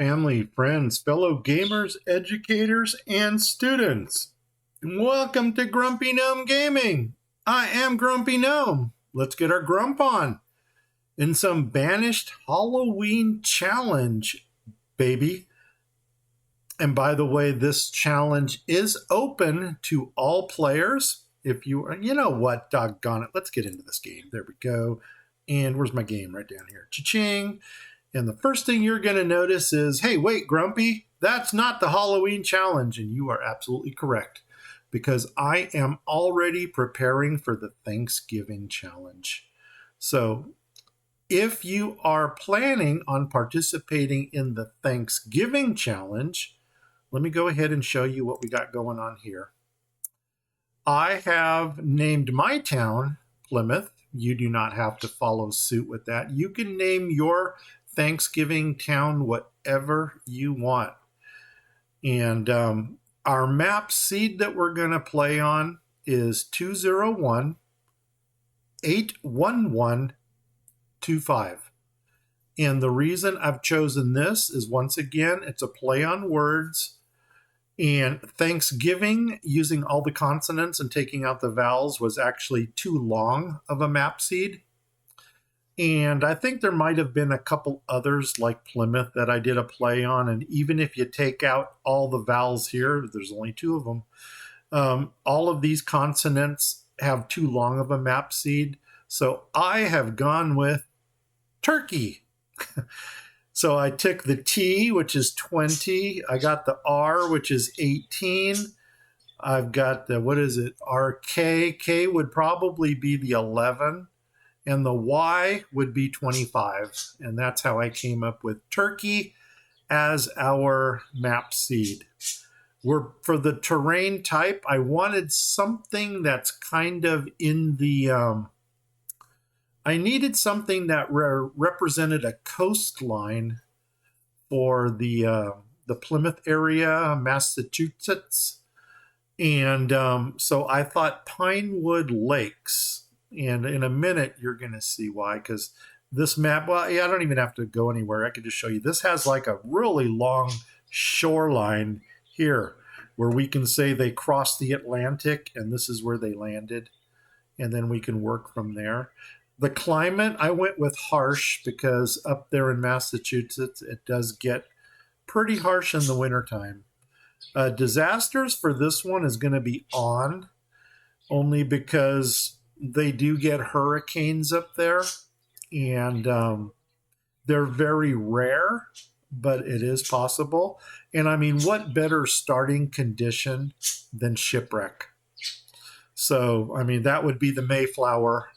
Family, friends, fellow gamers, educators, and students. Welcome to Grumpy Gnome Gaming. I am Grumpy Gnome. Let's get our grump on in some Banished Halloween challenge, baby. And by the way, this challenge is open to all players. If you know what, doggone it, let's get into this game. There we go. And where's my game? Right down here. Cha-ching. And the first thing you're going to notice is, hey, wait, Grumpy, that's not the Halloween challenge. And you are absolutely correct, because I am already preparing for the Thanksgiving challenge. So if you are planning on participating in the Thanksgiving challenge, let me go ahead and show you what we got going on here. I have named my town Plymouth. You do not have to follow suit with that. You can name your Thanksgiving town whatever you want. And our map seed that we're going to play on is 201-81125. And the reason I've chosen this is, once again, it's a play on words. And Thanksgiving, using all the consonants and taking out the vowels, was actually too long of a map seed. And I think there might have been a couple others like Plymouth that I did a play on. And even if you take out all the vowels here, there's only two of them. All of these consonants have too long of a map seed. So I have gone with turkey. So I took the T, which is 20. I got the R, which is 18. I've got the, what is it, RK. K would probably be the 11. And the Y would be 25. And that's how I came up with turkey as our map seed. For the terrain type, I wanted something that's kind of in the... I needed something that represented a coastline for the Plymouth area, Massachusetts. And so I thought Pinewood Lakes. And in a minute, you're going to see why, because this map, well, yeah, I don't even have to go anywhere. I could just show you. This has like a really long shoreline here where we can say they crossed the Atlantic and this is where they landed. And then we can work from there. The climate, I went with harsh because up there in Massachusetts, it does get pretty harsh in the wintertime. Disasters for this one is going to be on, only because they do get hurricanes up there, and they're very rare, but it is possible. And I mean, what better starting condition than shipwreck? So, I mean, that would be the Mayflower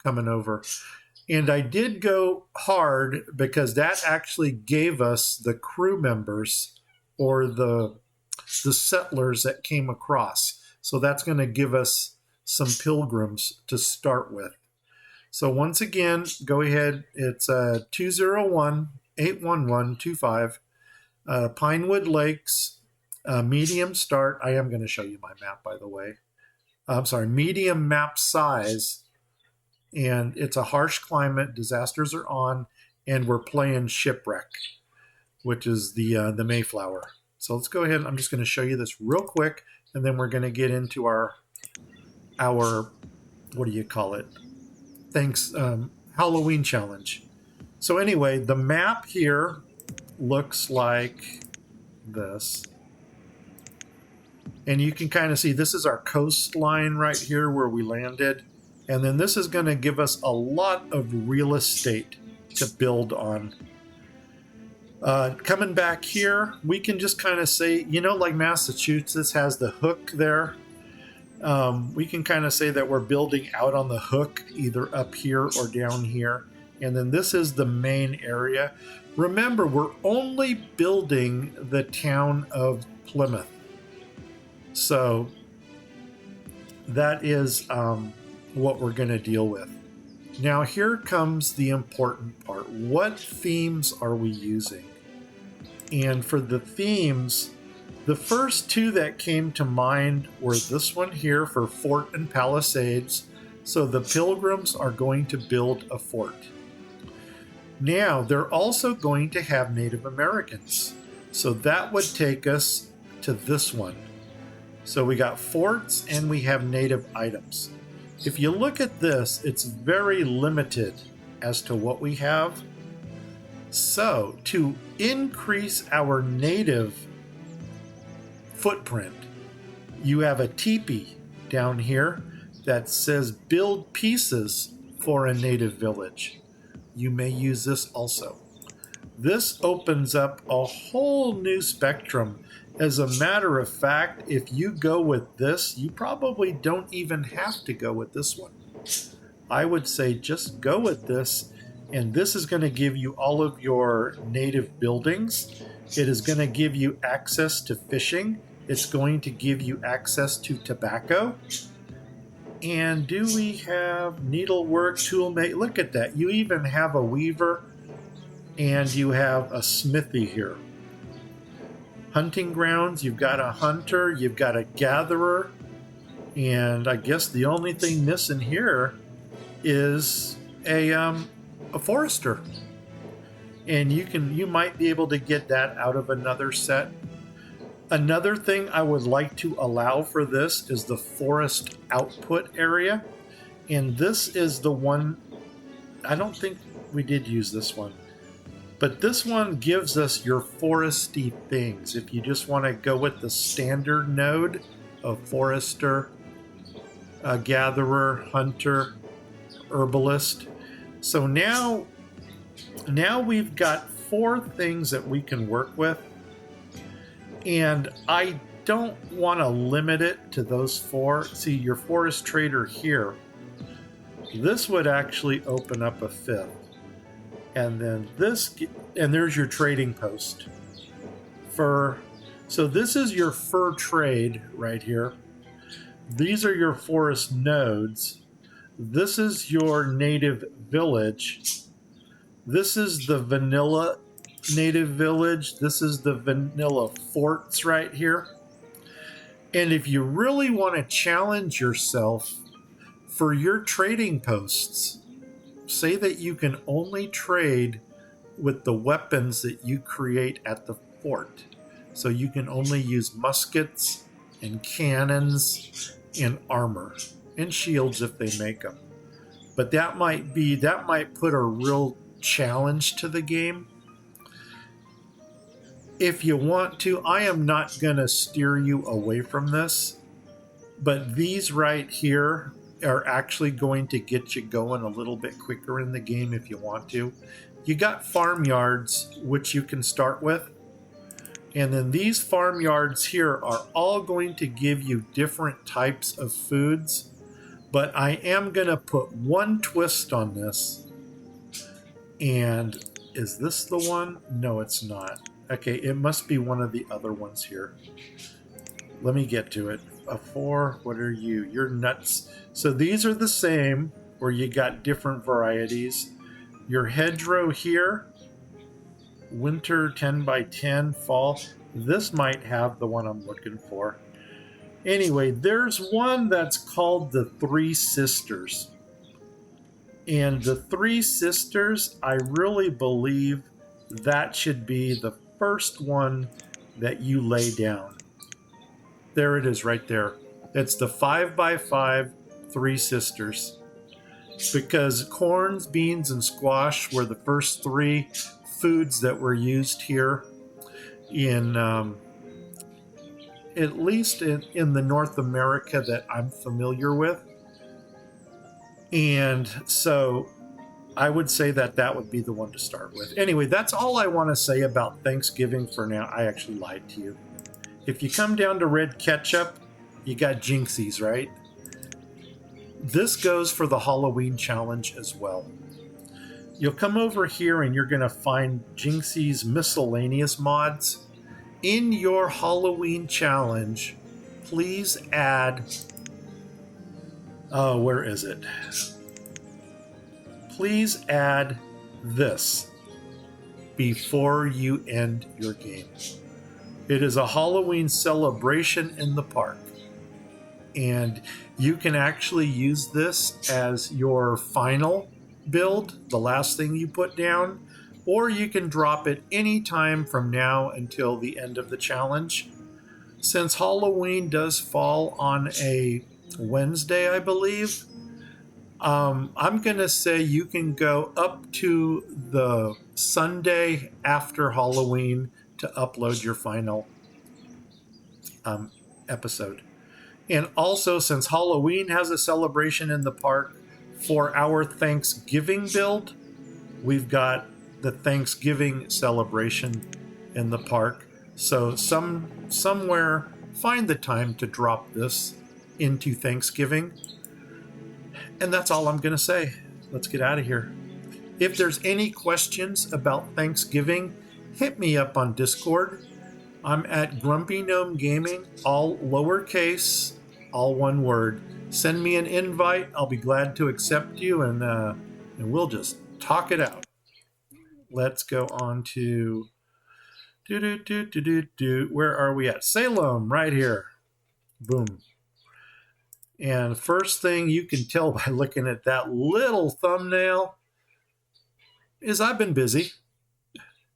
coming over. And I did go hard because that actually gave us the crew members or the settlers that came across. So that's going to give us some pilgrims to start with. So once again, go ahead. It's 201-81125. Pinewood Lakes, medium start. I am going to show you my map, by the way. I'm sorry, medium map size. And it's a harsh climate. Disasters are on. And we're playing shipwreck, which is the Mayflower. So let's go ahead. I'm just going to show you this real quick. And then we're going to get into our what do you call it? Halloween challenge. So anyway, the map here looks like this. And you can kind of see this is our coastline right here where we landed. And then this is going to give us a lot of real estate to build on. Coming back here, we can just kind of say, like Massachusetts has the hook there. We can kind of say that we're building out on the hook, either up here or down here. And then this is the main area. Remember, we're only building the town of Plymouth. So that is what we're going to deal with. Now here comes the important part. What themes are we using? And for the themes, the first two that came to mind were this one here for Fort and Palisades. So the pilgrims are going to build a fort. Now, they're also going to have Native Americans. So that would take us to this one. So we got forts and we have native items. If you look at this, it's very limited as to what we have. So to increase our native footprint, you have a teepee down here that says build pieces for a native village. You may use this also. This opens up a whole new spectrum. As a matter of fact, if you go with this, you probably don't even have to go with this one. I would say just go with this, and this is going to give you all of your native buildings. It is going to give you access to fishing. It's going to give you access to tobacco. And do we have needlework, toolmate? Look at that. You even have a weaver, and you have a smithy here. Hunting grounds, you've got a hunter, you've got a gatherer, and I guess the only thing missing here is a forester. And you might be able to get that out of another set. Another thing I would like to allow for this is the forest output area. And this is the one, I don't think we did use this one. But this one gives us your foresty things. If you just want to go with the standard node of forester, gatherer, hunter, herbalist. So now we've got 4 things that we can work with. And I don't want to limit it to those 4. See, your forest trader here, this would actually open up a 5th. And then and there's your trading post. Fur. So this is your fur trade right here. These are your forest nodes. This is your native village. This is the vanilla native village. This is the vanilla forts right here. And if you really want to challenge yourself for your trading posts, say that you can only trade with the weapons that you create at the fort. So you can only use muskets and cannons and armor and shields if they make them. But that might put a real challenge to the game. If you want to, I am not going to steer you away from this, but these right here are actually going to get you going a little bit quicker in the game if you want to. You got farmyards, which you can start with. And then these farmyards here are all going to give you different types of foods. But I am going to put one twist on this. And is this the one? No, it's not. Okay, it must be one of the other ones here. Let me get to it. A 4, what are you? You're nuts. So these are the same, where you got different varieties. Your hedgerow here, winter 10 by 10, fall. This might have the one I'm looking for. Anyway, there's one that's called the Three Sisters. And the Three Sisters, I really believe that should be the first one that you lay down. There it is right there. It's the 5 by 5 Three Sisters. Because corns, beans, and squash were the first 3 foods that were used here in, at least in the North America that I'm familiar with. And so I would say that would be the one to start with. Anyway, that's all I want to say about Thanksgiving for now. I actually lied to you. If you come down to red ketchup, you got Jinxies, right? This goes for the Halloween challenge as well. You'll come over here and you're going to find Jinxie's miscellaneous mods. In your Halloween challenge, please add... Oh, where is it? Please add this before you end your game. It is a Halloween celebration in the park. And you can actually use this as your final build, the last thing you put down. or you can drop it anytime from now until the end of the challenge. Since Halloween does fall on a Wednesday, I believe, I'm going to say you can go up to the Sunday after Halloween to upload your final episode. And also, since Halloween has a celebration in the park for our Thanksgiving build, we've got the Thanksgiving celebration in the park. So somewhere find the time to drop this into Thanksgiving. And that's all I'm going to say. Let's get out of here. If there's any questions about Thanksgiving, hit me up on Discord. I'm at Grumpy Gnome Gaming, all lowercase, all one word. Send me an invite. I'll be glad to accept you, and we'll just talk it out. Let's go on to where are we at? Salem, right here. Boom. And first thing you can tell by looking at that little thumbnail is I've been busy.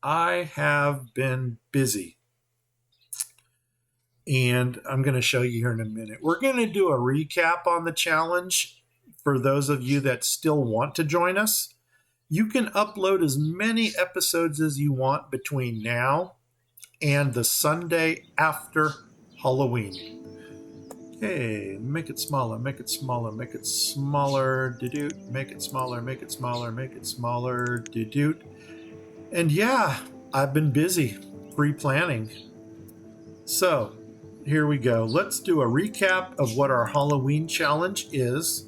I have been busy. And I'm going to show you here in a minute. We're going to do a recap on the challenge for those of you that still want to join us. You can upload as many episodes as you want between now and the Sunday after Halloween. Okay, make it smaller, make it smaller, make it smaller, doot, make it smaller, make it smaller, make it smaller, doot. And yeah, I've been busy pre-planning. So, here we go. Let's do a recap of what our Halloween challenge is.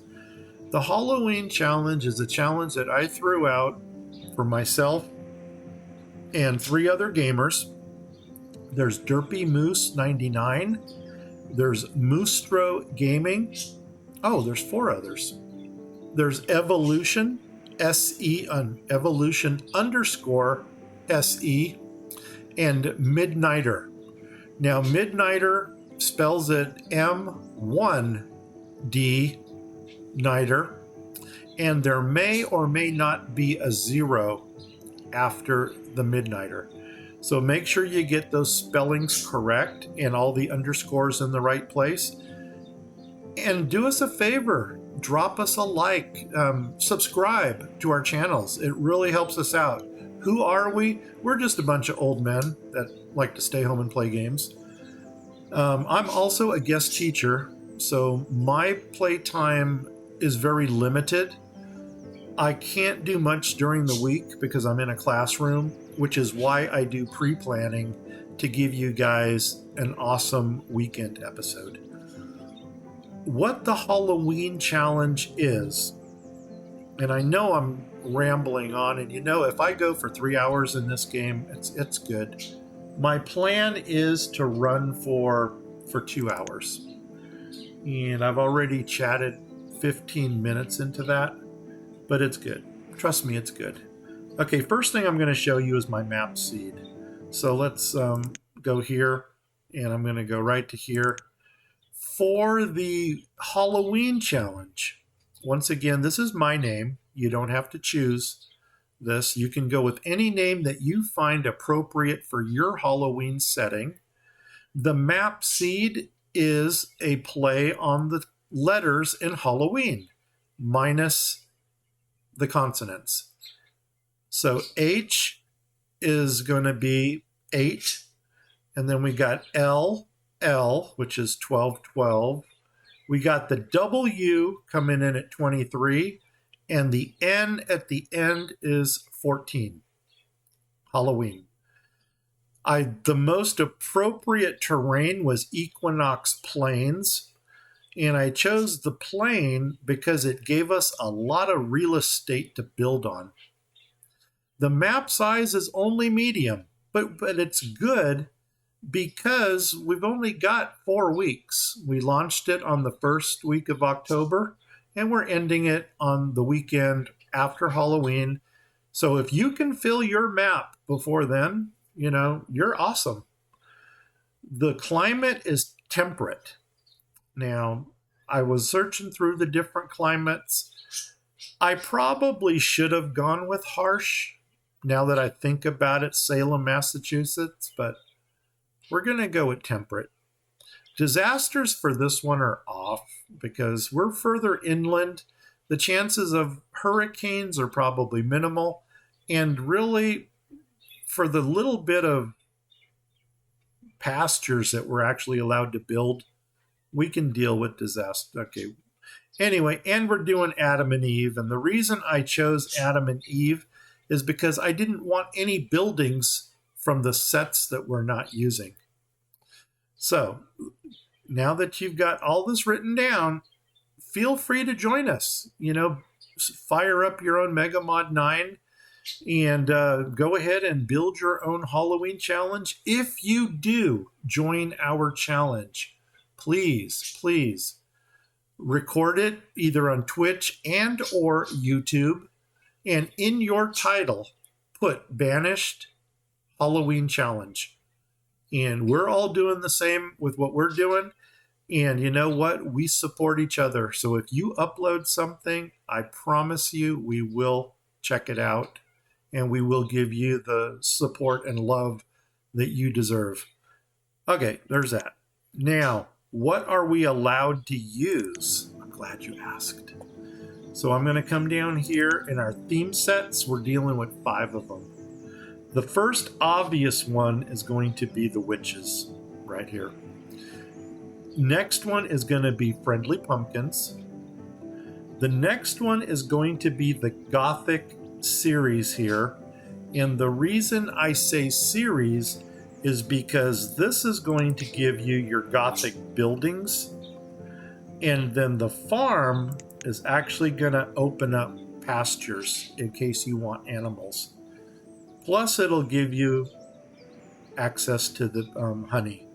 The Halloween challenge is a challenge that I threw out for myself and 3 other gamers. There's Derpy Moose 99. There's Moostro Gaming. Oh, there's 4 others. There's Evolution, SE, Evolution _ SE, and Midnighter. Now, Midnighter spells it M1D Nighter, and there may or may not be a 0 after the Midnighter. So make sure you get those spellings correct and all the underscores in the right place. And do us a favor, drop us a like, subscribe to our channels. It really helps us out. Who are we? We're just a bunch of old men that like to stay home and play games. I'm also a guest teacher, so my playtime is very limited. I can't do much during the week because I'm in a classroom, which is why I do pre-planning to give you guys an awesome weekend episode. What the Halloween challenge is, and I know I'm rambling on, and if I go for 3 hours in this game, it's good. My plan is to run for 2 hours, and I've already chatted 15 minutes into that, but it's good. Trust me, it's good. Okay, first thing I'm going to show you is my map seed. So let's go here, and I'm going to go right to here. For the Halloween challenge, once again, this is my name. You don't have to choose this. You can go with any name that you find appropriate for your Halloween setting. The map seed is a play on the letters in Halloween, minus the consonants. So H is going to be 8, and then we got L, which is 12. We got the W coming in at 23, and the N at the end is 14. Halloween. The most appropriate terrain was Equinox Plains, and I chose the plain because it gave us a lot of real estate to build on. The map size is only medium, but it's good because we've only got 4 weeks. We launched it on the first week of October, and we're ending it on the weekend after Halloween. So if you can fill your map before then, you're awesome. The climate is temperate. Now, I was searching through the different climates. I probably should have gone with harsh, now that I think about it, Salem, Massachusetts, but we're going to go with temperate. Disasters for this one are off because we're further inland. The chances of hurricanes are probably minimal. And really, for the little bit of pastures that we're actually allowed to build, we can deal with disaster. Okay. Anyway, and we're doing Adam and Eve. And the reason I chose Adam and Eve is because I didn't want any buildings from the sets that we're not using. So now that you've got all this written down, feel free to join us. You know, fire up your own Megamod 9 and go ahead and build your own Halloween challenge. If you do join our challenge, please, please record it either on Twitch and or YouTube. And in your title, put Banished Halloween Challenge. And we're all doing the same with what we're doing. And you know what? We support each other. So if you upload something, I promise you we will check it out. And we will give you the support and love that you deserve. Okay, there's that. Now, what are we allowed to use? I'm glad you asked. So I'm going to come down here in our theme sets. We're dealing with 5 of them. The first obvious one is going to be the witches right here. Next one is going to be friendly pumpkins. The next one is going to be the Gothic series here. And the reason I say series is because this is going to give you your Gothic buildings. And then the farm is actually going to open up pastures in case you want animals. Plus, it'll give you access to the honey.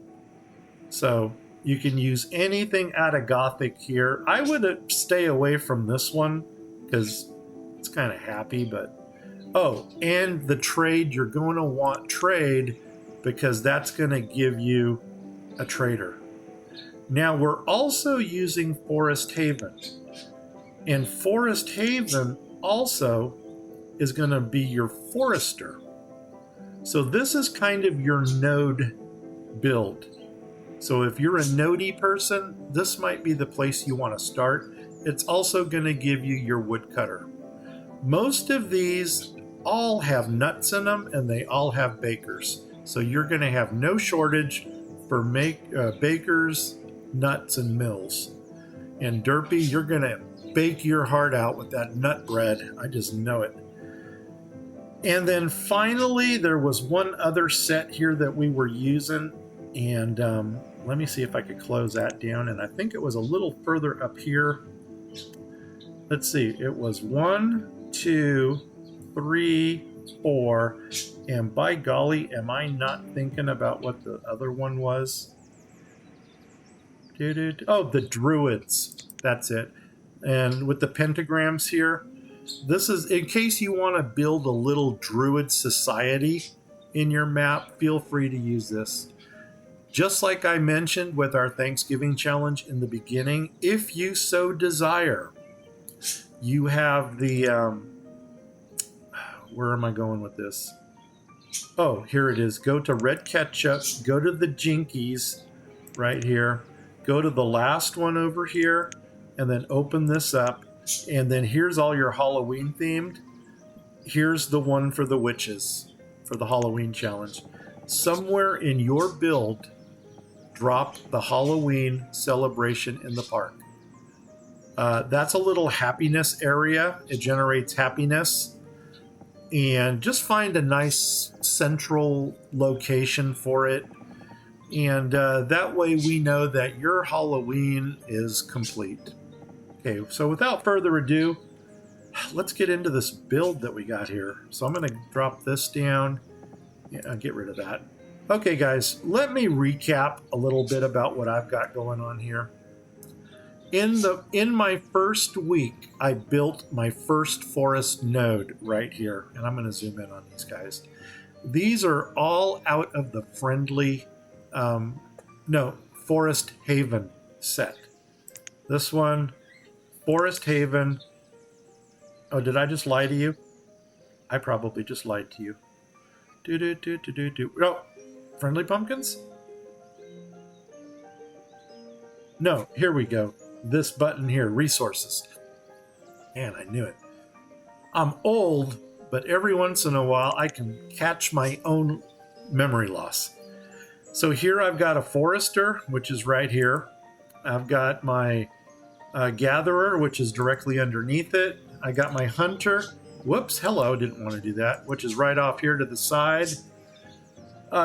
So you can use anything out of Gothic here. I would stay away from this one because it's kind of happy, but... Oh, and the trade, you're going to want trade because that's going to give you a trader. Now, we're also using Forest Haven. And Forest Haven also is going to be your forester. So this is kind of your node build. So if you're a nodey person, this might be the place you want to start. It's also going to give you your woodcutter. Most of these all have nuts in them and they all have bakers. So you're going to have no shortage for bakers, nuts, and mills. And Derpy, you're going to bake your heart out with that nut bread. I just know it. And then finally, there was one other set here that we were using. And let me see if I could close that down. And I think it was a little further up here. Let's see. It was 1, 2, 3, 4. And by golly, am I not thinking about what the other one was? Oh, the Druids. That's it. And with the pentagrams here, this is in case you want to build a little Druid society in your map, feel free to use this. Just like I mentioned with our Thanksgiving challenge in the beginning, if you so desire, you have the, where am I going with this? Oh, here it is. Go to Red Ketchup, go to the Jinkies right here, go to the last one over here, and then open this up. And then here's all your Halloween themed. Here's the one for the witches, for the Halloween challenge. Somewhere in your build, drop the Halloween celebration in the park. That's a little happiness area. It generates happiness. And just find a nice central location for it. And that way we know that your Halloween is complete. Okay, so without further ado, let's get into this build that we got here. So I'm going to drop this down. Yeah, I'll get rid of that. Okay, guys, let me recap a little bit about what I've got going on here. In my first week, I built my first forest node right here. And I'm going to zoom in on these guys. These are all out of the friendly, Forest Haven set. This one, Forest Haven. Oh, did I just lie to you? I probably just lied to you. Oh, friendly pumpkins? No, here we go. This button here, resources. Man, I knew it. I'm old, but every once in a while I can catch my own memory loss. So here I've got a forester, which is right here. I've got my gatherer, which is directly underneath it. I got my hunter. Whoops, hello, didn't want to do that, which is right off here to the side.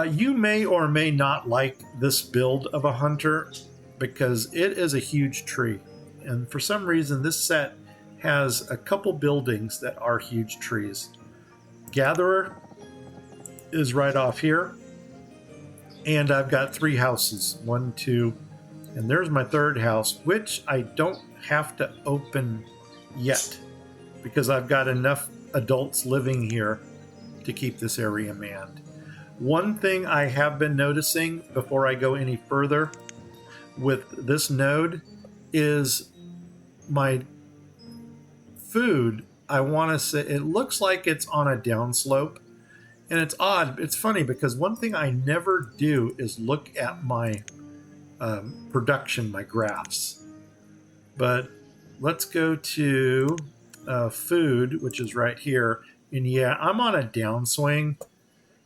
You may or may not like this build of a hunter because it is a huge tree. And for some reason, this set has a couple buildings that are huge trees. Gatherer is right off here. And I've got 3 houses. 1, 2, and there's my 3rd house, which I don't have to open yet because I've got enough adults living here to keep this area manned. One thing I have been noticing before I go any further with this node is my food. I want to say it looks like it's on a downslope, and it's odd. It's funny because one thing I never do is look at my production, my graphs. But let's go to food, which is right here. And yeah, I'm on a downswing.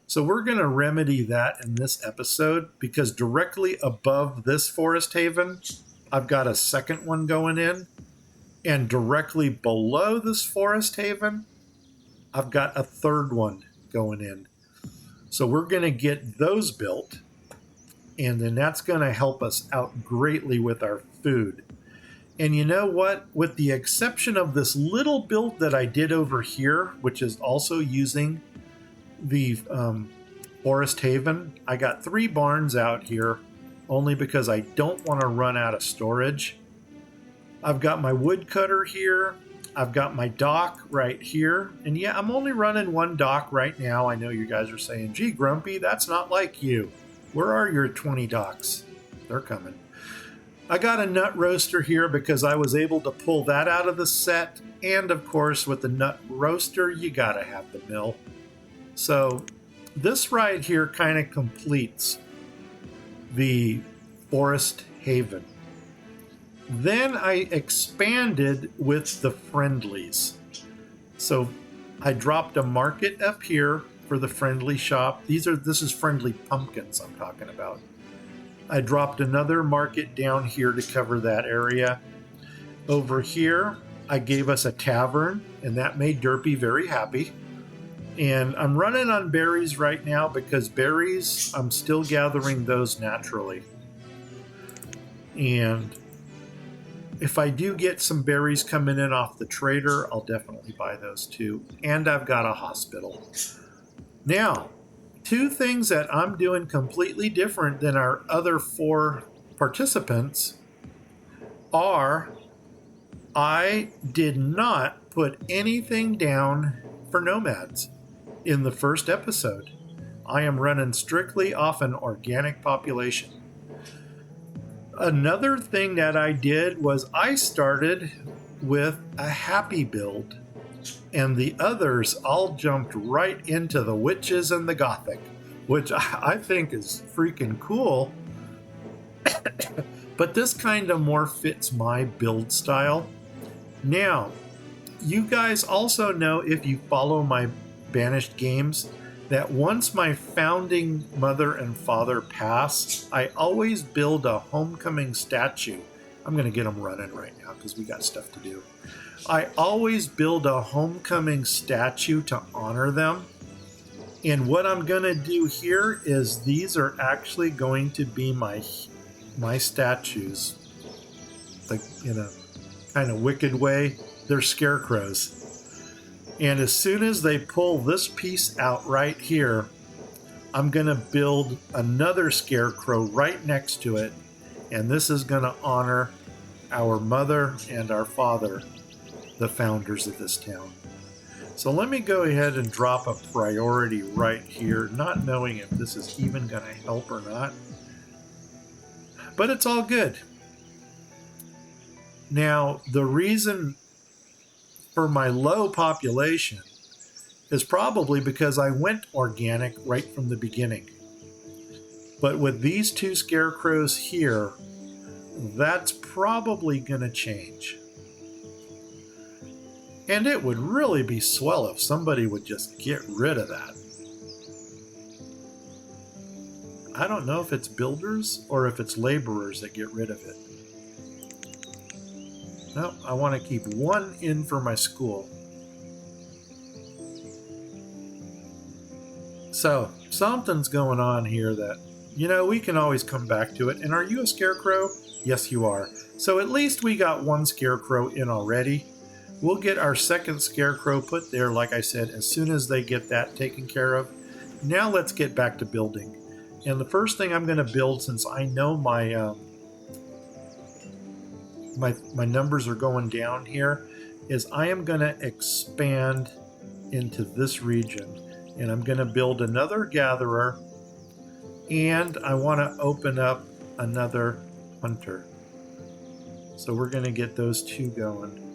So we're going to remedy that in this episode because directly above this forest haven, I've got a second one going in. And directly below this forest haven, I've got a 3rd one going in. So we're going to get those built. And then that's going to help us out greatly with our food. And you know what? With the exception of this little build that I did over here, which is also using the Forest Haven, I got 3 barns out here only because I don't want to run out of storage. I've got my woodcutter here. I've got my dock right here. And yeah, I'm only running 1 dock right now. I know you guys are saying, gee, Grumpy, that's not like you. Where are your 20 docks? They're coming. I got a nut roaster here because I was able to pull that out of the set. And of course, with the nut roaster, you gotta have the mill. So this right here kind of completes the Forest Haven. Then I expanded with the friendlies. So I dropped a market up here for the friendly shop. This is friendly pumpkins I'm talking about. I dropped another market down here to cover that area. Over here, I gave us a tavern, and that made Derpy very happy. And I'm running on berries right now because berries, I'm still gathering those naturally. And if I do get some berries coming in off the trader, I'll definitely buy those too. And I've got a hospital. Now, 2 things that I'm doing completely different than our other 4 participants are I did not put anything down for nomads in the first episode. I am running strictly off an organic population. Another thing that I did was I started with a happy build, and the others all jumped right into the witches and the Gothic, which I think is freaking cool. But this kind of more fits my build style. Now, you guys also know, if you follow my Banished games, that once my founding mother and father pass, I always build a homecoming statue. I'm going to get them running right now because we got stuff to do. I always build a homecoming statue to honor them. And what I'm going to do here is these are actually going to be my statues. Like, in a kind of wicked way, they're scarecrows. And as soon as they pull this piece out right here, I'm going to build another scarecrow right next to it. And this is going to honor our mother and our father, the founders of this town. So let me go ahead and drop a priority right here, not knowing if this is even going to help or not. But it's all good. Now, the reason for my low population is probably because I went organic right from the beginning. But with these two scarecrows here, that's probably going to change. And it would really be swell if somebody would just get rid of that. I don't know if it's builders or if it's laborers that get rid of it. No, I want to keep one in for my school. So, something's going on here that, you know, we can always come back to it. And are you a scarecrow? Yes, you are. So at least we got one scarecrow in already. We'll get our second scarecrow put there, like I said, as soon as they get that taken care of. Now let's get back to building. And the first thing I'm going to build, since I know my my numbers are going down here, is I am going to expand into this region. And I'm going to build another gatherer. And I want to open up another hunter. So we're going to get those two going.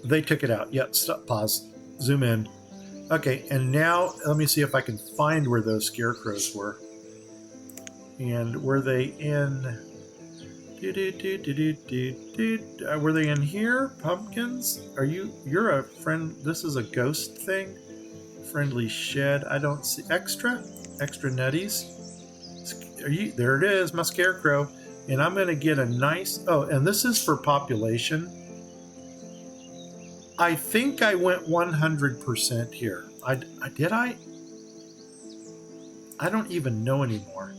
They took it out. Yep, stop, pause, zoom in. Okay, and now let me see if I can find where those scarecrows were. And were they in... Were they in here? Pumpkins? You're a friend... This is a ghost thing? Friendly shed. I don't see... Extra nutties. There it is, my scarecrow. And I'm going to get a nice... Oh, and this is for population. I think I went 100% here. Did I? I don't even know anymore.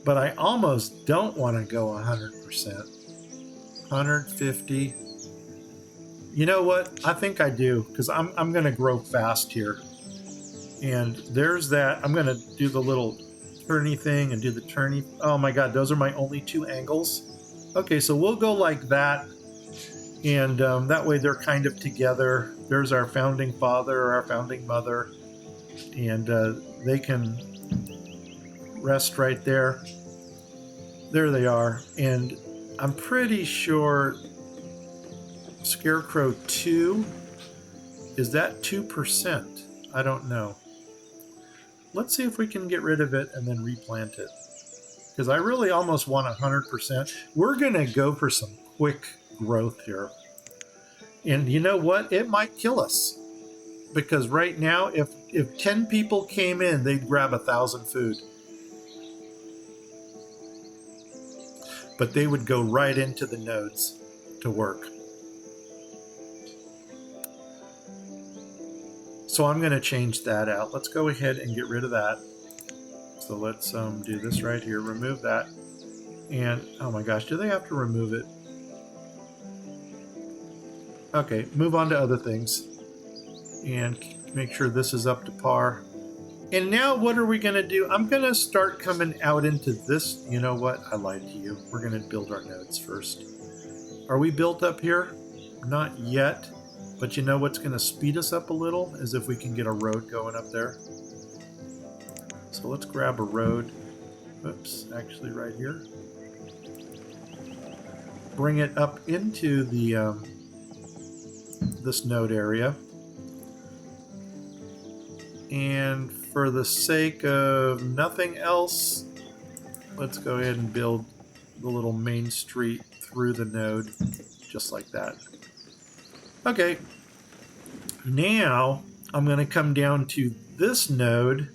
But I almost don't want to go 100%. 150. You know what? I think I do, because I'm going to grow fast here. And there's that. I'm going to do the little turny thing and do the turny. Oh my God, those are my only two angles. Okay, so we'll go like that. And that way they're kind of together. There's our founding father, our founding mother. And they can rest right there. There they are. And I'm pretty sure Scarecrow 2, is that 2%? I don't know. Let's see if we can get rid of it and then replant it. Because I really almost want 100%. We're going to go for some quick growth here. And you know what? It might kill us. Because right now, if 10 people came in, they'd grab 1,000 food. But they would go right into the nodes to work. So I'm going to change that out. Let's go ahead and get rid of that. So let's do this right here. Remove that. And, oh my gosh, do they have to remove it? Okay, move on to other things. And make sure this is up to par. And now what are we going to do? I'm going to start coming out into this. You know what? I lied to you. We're going to build our nodes first. Are we built up here? Not yet. But you know what's going to speed us up a little is if we can get a road going up there. So let's grab a road. Oops, actually right here. Bring it up into the this node area. And for the sake of nothing else, let's go ahead and build the little main street through the node, just like that. Okay, now I'm going to come down to this node,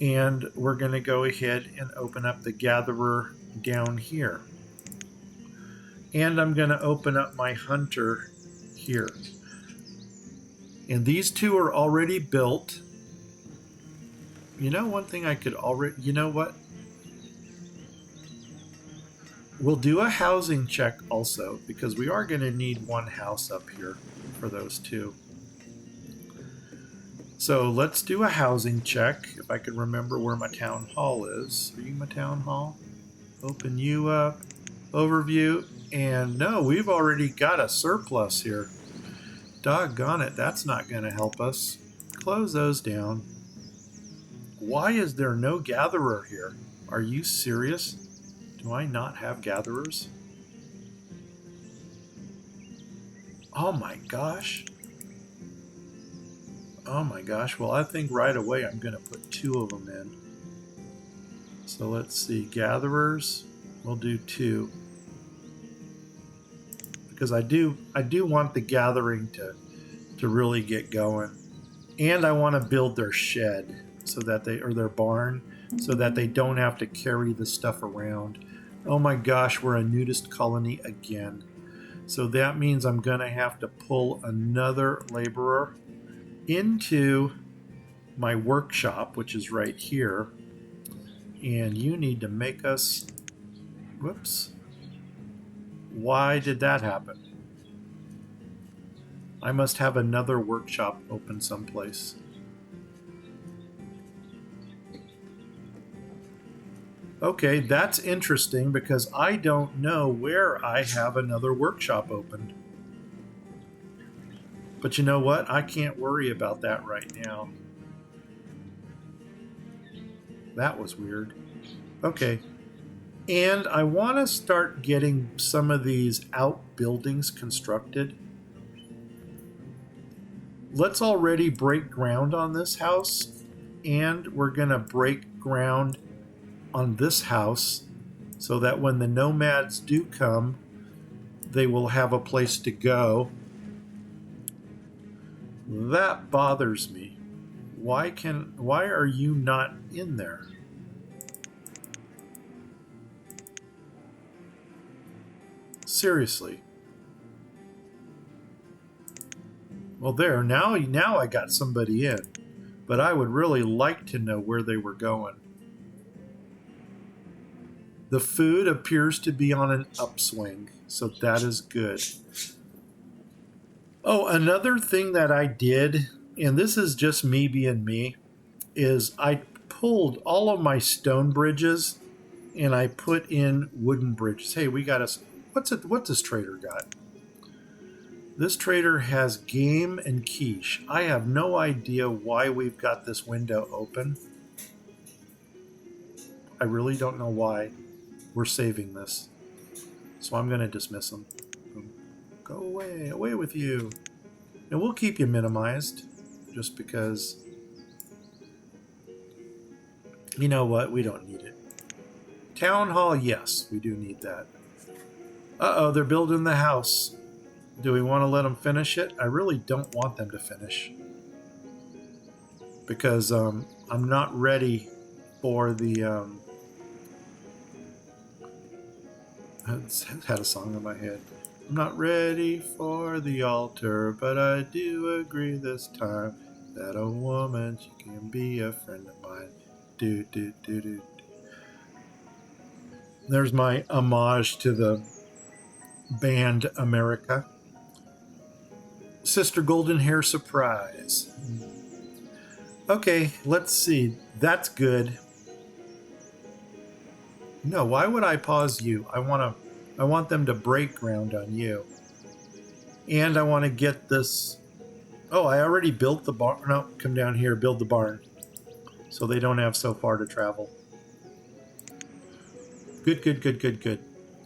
and we're going to go ahead and open up the gatherer down here. And I'm going to open up my hunter here. And these two are already built. You know, one thing I could already... You know what? We'll do a housing check also, because we are going to need one house up here for those two. So let's do a housing check, if I can remember where my town hall is. Are you my town hall? Open you up. Overview. And no, we've already got a surplus here. Doggone it, that's not going to help us. Close those down. Why is there no gatherer here? Are you serious? Do I not have gatherers? Oh my gosh. Oh my gosh. Well, I think right away I'm going to put 2 of them in. So let's see. Gatherers, we'll do 2. Because I do want the gathering to really get going. And I want to build their shed so that or their barn, so that they don't have to carry the stuff around. Oh my gosh, we're a nudist colony again. So that means I'm going to have to pull another laborer into my workshop, which is right here. And you need to make us... Whoops. Why did that happen? I must have another workshop open someplace. Okay, that's interesting because I don't know where I have another workshop opened. But you know what? I can't worry about that right now. That was weird. Okay. And I want to start getting some of these outbuildings constructed. Let's already break ground on this house. And we're going to break ground on this house so that when the nomads do come, they will have a place to go. That bothers me. Why are you not in there? Seriously. Well, there, now I got somebody in. But I would really like to know where they were going. The food appears to be on an upswing, so that is good. Oh, another thing that I did, and this is just me being me, is I pulled all of my stone bridges and I put in wooden bridges. Hey, we got us. What's this trader got? This trader has game and quiche. I have no idea why we've got this window open. I really don't know why. We're saving this. So I'm going to dismiss them. Go away. Away with you. And we'll keep you minimized. Just because... You know what? We don't need it. Town hall, yes. We do need that. Uh-oh, they're building the house. Do we want to let them finish it? I really don't want them to finish. Because I'm not ready for the... I had a song in my head. I'm not ready for the altar, but I do agree this time that a woman, she can be a friend of mine. Do, do, do, do. There's my homage to the band America. Sister Golden Hair surprise. Okay, let's see. That's good. No, why would I pause you? I want them to break ground on you. And I want to get this... Oh, I already built the barn. No, come down here, build the barn. So they don't have so far to travel. Good, good, good, good, good.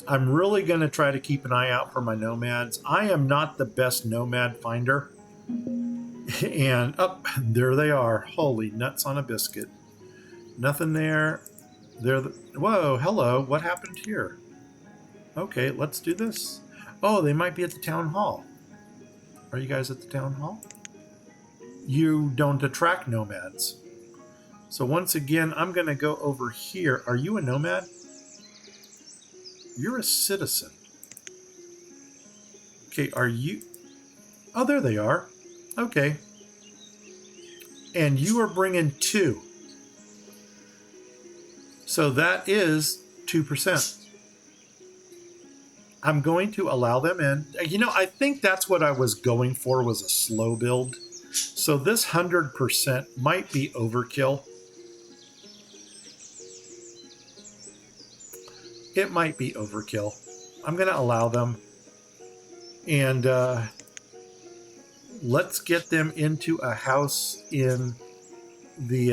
I'm really going to try to keep an eye out for my nomads. I am not the best nomad finder. And, oh, there they are. Holy nuts on a biscuit. Nothing there. Whoa, hello. What happened here? Okay, let's do this. Oh, they might be at the town hall. Are you guys at the town hall? You don't attract nomads. So once again, I'm going to go over here. Are you a nomad? You're a citizen. Okay, are you... Oh, there they are. Okay. And you are bringing 2. So that is 2%. I'm going to allow them in. You know, I think that's what I was going for, was a slow build. So this 100% might be overkill. It might be overkill. I'm going to allow them. And let's get them into a house in the...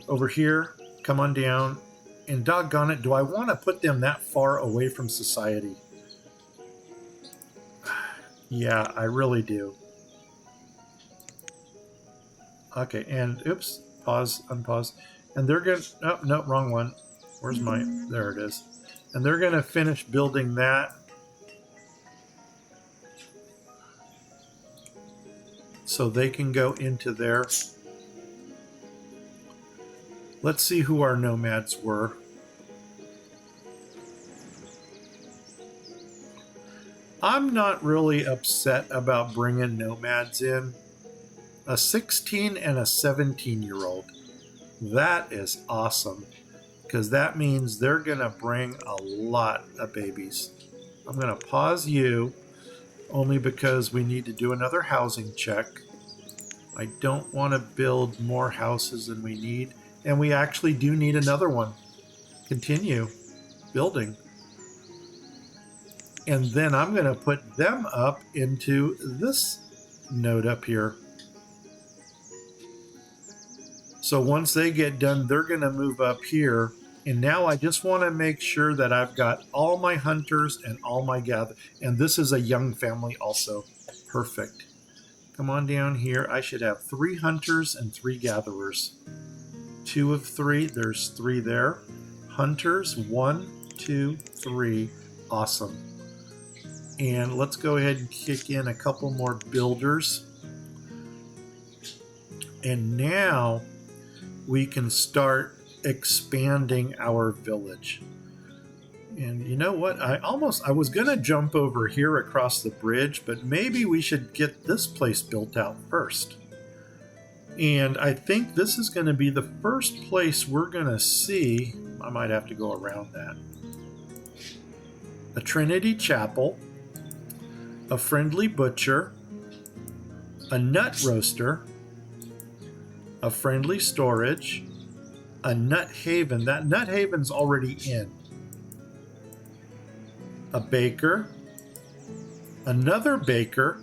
over here. Come on down. And doggone it, do I want to put them that far away from society? Yeah, I really do. Okay, and oops, pause, unpause. And they're going to, oh, no, wrong one. Where's my, there it is. And they're going to finish building that. So they can go into there. Let's see who our nomads were. I'm not really upset about bringing nomads in. A 16 and a 17-year-old. That is awesome, because that means they're going to bring a lot of babies. I'm going to pause you only because we need to do another housing check. I don't want to build more houses than we need, and we actually do need another one. Continue building. And then I'm going to put them up into this node up here. So once they get done, they're going to move up here. And now I just want to make sure that I've got all my hunters and all my gather. And this is a young family also. Perfect. Come on down here. I should have 3 hunters and 3 gatherers. 2 of 3. There's 3 there. Hunters, 1, 2, 3. Awesome. And let's go ahead and kick in a couple more builders. And now we can start expanding our village. And you know what? I was going to jump over here across the bridge, but maybe we should get this place built out first. And I think this is going to be the first place we're going to see. I might have to go around that. A Trinity Chapel, a friendly butcher, a nut roaster, a friendly storage, a nut haven. That nut haven's already in. A baker, another baker,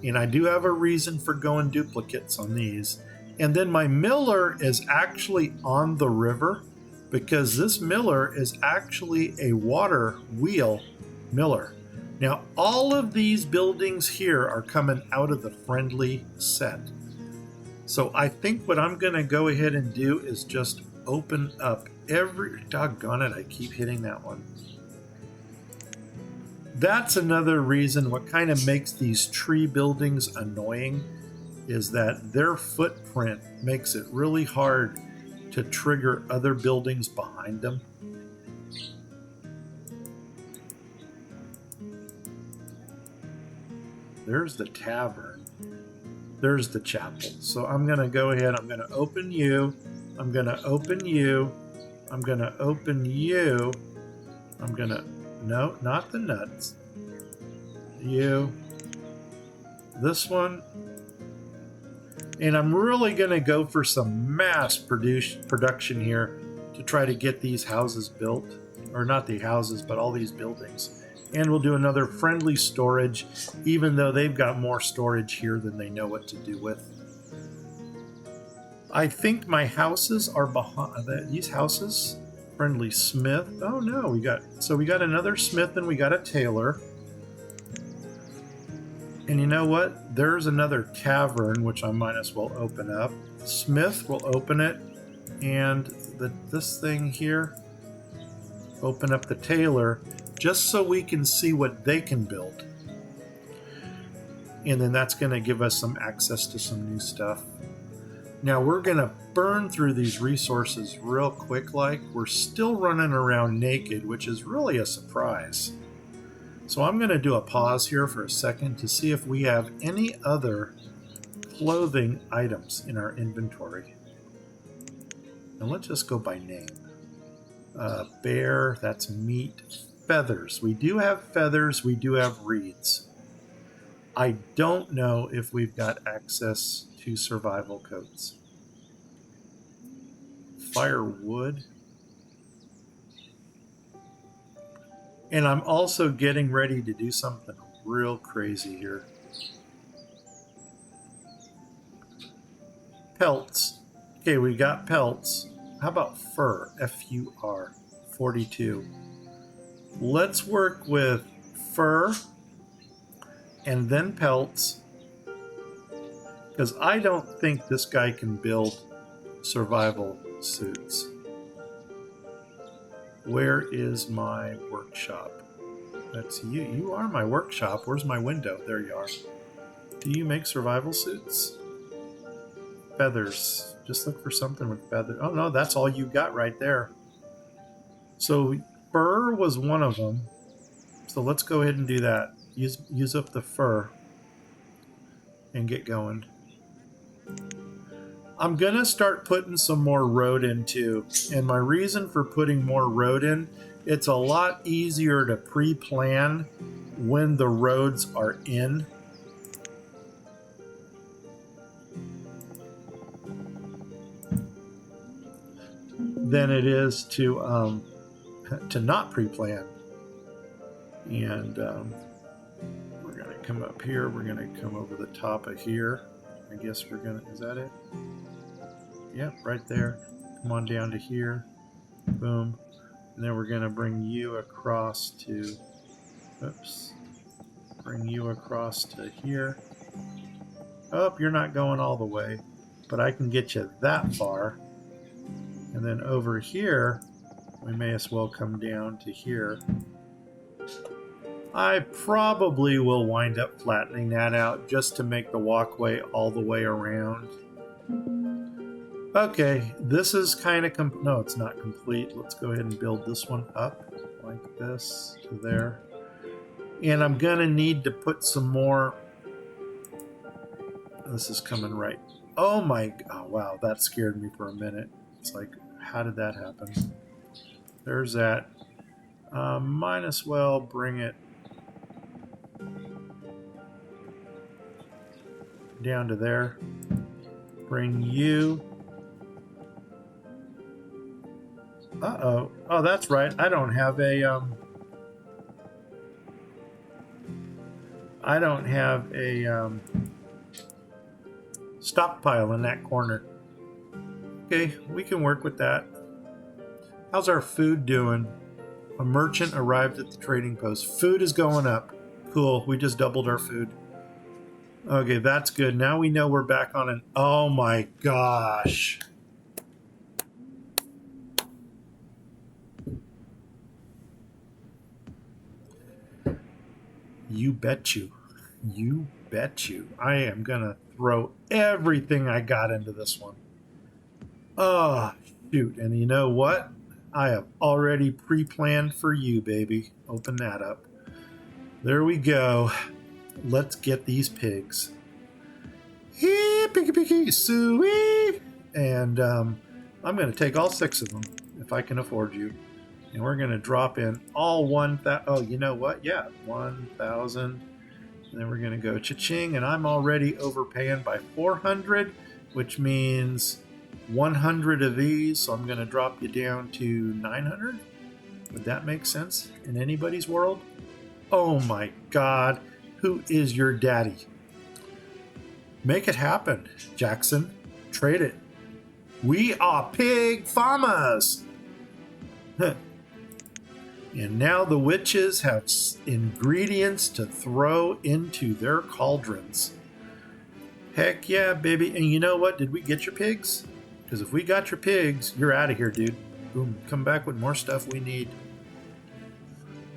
and I do have a reason for going duplicates on these. And then my miller is actually on the river, because this miller is actually a water wheel miller. Now all of these buildings here are coming out of the friendly set. So I think what I'm going to go ahead and do is just open up every... Doggone it, I keep hitting that one. That's another reason what kind of makes these tree buildings annoying is that their footprint makes it really hard to trigger other buildings behind them. There's the tavern. There's the chapel. So I'm going to go ahead. I'm going to open you. I'm going to open you. I'm going to open you. I'm going to... No, not the nuts. You. This one. And I'm really going to go for some mass production here to try to get these houses built. Or not the houses, but all these buildings. And we'll do another friendly storage, even though they've got more storage here than they know what to do with. I think my houses are behind these houses. Friendly smith. Oh no, we got another smith and we got a tailor. And you know what? There's another tavern, which I might as well open up. Smith will open it, and this thing here, open up the tailor, just so we can see what they can build. And then that's going to give us some access to some new stuff. Now we're going to burn through these resources real quick, like we're still running around naked, which is really a surprise. So I'm going to do a pause here for a second to see if we have any other clothing items in our inventory. And let's just go by name. Bear, that's meat. Feathers. We do have feathers. We do have reeds. I don't know if we've got access to survival coats. Firewood. And I'm also getting ready to do something real crazy here. Pelts. Okay, we got pelts. How about fur? F-U-R. 42. Let's work with fur and then pelts, because I don't think this guy can build survival suits. Where is my workshop? That's you. You are my workshop. Where's my window? There you are. Do you make survival suits? Feathers. Just look for something with feathers. Oh no, that's all you got right there. So fur was one of them. So let's go ahead and do that. Use up the fur and get going. I'm gonna start putting some more road in too. And my reason for putting more road in, it's a lot easier to pre-plan when the roads are in. Than it is to not pre-plan. And we're gonna come up here. We're gonna come over the top of here. I guess we're gonna. Is that it? Yep, right there. Come on down to here. Boom. And then we're gonna bring you across to. Oops. Bring you across to here. Oh, you're not going all the way, but I can get you that far. And then over here, we may as well come down to here. I probably will wind up flattening that out just to make the walkway all the way around. Okay, this is kind of no, it's not complete. Let's go ahead and build this one up like this to there. And I'm gonna need to put some more. This is coming right. Oh my, oh wow, that scared me for a minute. It's like, how did that happen? There's that. Might as well bring it down to there. Bring you. Uh-oh. Oh, that's right. I don't have a stockpile in that corner. Okay, we can work with that. How's our food doing? A merchant arrived at the trading post. Food is going up. Cool, we just doubled our food. Okay, that's good. Now we know we're back on an... Oh my gosh. You bet you. You bet you. I am going to throw everything I got into this one. Oh, shoot. And you know what? I have already pre-planned for you, baby. Open that up. There we go. Let's get these pigs. Hee, piggy, piggy, suey. And I'm going to take all 6 of them, if I can afford you. And we're going to drop in all 1,000. Oh, you know what? Yeah, 1,000. And then we're going to go cha-ching. And I'm already overpaying by 400, which means 100 of these. So I'm going to drop you down to 900. Would that make sense in anybody's world? Oh my God. Who is your daddy? Make it happen, Jackson. Trade it. We are pig farmers. And now the witches have ingredients to throw into their cauldrons. Heck yeah, baby. And you know what? Did we get your pigs? Because if we got your pigs, you're out of here, dude. Boom. Come back with more stuff we need.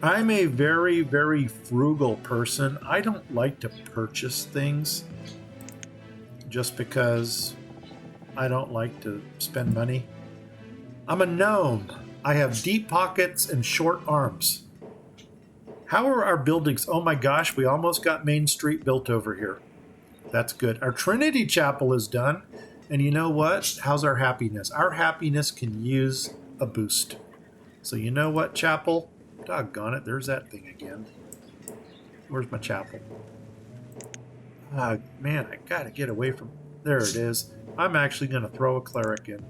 I'm a very, very frugal person. I don't like to purchase things just because I don't like to spend money. I'm a gnome. I have deep pockets and short arms. How are our buildings? Oh my gosh, we almost got Main Street built over here. That's good. Our Trinity Chapel is done. And you know what? How's our happiness? Our happiness can use a boost. So you know what, Chapel? Doggone it, there's that thing again. Where's my chapel? Man, I gotta get away from... There it is. I'm actually going to throw a cleric in.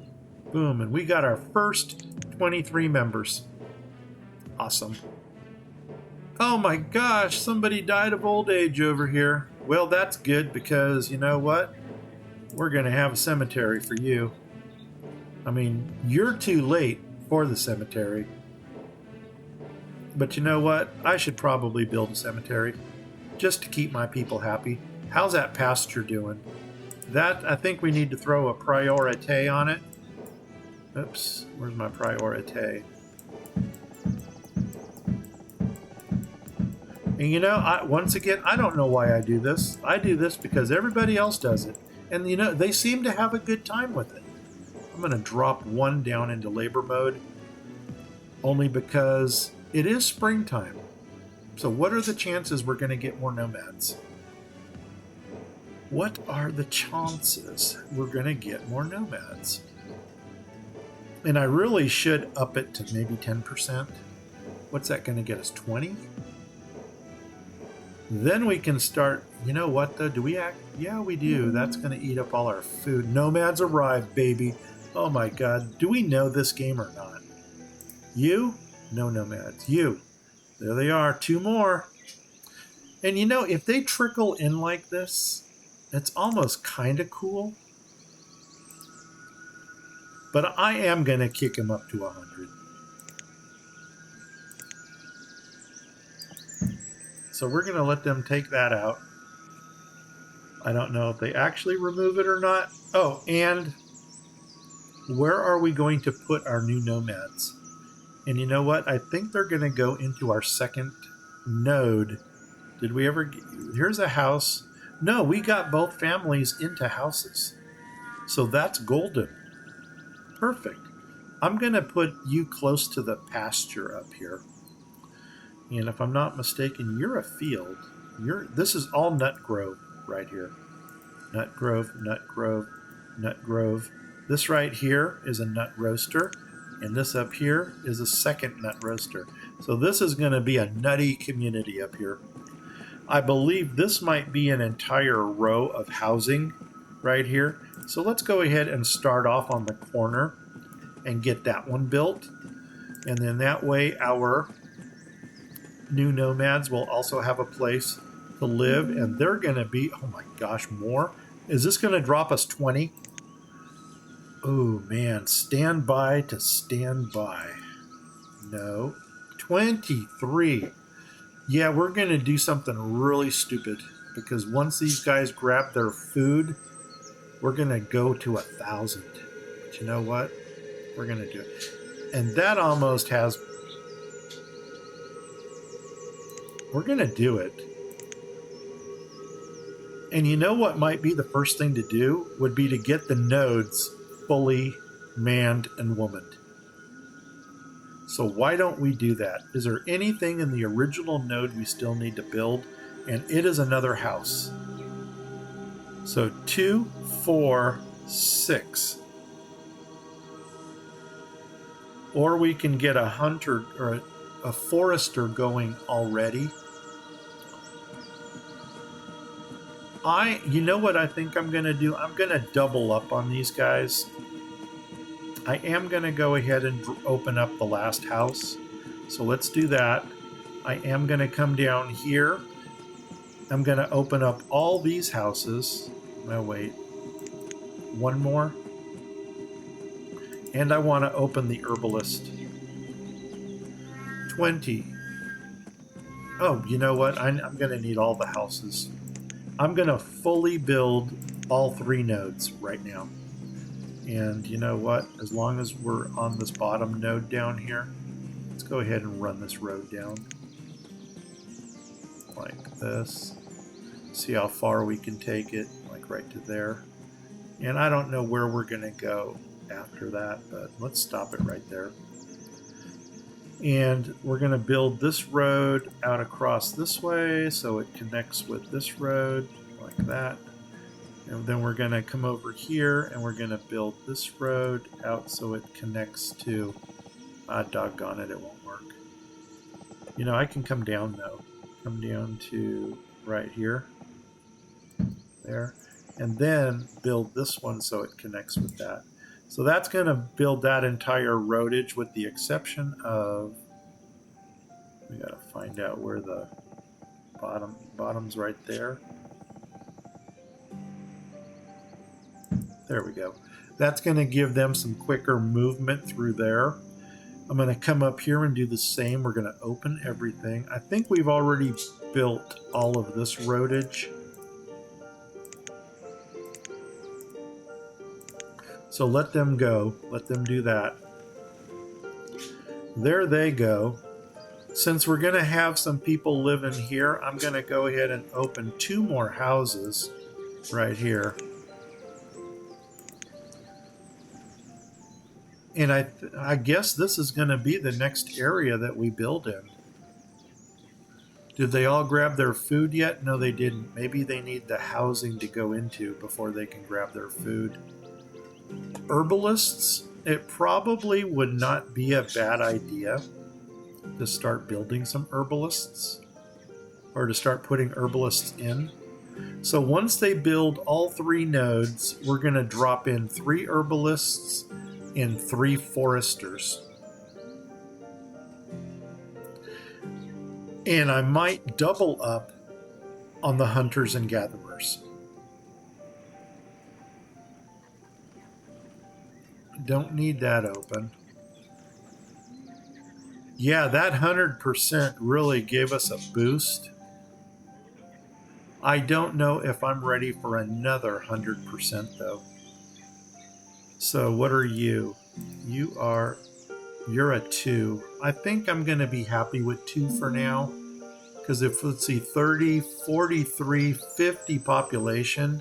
Boom, and we got our first 23 members. Awesome. Oh my gosh, somebody died of old age over here. Well, that's good because, you know what? We're going to have a cemetery for you. I mean, you're too late for the cemetery. But you know what? I should probably build a cemetery just to keep my people happy. How's that pasture doing? That, I think we need to throw a priority on it. Oops, where's my priority? And you know, once again, I don't know why I do this. I do this because everybody else does it. And you know, they seem to have a good time with it. I'm going to drop one down into labor mode only because it is springtime. So what are the chances we're going to get more nomads? What are the chances we're going to get more nomads? And I really should up it to maybe 10%. What's that going to get us? 20? Then we can start, you know what though, do we act? Yeah, we do. That's going to eat up all our food. Nomads arrive, baby. Oh my God. Do we know this game or not? You? No nomads. You. There they are. 2 more. And you know, if they trickle in like this, it's almost kind of cool. But I am going to kick him up to 100. So we're going to let them take that out. I don't know if they actually remove it or not. Oh, and where are we going to put our new nomads? And you know what? I think they're going to go into our second node. Did we ever get... Here's a house. No, we got both families into houses. So that's golden. Perfect. I'm going to put you close to the pasture up here. And if I'm not mistaken, you're a field. This is all nut grove right here. Nut grove, nut grove, nut grove. This right here is a nut roaster. And this up here is a second nut roaster. So this is going to be a nutty community up here. I believe this might be an entire row of housing right here. So let's go ahead and start off on the corner and get that one built. And then that way our new nomads will also have a place to live. And they're going to be, oh my gosh, more. Is this going to drop us 20? Oh man, stand by to stand by. No. 23. Yeah, we're going to do something really stupid because once these guys grab their food, we're going to go to 1,000. But you know what? We're going to do it. And that almost has... We're going to do it. And you know what might be the first thing to do? Would be to get the nodes fully manned and womaned. So why don't we do that? Is there anything in the original node we still need to build? And it is another house. So 2, 4, 6. Or we can get a hunter or a forester going already. You know what I think I'm going to do? I'm going to double up on these guys. I am going to go ahead and open up the last house. So let's do that. I am going to come down here. I'm going to open up all these houses. No, wait. One more. And I want to open the herbalist. 20. Oh, you know what? I'm going to need all the houses. I'm going to fully build all 3 nodes right now. And you know what? As long as we're on this bottom node down here, let's go ahead and run this road down. Like this. See how far we can take it, like right to there. And I don't know where we're going to go after that, but let's stop it right there. And we're going to build this road out across this way so it connects with this road like that. And then we're going to come over here and we're going to build this road out so it connects to... doggone it, it won't work. You know, I can come down though. Come down to right here. There. And then build this one so it connects with that. So that's going to build that entire roadage with the exception of... We got to find out where the bottom's right there. There we go. That's going to give them some quicker movement through there. I'm going to come up here and do the same. We're going to open everything. I think we've already built all of this roadage. So let them go. Let them do that. There they go. Since we're going to have some people living here, I'm going to go ahead and open 2 more houses right here. And I guess this is going to be the next area that we build in. Did they all grab their food yet? No, they didn't. Maybe they need the housing to go into before they can grab their food. Herbalists, it probably would not be a bad idea to start building some herbalists, or to start putting herbalists in. So once they build all 3 nodes, we're going to drop in 3 herbalists and 3 foresters. And I might double up on the hunters and gatherers. Don't need that open. Yeah, that 100% really gave us a boost. I don't know if I'm ready for another 100% though. So what are you? You're a 2. I think I'm going to be happy with 2 for now. Because if, let's see, 30, 43, 50 population.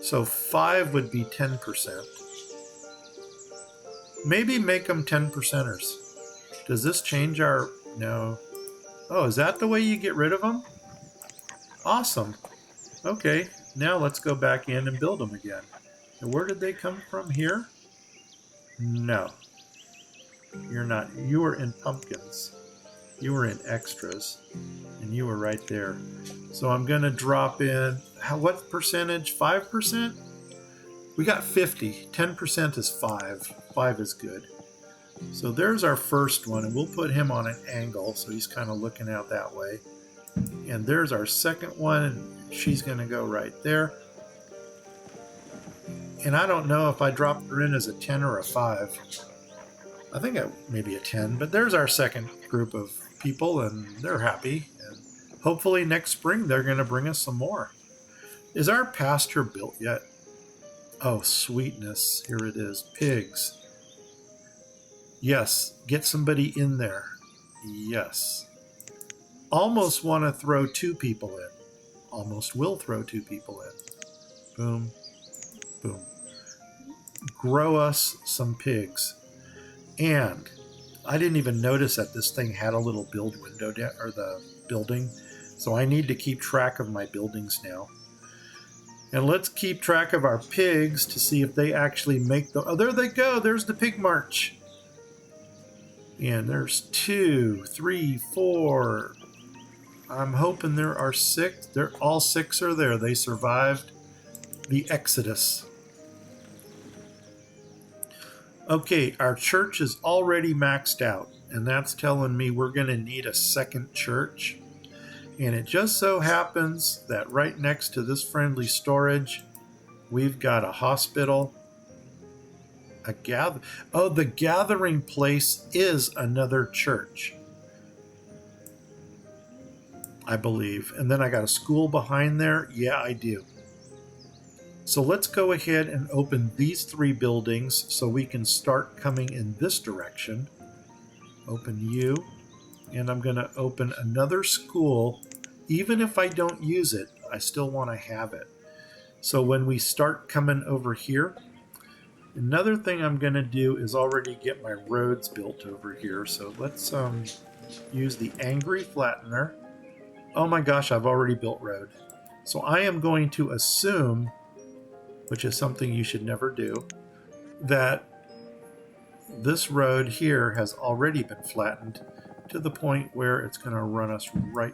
So 5 would be 10%. Maybe make them 10%ers. Does this change our... No. Oh, is that the way you get rid of them? Awesome. Okay, now let's go back in and build them again. And where did they come from? Here? No. You're not. You were in pumpkins. You were in extras. And you were right there. So I'm going to drop in... What percentage? 5%? We got 50. 10% is 5. 5 is good. So there's our first one, and we'll put him on an angle, so he's kind of looking out that way. And there's our second one, and she's going to go right there. And I don't know if I dropped her in as a 10 or a 5. I think maybe a 10, but there's our second group of people, and they're happy. And hopefully next spring they're going to bring us some more. Is our pasture built yet? Oh, sweetness. Here it is. Pigs. Yes. Get somebody in there. Yes. Almost want to throw 2 people in. Almost will throw 2 people in. Boom. Boom. Grow us some pigs. And I didn't even notice that this thing had a little build window or the building. So I need to keep track of my buildings now. And let's keep track of our pigs to see if they actually make the... Oh, there they go. There's the pig march. And there's 2, 3, 4. I'm hoping there are 6. All 6 are there. They survived the Exodus. Okay, our church is already maxed out. And that's telling me we're going to need a second church. And it just so happens that right next to this friendly storage, we've got a hospital, the gathering place is another church, I believe. And then I got a school behind there. Yeah, I do. So let's go ahead and open these 3 buildings so we can start coming in this direction. Open you. And I'm going to open another school. Even if I don't use it, I still want to have it. So when we start coming over here, another thing I'm going to do is already get my roads built over here. So let's use the Angry Flattener. Oh my gosh, I've already built road. So I am going to assume, which is something you should never do, that this road here has already been flattened to the point where it's going to run us right.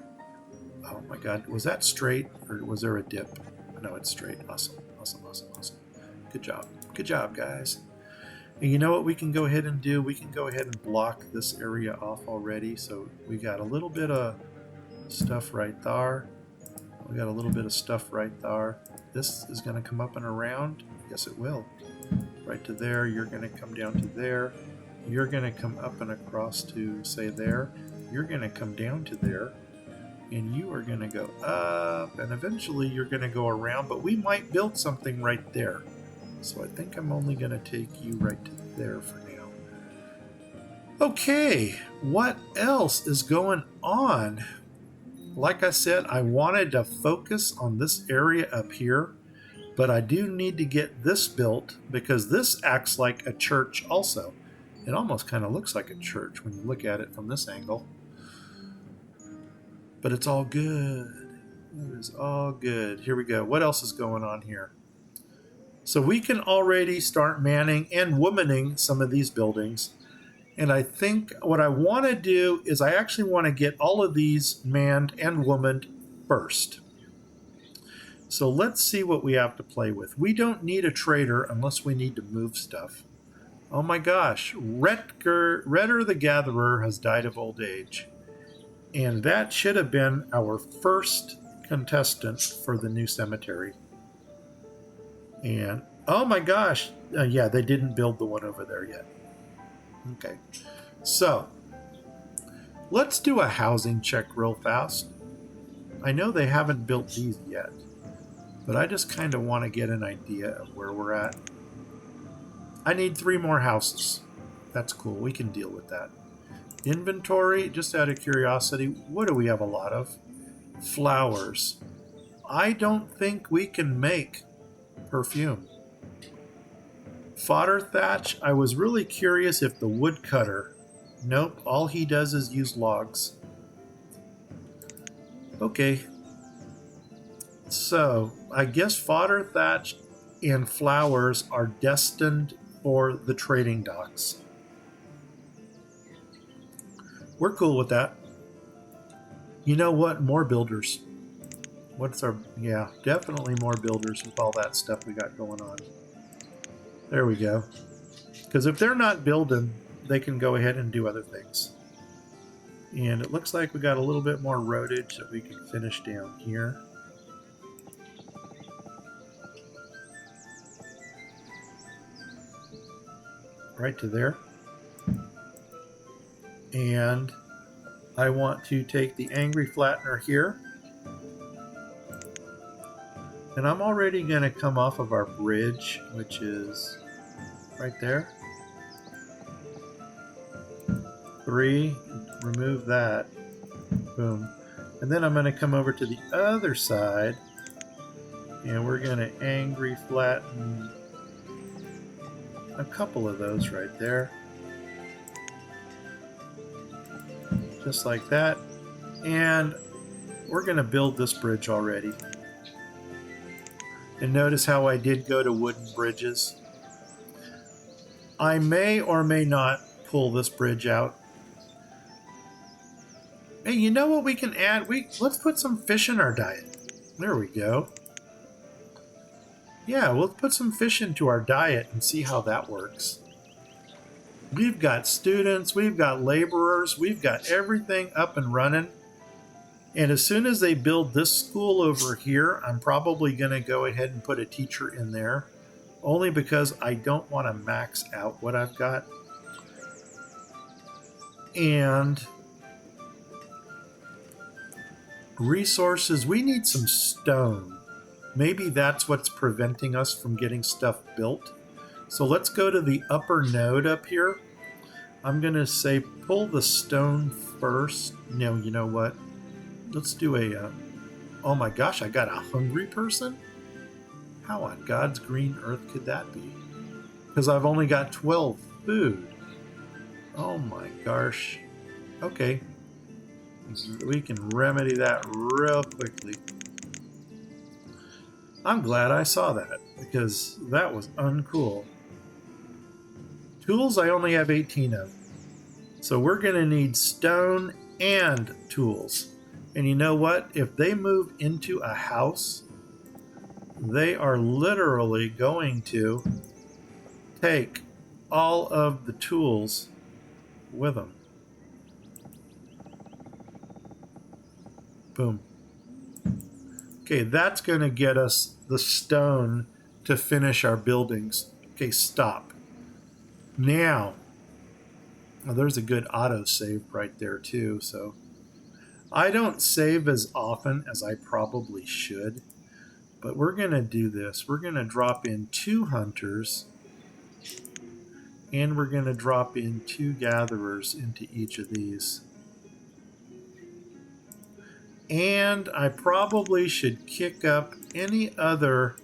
Oh my God, was that straight or was there a dip? No, it's straight. Awesome, awesome, awesome, awesome. Good job. Good job, guys. And you know what we can go ahead and do? We can go ahead and block this area off already. So we got a little bit of stuff right there. We got a little bit of stuff right there. This is going to come up and around. Yes, it will. right to there. You're going to come down to there. You're going to come up and across to, say, there. You're going to come down to there. And you are going to go up, and eventually you're going to go around, but we might build something right there. So I think I'm only going to take you right to there for now. Okay, what else is going on? Like I said, I wanted to focus on this area up here, but I do need to get this built because this acts like a church also. It almost kind of looks like a church when you look at it from this angle. But it's all good. It is all good. Here we go. What else is going on here? So we can already start manning and womaning some of these buildings. And I think what I want to do is I actually want to get all of these manned and womaned first. So let's see what we have to play with. We don't need a trader unless we need to move stuff. Oh my gosh. Redder the Gatherer has died of old age. And that should have been our first contestant for the new cemetery. And, oh my gosh, yeah, they didn't build the one over there yet. Okay, so let's do a housing check real fast. I know they haven't built these yet, but I just kind of want to get an idea of where we're at. I need 3 more houses. That's cool, we can deal with that. Inventory, just out of curiosity, what do we have a lot of? Flowers. I don't think we can make perfume. Fodder thatch, I was really curious if the woodcutter. Nope, all he does is use logs. Okay. So, I guess fodder thatch and flowers are destined for the trading docks. We're cool with that. You know what? More builders. Yeah, definitely more builders with all that stuff we got going on. There we go. Because if they're not building, they can go ahead and do other things. And it looks like we got a little bit more roadage that we can finish down here. Right to there. And I want to take the Angry Flattener here. And I'm already going to come off of our bridge, which is right there. 3, remove that. Boom. And then I'm going to come over to the other side. And we're going to Angry Flatten a couple of those right there. Just like that. And we're going to build this bridge already. And notice how I did go to wooden bridges. I may or may not pull this bridge out. Hey, you know what we can add? Let's put some fish in our diet. There we go. Yeah, we'll put some fish into our diet and see how that works. We've got students, we've got laborers, we've got everything up and running. And as soon as they build this school over here, I'm probably going to go ahead and put a teacher in there. Only because I don't want to max out what I've got. And resources, we need some stone. Maybe that's what's preventing us from getting stuff built. So let's go to the upper node up here. I'm going to say pull the stone first. No, you know what? Let's do a... oh my gosh, I got a hungry person? How on God's green earth could that be? Because I've only got 12 food. Oh my gosh. Okay. We can remedy that real quickly. I'm glad I saw that, because that was uncool. Tools I only have 18 of. So we're going to need stone and tools. And you know what? If they move into a house, they are literally going to take all of the tools with them. Boom. Okay, that's going to get us the stone to finish our buildings. Okay, stop. Now, well, there's a good auto save right there too. So I don't save as often as I probably should, but we're going to do this. We're going to drop in 2 hunters, and we're going to drop in 2 gatherers into each of these. And I probably should kick up any other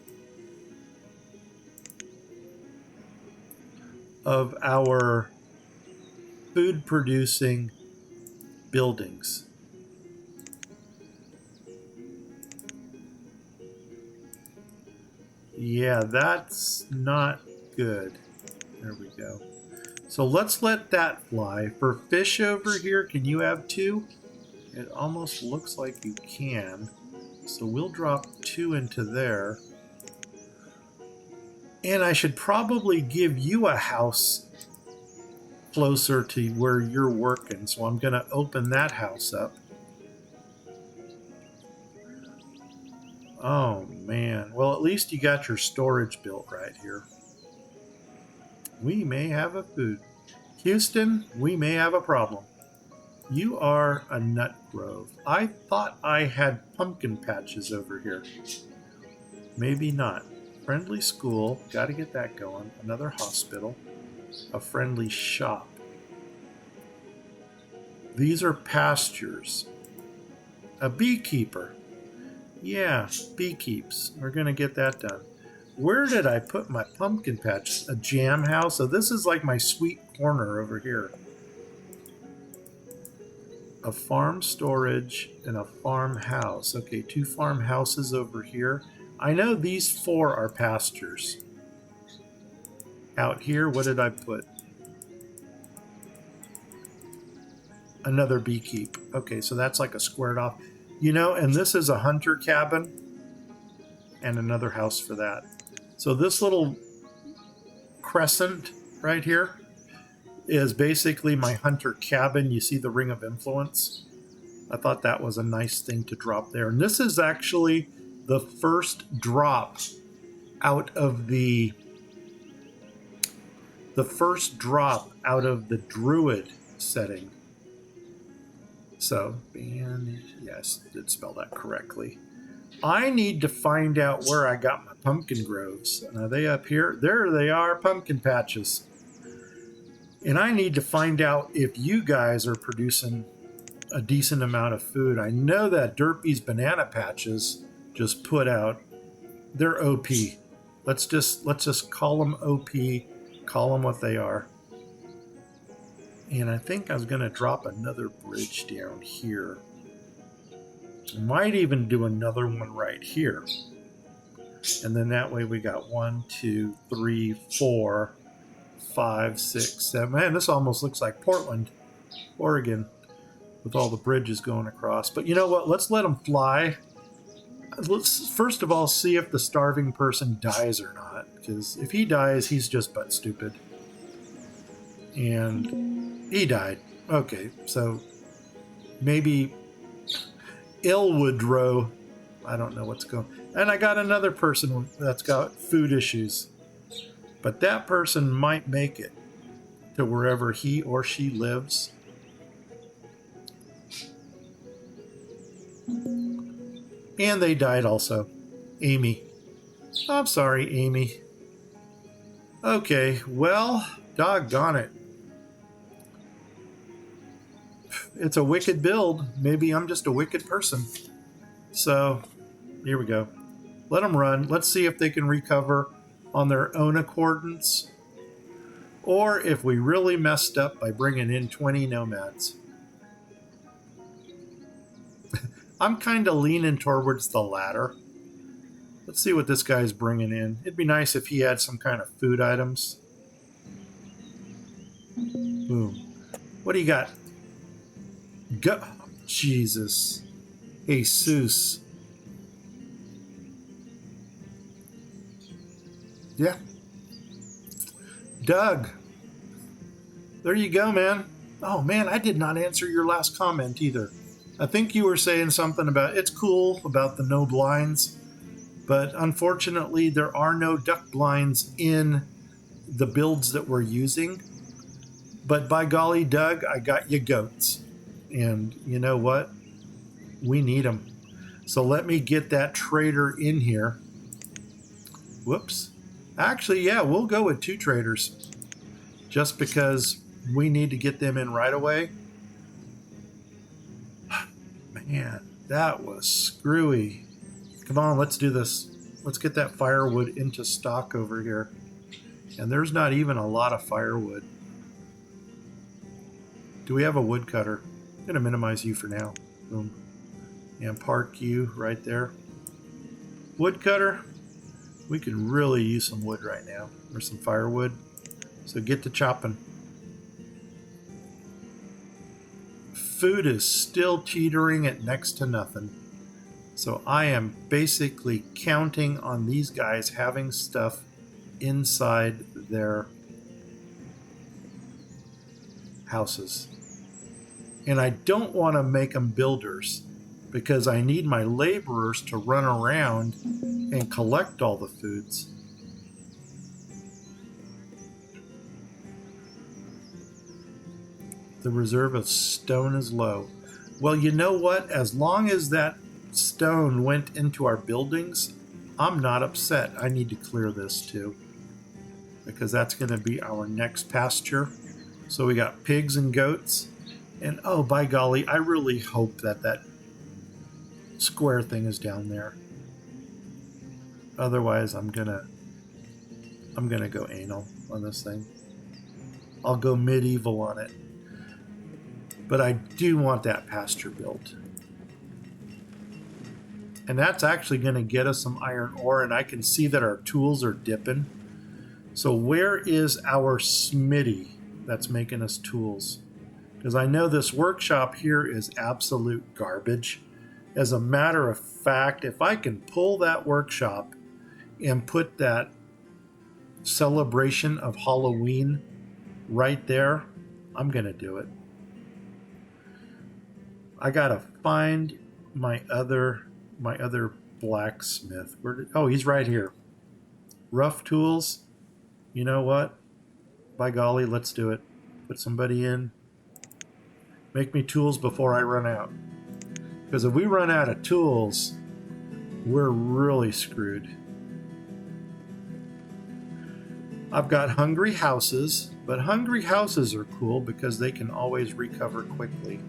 of our food producing buildings. Yeah, that's not good. There we go. So let's let that fly. For fish over here, can you have 2? It almost looks like you can. So we'll drop 2 into there. And I should probably give you a house closer to where you're working. So I'm going to open that house up. Oh, man. Well, at least you got your storage built right here. We may have a food. Houston, we may have a problem. You are a nut grove. I thought I had pumpkin patches over here. Maybe not. Friendly school. Got to get that going. Another hospital. A friendly shop. These are pastures. A beekeeper. Yeah, beekeeps. We're going to get that done. Where did I put my pumpkin patches? A jam house? So this is like my sweet corner over here. A farm storage and a farmhouse. Okay, 2 farmhouses over here. I know these 4 are pastures. Out here, what did I put? Another beekeep. Okay, so that's like a squared off. You know, and this is a hunter cabin and another house for that. So this little crescent right here is basically my hunter cabin. You see the ring of influence? I thought that was a nice thing to drop there. And this is actually the first drop out of the Druid setting. So, yes, did spell that correctly. I need to find out where I got my pumpkin groves. And are they up here? There they are, pumpkin patches. And I need to find out if you guys are producing a decent amount of food. I know that Derpy's banana patches just put out. They're OP. Let's just call them OP. Call them what they are. And I think I was going to drop another bridge down here. Might even do another one right here. And then that way we got 1, 2, 3, 4, 5, 6, 7. Man, this almost looks like Portland, Oregon, with all the bridges going across. But you know what? Let's let them fly. Let's first of all see if the starving person dies or not. Because if he dies, he's just butt stupid. And he died. Okay, so maybe Ilwoodrow. I don't know what's going on. And I got another person that's got food issues. But that person might make it to wherever he or she lives. And they died also. Amy. I'm sorry, Amy. Okay, well, doggone it. It's a wicked build. Maybe I'm just a wicked person. So, here we go. Let them run. Let's see if they can recover on their own accordance, or if we really messed up by bringing in 20 nomads. I'm kind of leaning towards the latter. Let's see what this guy's bringing in. It'd be nice if he had some kind of food items. Boom. What do you got? Jesus. Jesus. Yeah. Doug. There you go, man. Oh, man, I did not answer your last comment either. I think you were saying something about it's cool about the no blinds, but unfortunately there are no duck blinds in the builds that we're using. But by golly, Doug, I got you goats. And you know what? We need them. So let me get that trader in here. Whoops. Actually, yeah, we'll go with 2 traders. Just because we need to get them in right away. Man, that was screwy. Come on, let's do this. Let's get that firewood into stock over here. And there's not even a lot of firewood. Do we have a woodcutter? I'm going to minimize you for now. Boom. And park you right there. Woodcutter. We could really use some wood right now. Or some firewood. So get to chopping. Food is still teetering at next to nothing. So I am basically counting on these guys having stuff inside their houses. And I don't want to make them builders because I need my laborers to run around and collect all the foods. The reserve of stone is low. Well, you know what? As long as that stone went into our buildings, I'm not upset. I need to clear this too because that's going to be our next pasture. So we got pigs and goats. And oh, by golly, I really hope that that square thing is down there. Otherwise, I'm gonna go anal on this thing. I'll go medieval on it. But I do want that pasture built. And that's actually going to get us some iron ore, and I can see that our tools are dipping. So where is our smithy that's making us tools? Because I know this workshop here is absolute garbage. As a matter of fact, if I can pull that workshop and put that celebration of Halloween right there, I'm going to do it. I got to find my other blacksmith. Oh, he's right here. Rough tools. You know what? By golly, let's do it. Put somebody in. Make me tools before I run out. Because if we run out of tools, we're really screwed. I've got hungry houses, but hungry houses are cool because they can always recover quickly.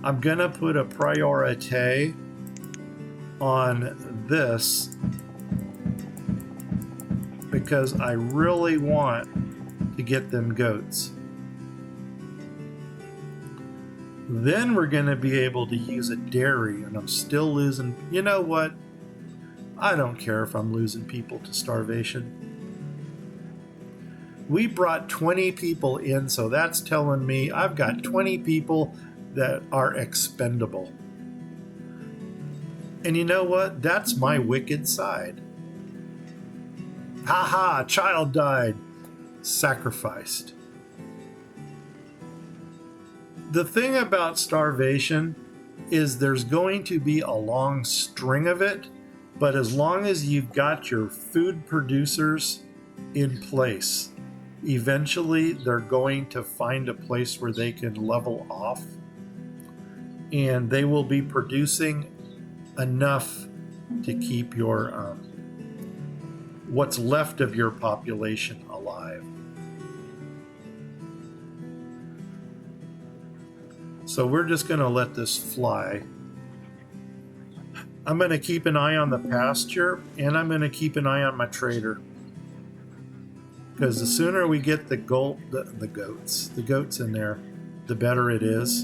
I'm going to put a priority on this because I really want to get them goats. Then we're going to be able to use a dairy, and I'm still losing. You know what? I don't care if I'm losing people to starvation. We brought 20 people in, so that's telling me I've got 20 people that are expendable. And you know what? That's my wicked side. Ha ha, a child died. Sacrificed. The thing about starvation is there's going to be a long string of it, but as long as you've got your food producers in place, eventually they're going to find a place where they can level off, and they will be producing enough to keep your what's left of your population alive. So we're just going to let this fly. I'm going to keep an eye on the pasture, and I'm going to keep an eye on my trader. Because the sooner we get the goats in there, the better it is.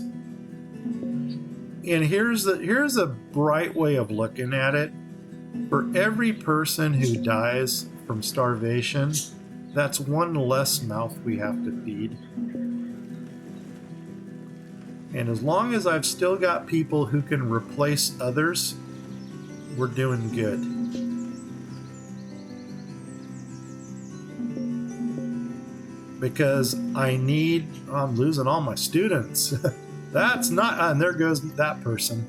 And here's a bright way of looking at it. For every person who dies from starvation, that's one less mouth we have to feed. And as long as I've still got people who can replace others, we're doing good. Because I'm losing all my students. That's not, and there goes that person.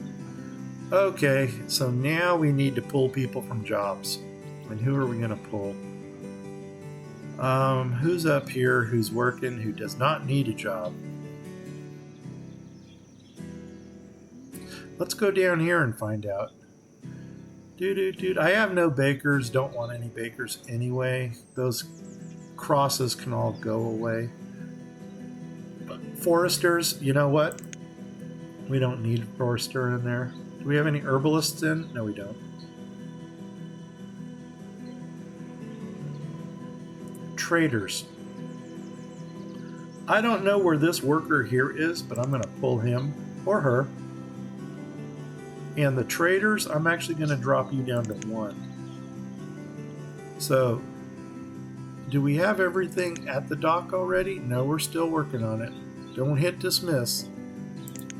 Okay, so now we need to pull people from jobs. And who are we going to pull? Who's up here who's working, who does not need a job? Let's go down here and find out. Dude, I have no bakers. Don't want any bakers anyway. Those crosses can all go away. But foresters, you know what? We don't need forester in there. Do we have any herbalists in? No, we don't. Traders. I don't know where this worker here is, but I'm going to pull him or her. And the traders, I'm actually going to drop you down to 1. So, do we have everything at the dock already? No, we're still working on it. Don't hit dismiss.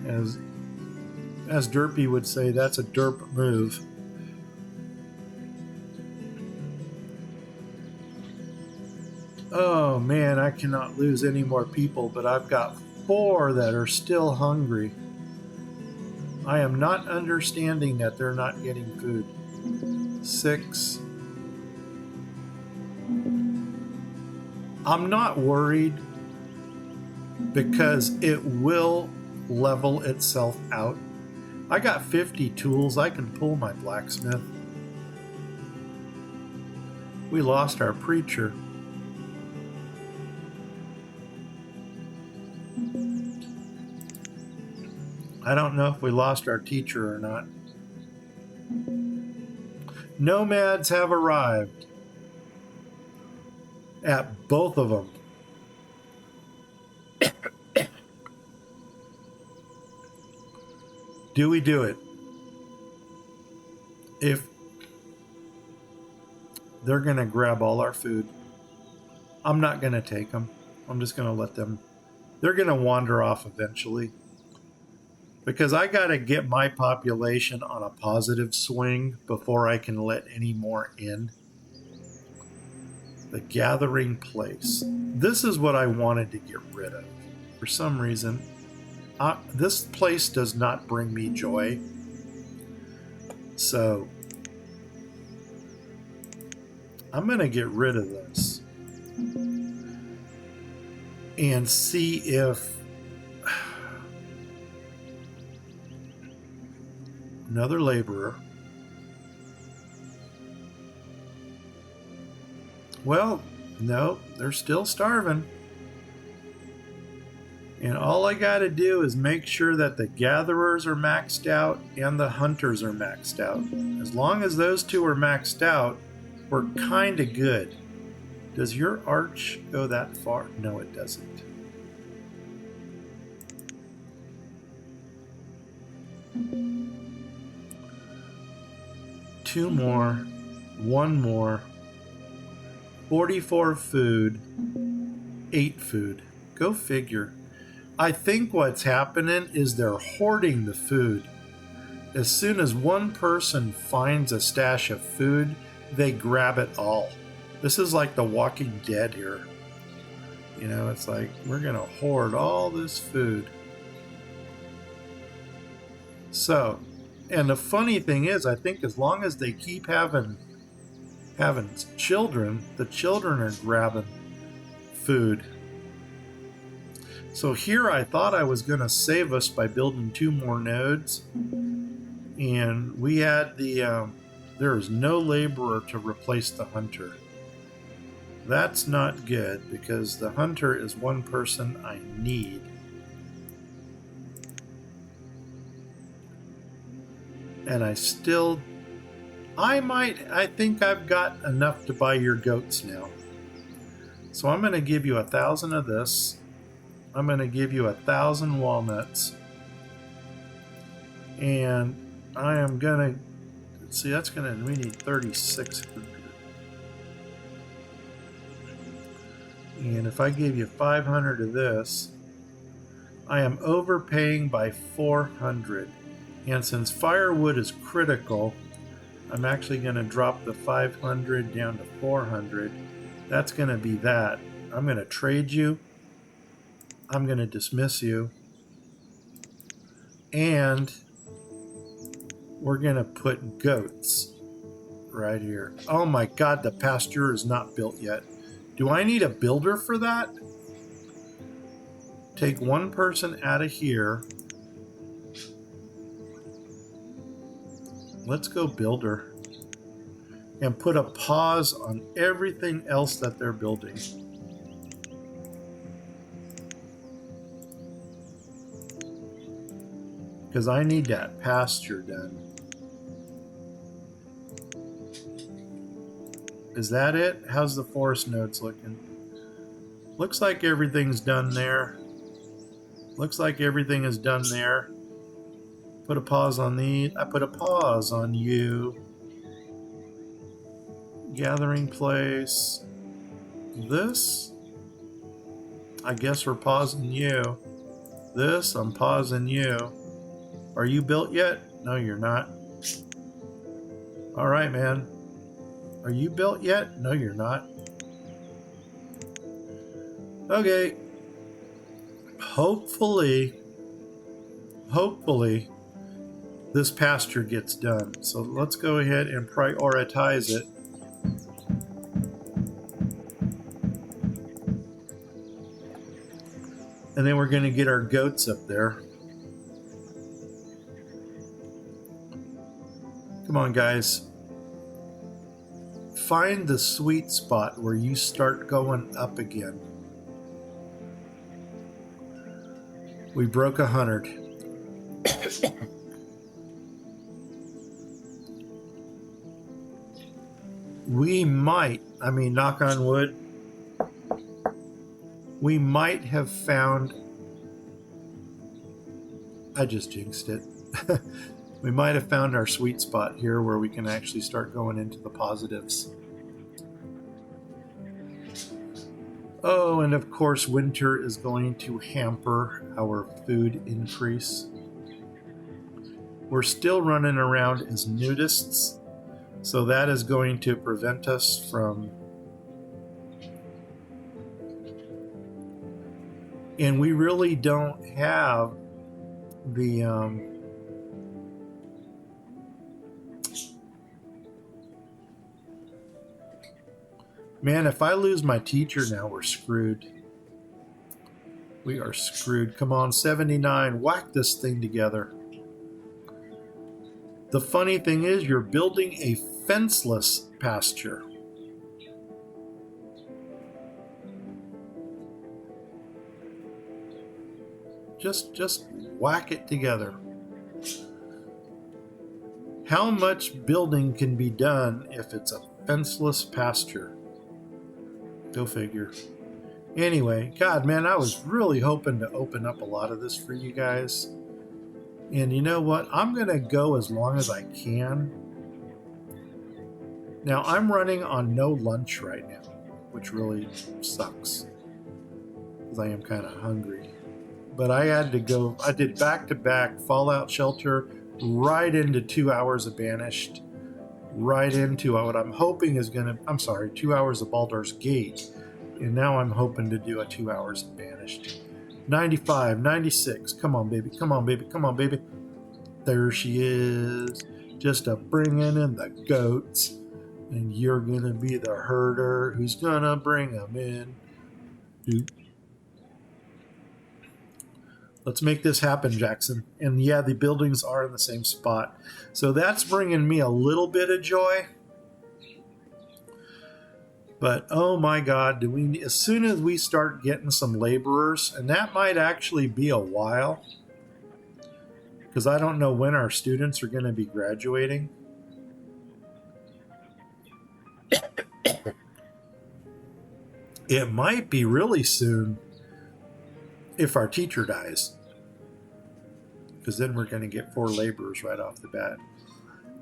As Derpy would say, that's a derp move. Oh man, I cannot lose any more people, but I've got 4 that are still hungry. I am not understanding that they're not getting food. 6. I'm not worried because it will level itself out. I got 50 tools. I can pull my blacksmith. We lost our preacher. I don't know if we lost our teacher or not. Nomads have arrived at both of them. Do we do it? If they're going to grab all our food, I'm not going to take them. I'm just going to let them. They're going to wander off eventually. Because I got to get my population on a positive swing before I can let any more in. The gathering place. This is what I wanted to get rid of. For some reason, this place does not bring me joy. So, I'm going to get rid of this. And see if another laborer. Well, no, they're still starving. And all I got to do is make sure that the gatherers are maxed out and the hunters are maxed out. As long as those 2 are maxed out, we're kind of good. Does your arch go that far? No, it doesn't. Two more, 1 more, 44 food, 8 food. Go figure. I think what's happening is they're hoarding the food. As soon as one person finds a stash of food, they grab it all. This is like The Walking Dead here. You know, it's like, we're going to hoard all this food. So, and the funny thing is, I think as long as they keep having children, the children are grabbing food. So here I thought I was going to save us by building 2 more nodes. And we had there is no laborer to replace the hunter. That's not good because the hunter is 1 person I need. And I think I've got enough to buy your goats now. So I'm going to give you 1,000 of this. I'm going to give you 1,000 walnuts. And I am going to, see, we need 3,600. And if I gave you 500 of this, I am overpaying by 400. And since firewood is critical, I'm actually going to drop the 500 down to 400. That's going to be that. I'm going to trade you. I'm going to dismiss you. And we're going to put goats right here. Oh my God, the pasture is not built yet. Do I need a builder for that? Take one person out of here. Let's go builder. And put a pause on everything else that they're building. Because I need that pasture done. Is that it? How's the forest nodes looking? Looks like everything's done there. Looks like everything is done there. Put a pause on these. I put a pause on you. Gathering place. This. I guess we're pausing you. This, I'm pausing you. Are you built yet? No, you're not. All right, man. Are you built yet? No, you're not. Okay. Hopefully, this pasture gets done. So let's go ahead and prioritize it. And then we're going to get our goats up there. Come on, guys. Find the sweet spot where you start going up again. We broke 100. We might, I mean, knock on wood, we might have found, I just jinxed it. We might have found our sweet spot here where we can actually start going into the positives. Oh, and of course, winter is going to hamper our food increase. We're still running around as nudists, so that is going to prevent us from... And we really don't have the... Man, if I lose my teacher now, we're screwed. We are screwed. Come on, 79. Whack this thing together. The funny thing is, you're building a fenceless pasture. Just whack it together. How much building can be done if it's a fenceless pasture? Go figure. Anyway, God, man, I was really hoping to open up a lot of this for you guys. And you know what? I'm going to go as long as I can. Now, I'm running on no lunch right now, which really sucks, because I am kind of hungry. But I had to go. I did back-to-back Fallout Shelter right into 2 hours of Banished. Right into what I'm hoping is going to, I'm sorry, 2 hours of Baldur's Gate. And now I'm hoping to do a 2 hours of Banished. 95, 96. Come on, baby. Come on, baby. Come on, baby. There she is. Just a bringing in the goats. And you're going to be the herder who's going to bring them in. Dude. Let's make this happen, Jackson. And yeah, the buildings are in the same spot. So that's bringing me a little bit of joy. But oh my God, do we? As soon as we start getting some laborers, and that might actually be a while, because I don't know when our students are going to be graduating. It might be really soon if our teacher dies, because then we're going to get 4 laborers right off the bat.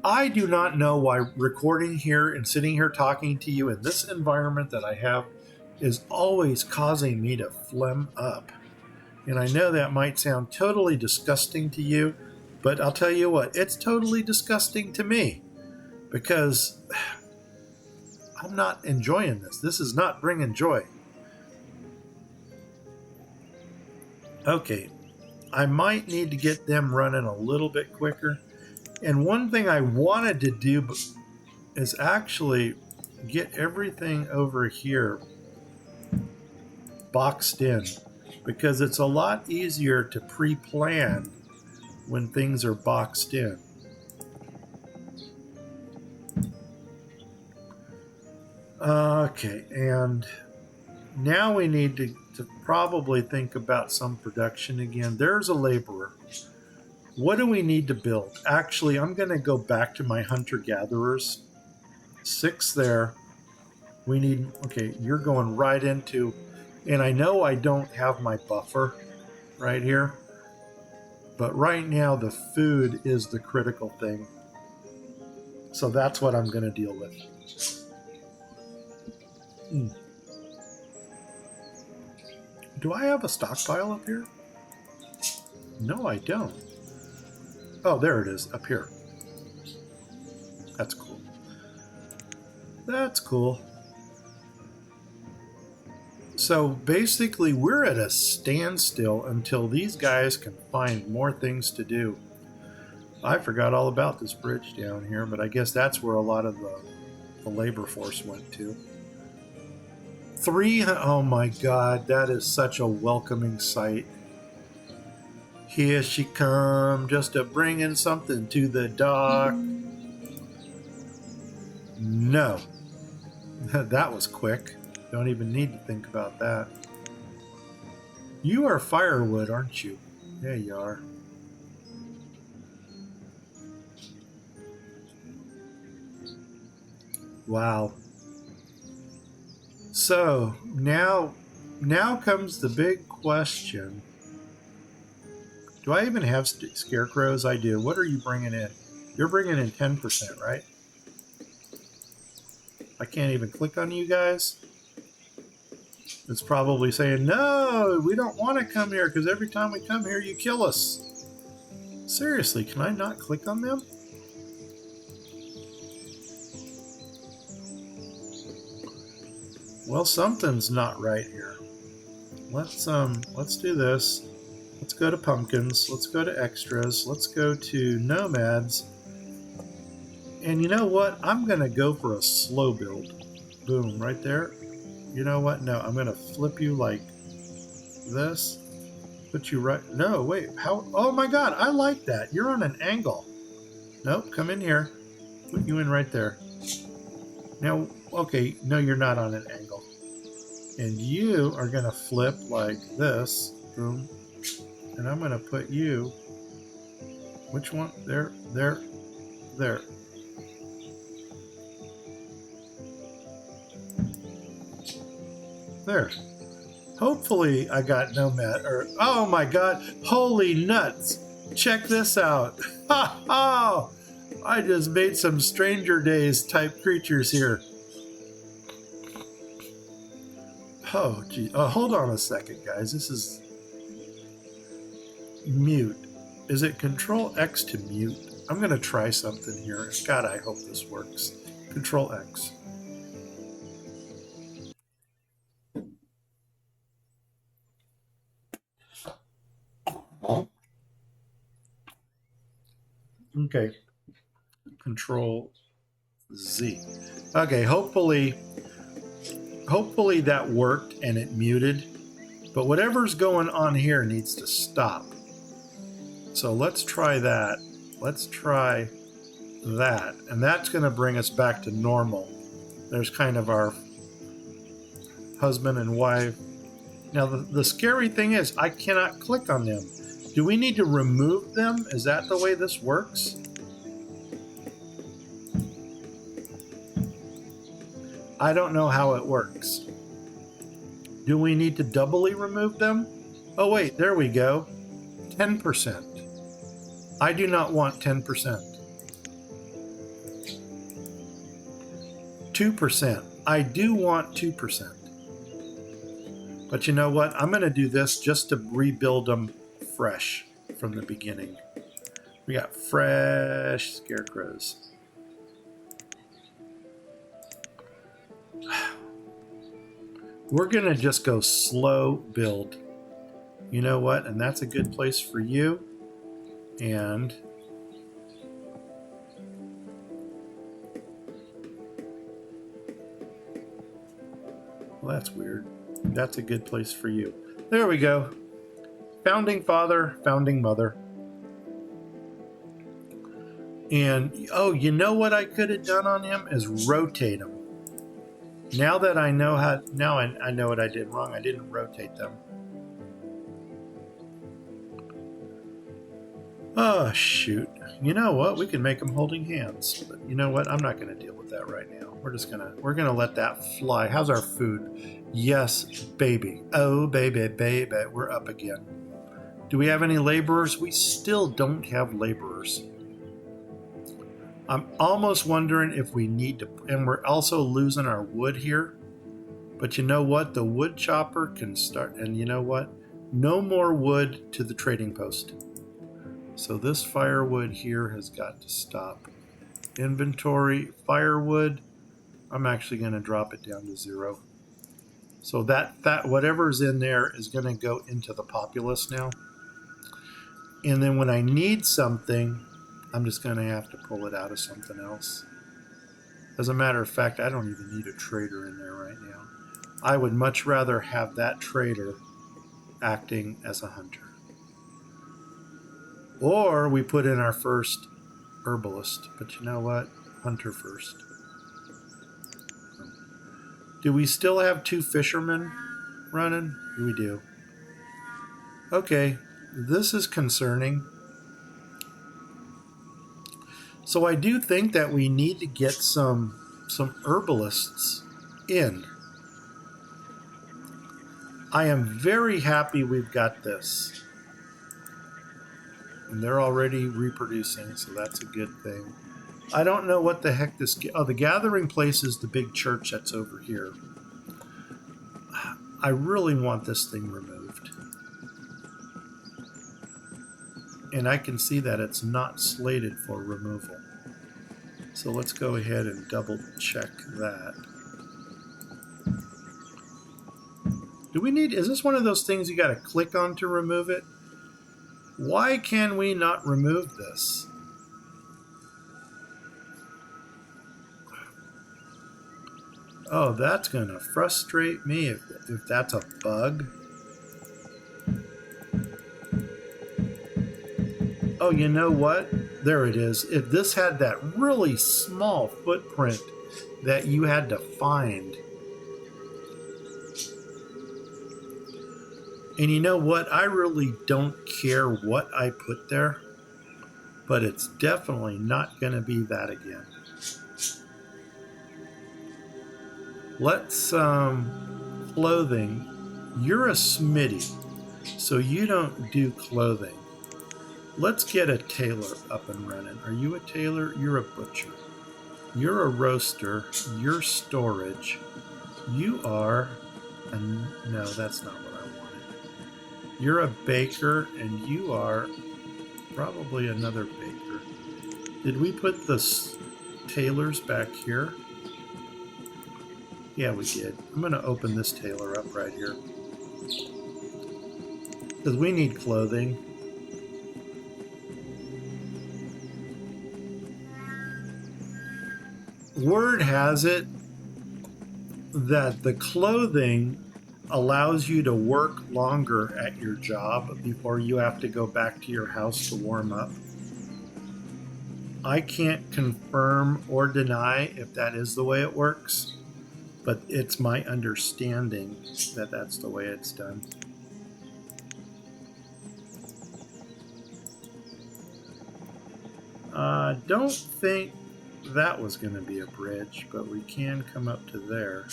I do not know why recording here and sitting here talking to you in this environment that I have is always causing me to phlegm up. And I know that might sound totally disgusting to you, but I'll tell you what, it's totally disgusting to me, because I'm not enjoying this. This is not bringing joy. Okay, I might need to get them running a little bit quicker. And one thing I wanted to do is actually get everything over here boxed in, because it's a lot easier to pre-plan when things are boxed in. Okay, and now we need to probably think about some production again. There's a laborer. What do we need to build? Actually, I'm going to go back to my hunter-gatherers. 6 there. We need, okay, you're going right into, and I know I don't have my buffer right here, but right now the food is the critical thing. So that's what I'm going to deal with. Do I have a stockpile up here? No, I don't. Oh, there it is, up here. That's cool. That's cool. So basically, we're at a standstill until these guys can find more things to do. I forgot all about this bridge down here, but I guess that's where a lot of the labor force went to. 3, oh my God, that is such a welcoming sight. Here she come, just a bringing something to the dock. No, that was quick. Don't even need to think about that. You are firewood, aren't you? Yeah, you are. Wow. So now comes the big question. Do I even have scarecrows? I do. What are you bringing in? You're bringing in 10%, right? I can't even click on you guys. It's probably saying, no, we don't want to come here because every time we come here, you kill us. Seriously, can I not click on them? Well, something's not right here. Let's do this. Let's go to pumpkins. Let's go to extras. Let's go to nomads. And you know what? I'm going to go for a slow build. Boom, right there. You know what? No, I'm going to flip you like this. Put you right... No, wait. How? Oh my God, I like that. You're on an angle. Nope, come in here. Put you in right there. Now, okay, no, you're not on an angle. And you are going to flip like this. Boom. And I'm going to put you... Which one? There, there, there. There. Hopefully I got nomad, or, oh my God, holy nuts. Check this out. Ha ha! I just made some Stranger Days type creatures here. Oh, gee. Hold on a second, guys. This is mute. Is it Control X to mute? I'm going to try something here. God, I hope this works. Control X. Okay. Control Z. Okay, hopefully that worked and it muted. But whatever's going on here needs to stop. So let's try that. Let's try that. And that's going to bring us back to normal. There's kind of our husband and wife. Now, the scary thing is I cannot click on them. Do we need to remove them? Is that the way this works? I don't know how it works. Do we need to doubly remove them? Oh, wait, there we go. 10%. I do not want 10%. 2%. I do want 2%. But you know what? I'm going to do this just to rebuild them fresh from the beginning. We got fresh scarecrows. We're going to just go slow build. You know what? And that's a good place for you. And Well, that's weird. That's a good place for you. There we go. Founding father, founding mother. And, oh, you know what I could have done on him is rotate him. Now that I know how, now I know what I did wrong. I didn't rotate them. Oh, shoot. You know what? We can make them holding hands. But you know what? I'm not going to deal with that right now. We're going to let that fly. How's our food? Yes, baby. Oh, baby, baby. We're up again. Do we have any laborers? We still don't have laborers. I'm almost wondering if we need to, and we're also losing our wood here. But you know what? The wood chopper can start, and you know what? No more wood to the trading post. So this firewood here has got to stop. Inventory, firewood, I'm actually going to drop it down to 0. So that whatever's in there is going to go into the populace now. And then when I need something, I'm just going to have to pull it out of something else. As a matter of fact, I don't even need a trader in there right now. I would much rather have that trader acting as a hunter. Or we put in our first herbalist. But you know what? Hunter first. Do we still have 2 fishermen running? We do. Okay, this is concerning. So I do think that we need to get some herbalists in. I am very happy we've got this. And they're already reproducing, so that's a good thing. I don't know what the heck this... Oh, the gathering place is the big church that's over here. I really want this thing removed. And I can see that it's not slated for removal. So let's go ahead and double check that. Do we need... Is this one of those things you got to click on to remove it? Why can we not remove this? Oh, that's going to frustrate me if that's a bug. Oh, you know what? There it is. If this had that really small footprint that you had to find. And you know what? I really don't care what I put there, but it's definitely not going to be that again. Let's, clothing. You're a smithy, so you don't do clothing. Let's get a tailor up and running. Are you a tailor? You're a butcher. You're a roaster. You're storage. You are... no, that's not what I wanted. You're a baker, and you are probably another baker. Did we put the tailors back here? Yeah, we did. I'm going to open this tailor up right here. Because we need clothing. Word has it that the clothing allows you to work longer at your job before you have to go back to your house to warm up. I can't confirm or deny if that is the way it works, but it's my understanding that that's the way it's done. Don't think that was going to be a bridge, but we can come up to there.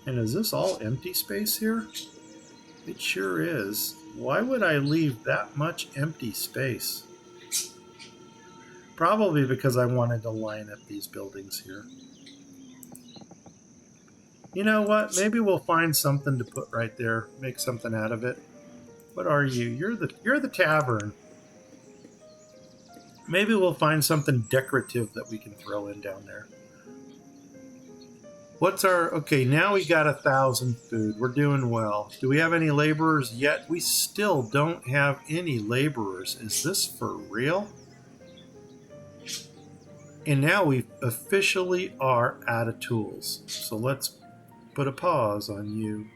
And is this all empty space here? It sure is. Why would I leave that much empty space? Probably because I wanted to line up these buildings here. You know what? Maybe we'll find something to put right there. Make something out of it. What are you? You're the tavern. Maybe we'll find something decorative that we can throw in down there. What's our... Okay, now we got 1,000 food. We're doing well. Do we have any laborers yet? We still don't have any laborers. Is this for real? And now we officially are out of tools. So let's put a pause on you,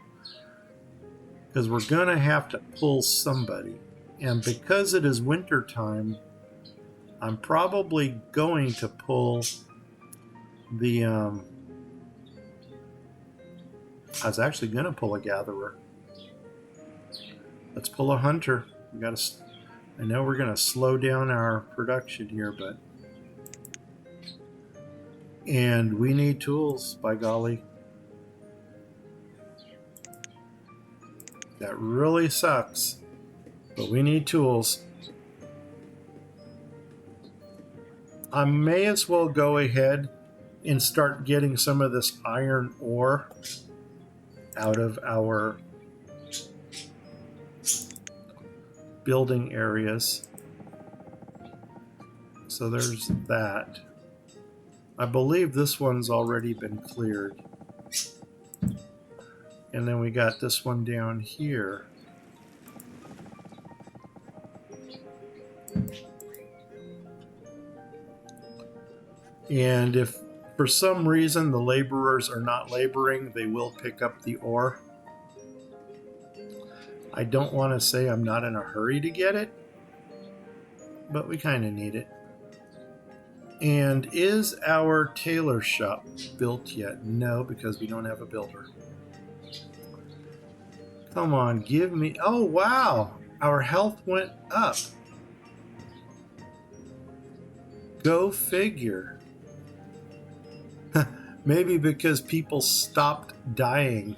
because we're going to have to pull somebody. And because it is winter time, I'm probably going to pull the... I was actually going to pull a gatherer. Let's pull a hunter. We got to... I know we're going to slow down our production here, but... And we need tools, by golly. That really sucks, but we need tools. I may as well go ahead and start getting some of this iron ore out of our building areas. So there's that. I believe this one's already been cleared. And then we got this one down here. And if for some reason the laborers are not laboring, they will pick up the ore. I don't want to say I'm not in a hurry to get it, but we kind of need it. And is our tailor shop built yet? No, because we don't have a builder. Come on, give me... Oh, wow! Our health went up. Go figure. Maybe because people stopped dying.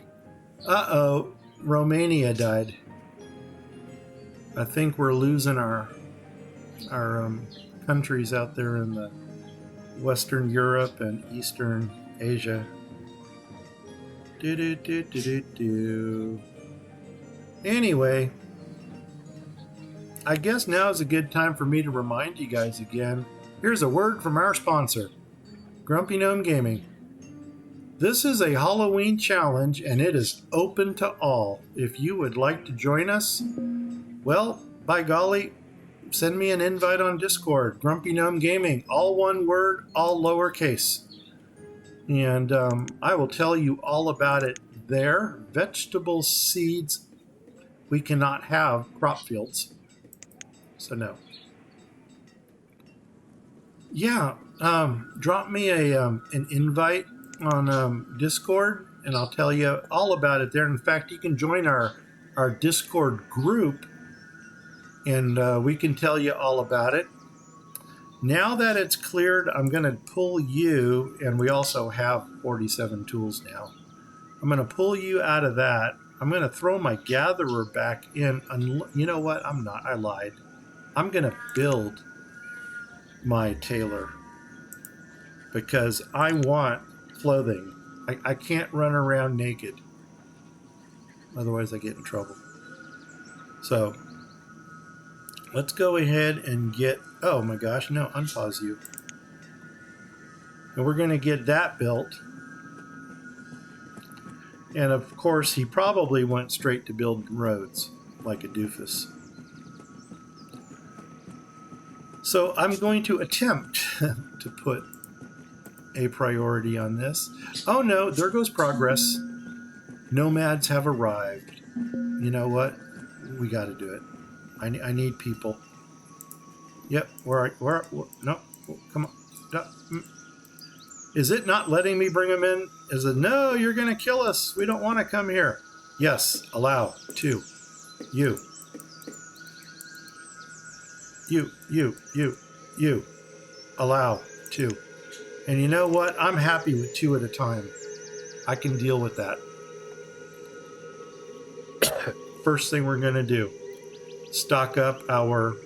Uh-oh, Romania died. I think we're losing our countries out there in the Western Europe and Eastern Asia. Anyway, I guess now is a good time for me to remind you guys again. Here's a word from our sponsor, Grumpy Gnome Gaming. This is a Halloween challenge, and it is open to all. If you would like to join us, well, by golly, send me an invite on Discord, Grumpy Gnome Gaming, all one word, all lowercase. And I will tell you all about it there. Vegetables, seeds, we cannot have crop fields. So no. Yeah, drop me an invite on Discord, and I'll tell you all about it there. In fact, you can join our Discord group, and we can tell you all about it. Now that it's cleared, I'm going to pull you, and we also have 47 tools now. I'm going to pull you out of that. I'm going to throw my gatherer back in. You know what? I'm not. I lied. I'm going to build my tailor because I want clothing. I can't run around naked. Otherwise I get in trouble. So let's go ahead and get... Oh my gosh, no, unpause you. And we're going to get that built. And of course, he probably went straight to building roads like a doofus. So I'm going to attempt to put a priority on this. Oh no, there goes progress. Nomads have arrived. You know what? We got to do it. I need people. Yep, where no, come on. No. Is it not letting me bring them in? Is it, no, you're going to kill us. We don't want to come here. Yes, allow. 2. You. Allow. 2. And you know what? I'm happy with 2 at a time. I can deal with that. First thing we're going to do, stock up our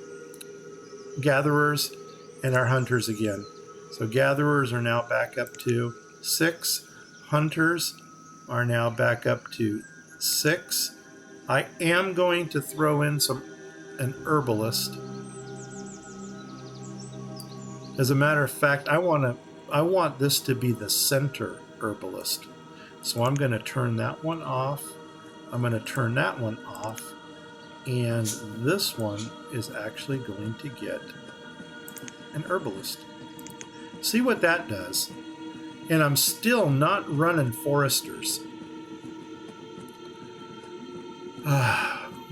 gatherers and our hunters again. So gatherers are now back up to 6. Hunters are now back up to 6. I am going to throw in an herbalist. As a matter of fact, I want this to be the center herbalist. So I'm going to turn that one off. I'm going to turn that one off. And this one is actually going to get an herbalist. See what that does. And I'm still not running foresters.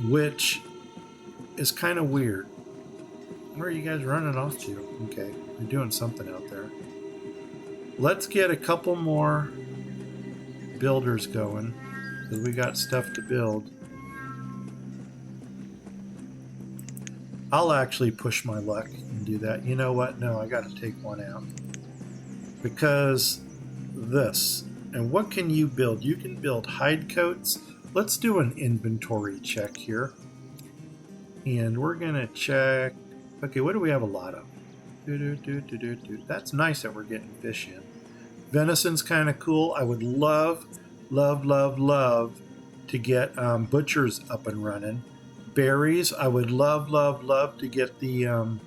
Which is kind of weird. Where are you guys running off to? Okay, you're doing something out there. Let's get a couple more builders going, because we got stuff to build. I'll actually push my luck and do that. You know what? No, I got to take one out. Because this. And what can you build? You can build hide coats. Let's do an inventory check here. And we're going to check. Okay, what do we have a lot of? That's nice that we're getting fish in. Venison's kind of cool. I would love to get butchers up and running. Berries, I would love to get the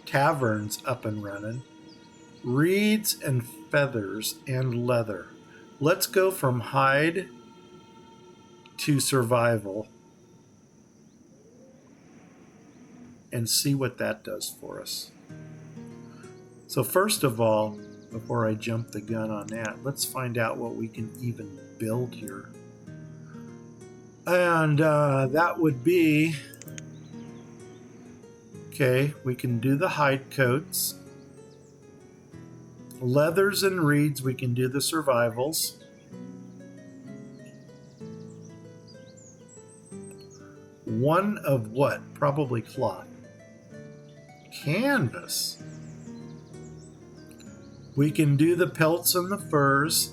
taverns up and running. Reeds and feathers and leather. Let's go from hide to survival and see what that does for us. So first of all, before I jump the gun on that, let's find out what we can even build here. And that would be, okay, we can do the hide coats. Leathers and reeds, we can do the survivals. One of what? Probably cloth. Canvas. We can do the pelts and the furs.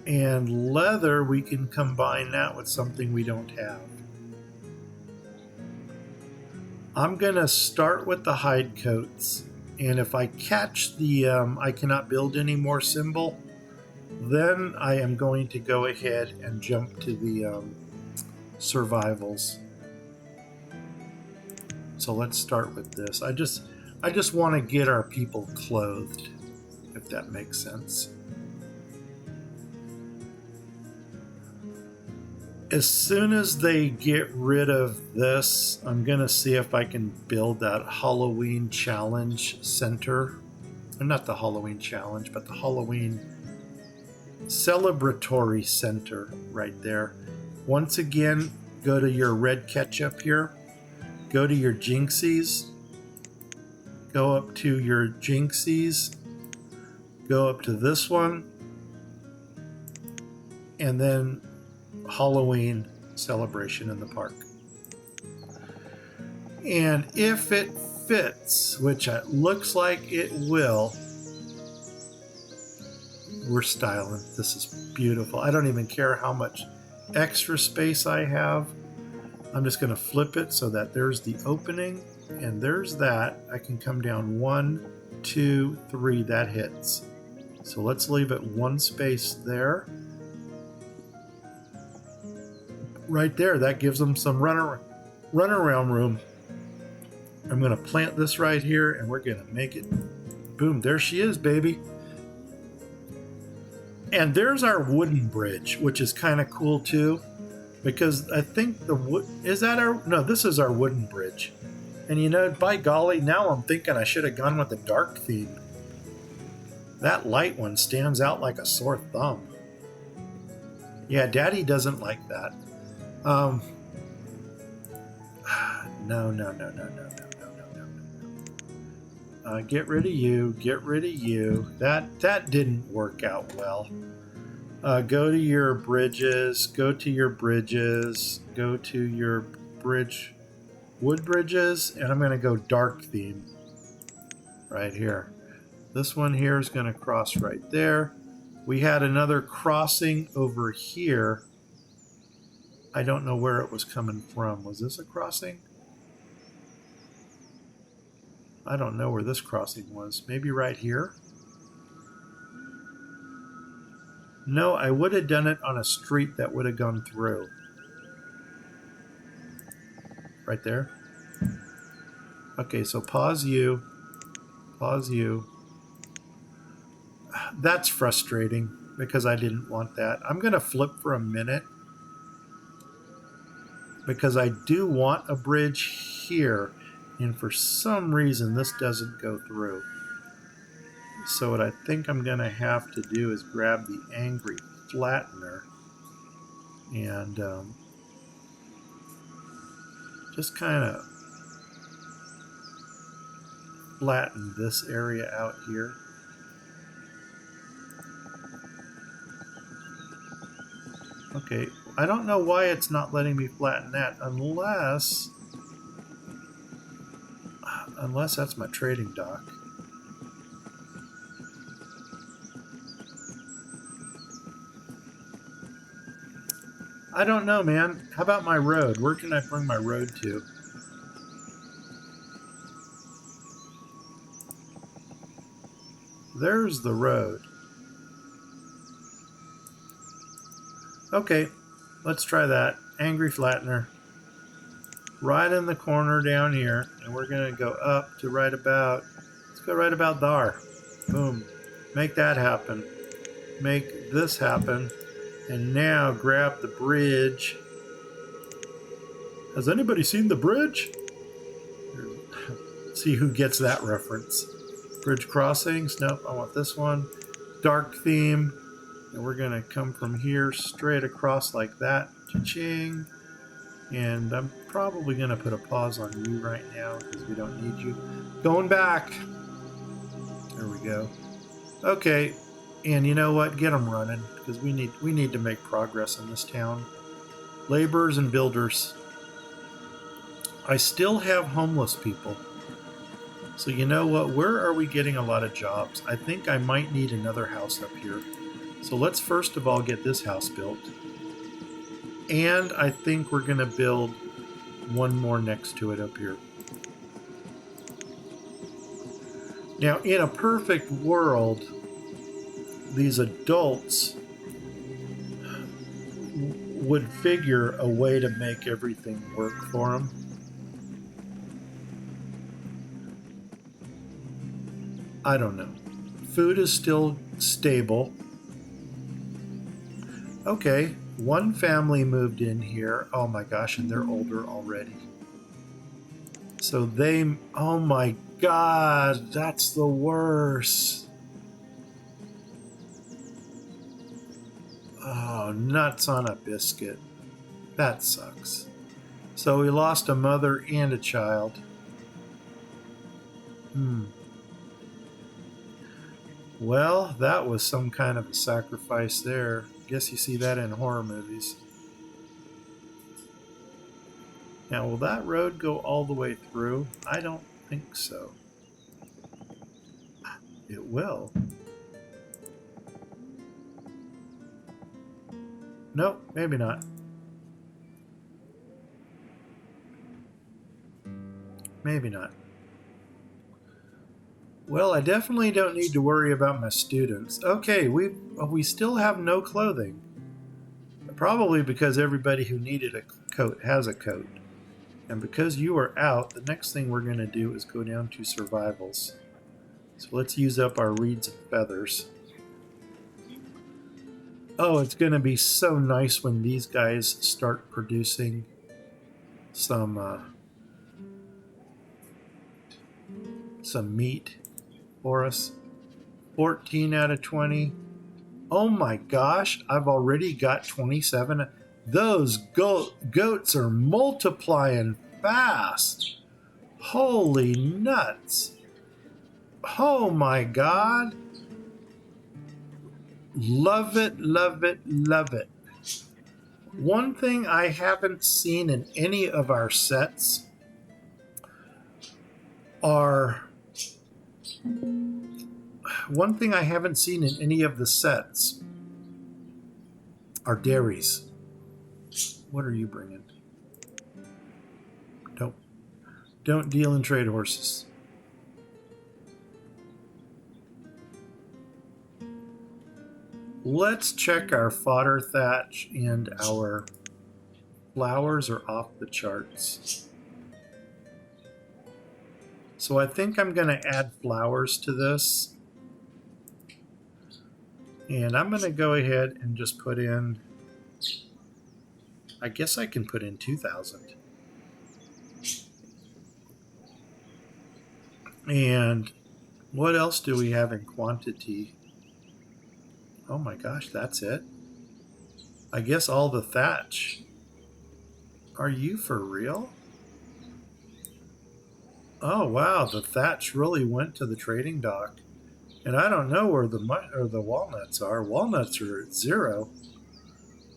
And leather, we can combine that with something we don't have. I'm going to start with the hide coats. And if I catch the I cannot build any more symbol, then I am going to go ahead and jump to the survivals. So let's start with this. I just want to get our people clothed, if that makes sense. As soon as they get rid of this, I'm going to see if I can build that Halloween challenge center. Not the Halloween challenge, but the Halloween celebratory center right there. Once again, go to your red ketchup here. Go to your jinxies. Go up to your jinxies. Go up to this one. And then Halloween celebration in the park. And if it fits, which it looks like it will, we're styling. This is beautiful. I don't even care how much extra space I have. I'm just going to flip it so that there's the opening and there's that. I can come down 1, 2, 3. That hits. So let's leave it one space there. Right there, that gives them some runaround room. I'm going to plant this right here and we're going to make it. Boom, there she is, baby. And there's our wooden bridge, which is kind of cool too, because I think the wood, is that our, no, this is our wooden bridge. And you know, by golly, now I'm thinking I should have gone with the dark theme. That light one stands out like a sore thumb. Yeah, Daddy doesn't like that. No. Get rid of you. Get rid of you. That didn't work out well. Go to your bridges. Go to your bridges. Go to your bridge, wood bridges, and I'm going to go dark theme right here. This one here is going to cross right there. We had another crossing over here. I don't know where it was coming from. Was this a crossing? I don't know where this crossing was. Maybe right here? No, I would have done it on a street that would have gone through. Right there. Okay, so pause you. Pause you. That's frustrating because I didn't want that. I'm going to flip for a minute, because I do want a bridge here, and for some reason this doesn't go through. So what I think I'm going to have to do is grab the angry flattener and just kind of flatten this area out here. Okay, I don't know why it's not letting me flatten that, unless that's my trading dock. I don't know, man. How about my road? Where can I bring my road to? There's the road. Okay, let's try that. Angry flattener. Right in the corner down here, and we're going to go up to right about, let's go right about there. Boom. Make that happen. Make this happen. And now grab the bridge. Has anybody seen the bridge? See who gets that reference. Bridge crossings. Nope, I want this one. Dark theme. And we're going to come from here straight across like that. Cha-ching. And I'm probably going to put a pause on you right now because we don't need you. Going back. There we go. Okay. And you know what? Get them running because we need to make progress in this town. Laborers and builders. I still have homeless people. So you know what? Where are we getting a lot of jobs? I think I might need another house up here. So let's first of all get this house built. And I think we're going to build one more next to it up here. Now, in a perfect world, these adults would figure a way to make everything work for them. I don't know. Food is still stable. Okay, one family moved in here. Oh my gosh, and they're older already. So they, oh my God, that's the worst. Oh, nuts on a biscuit. That sucks. So we lost a mother and a child. Well, that was some kind of a sacrifice there. Guess you see that in horror movies. Now, will that road go all the way through? I don't think so. It will. Nope, maybe not. Maybe not. Well, I definitely don't need to worry about my students. Okay, we still have no clothing. Probably because everybody who needed a coat has a coat. And because you are out, the next thing we're going to do is go down to survivals. So let's use up our reeds and feathers. Oh, it's going to be so nice when these guys start producing some meat for us. 14 out of 20. Oh my gosh, I've already got 27. Those goats are multiplying fast. Holy nuts. Oh my God. Love it, love it, love it. One thing I haven't seen in any of our sets are dairies. What are you bringing? Nope. Don't deal in trade horses. Let's check our fodder thatch, and our flowers are off the charts. So I think I'm going to add flowers to this. And I'm going to go ahead and just put in I guess I can put in 2,000. And what else do we have in quantity? Oh my gosh, that's it? I guess all the thatch. Are you for real? Oh wow, the thatch really went to the trading dock. And I don't know where the walnuts are. Walnuts are at 0.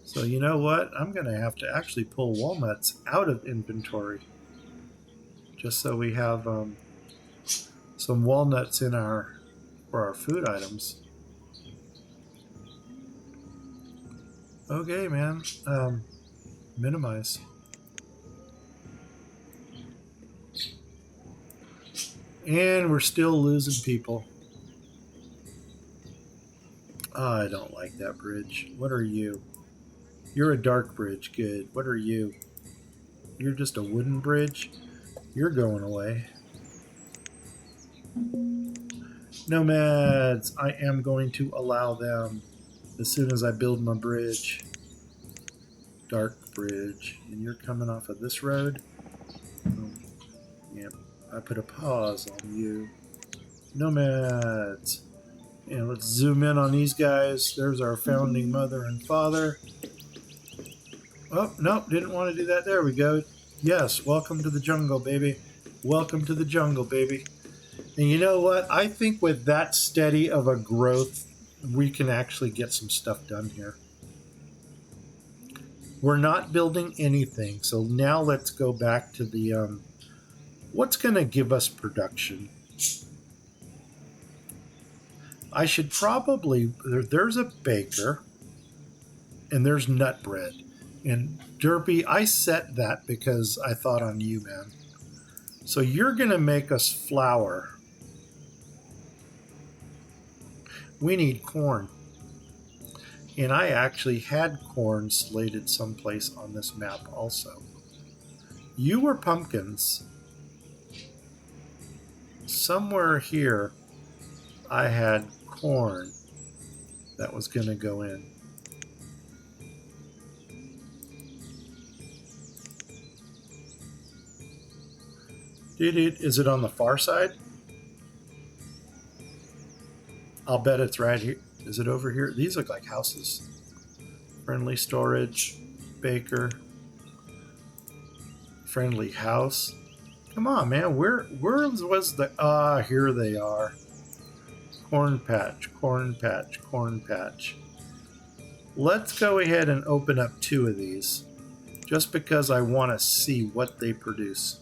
So you know what? I'm going to have to actually pull walnuts out of inventory. Just so we have some walnuts in for our food items. Okay, man. Minimize. And we're still losing people. Oh, I don't like that bridge. What are you? You're a dark bridge. Good. What are you? You're just a wooden bridge? You're going away. Nomads. I am going to allow them as soon as I build my bridge. Dark bridge. And you're coming off of this road? Oh, yeah. I put a pause on you. Nomads. And let's zoom in on these guys. There's our founding mother and father. Oh, nope, didn't want to do that. There we go. Yes, welcome to the jungle, baby. Welcome to the jungle, baby. And you know what? I think with that steady of a growth, we can actually get some stuff done here. We're not building anything. So now let's go back to the, what's going to give us production? I should probably, there's a baker and there's nut bread. And Derpy, I set that because I thought on you, man. So you're going to make us flour. We need corn. And I actually had corn slated someplace on this map also. You were pumpkins. Somewhere here, I had corn that was going to go in. Is it on the far side? I'll bet it's right here. Is it over here? These look like houses. Friendly storage, baker, friendly house. Come on, man. Where was the... here they are. Corn patch, corn patch, corn patch. Let's go ahead and open up 2 of these. Just because I want to see what they produce.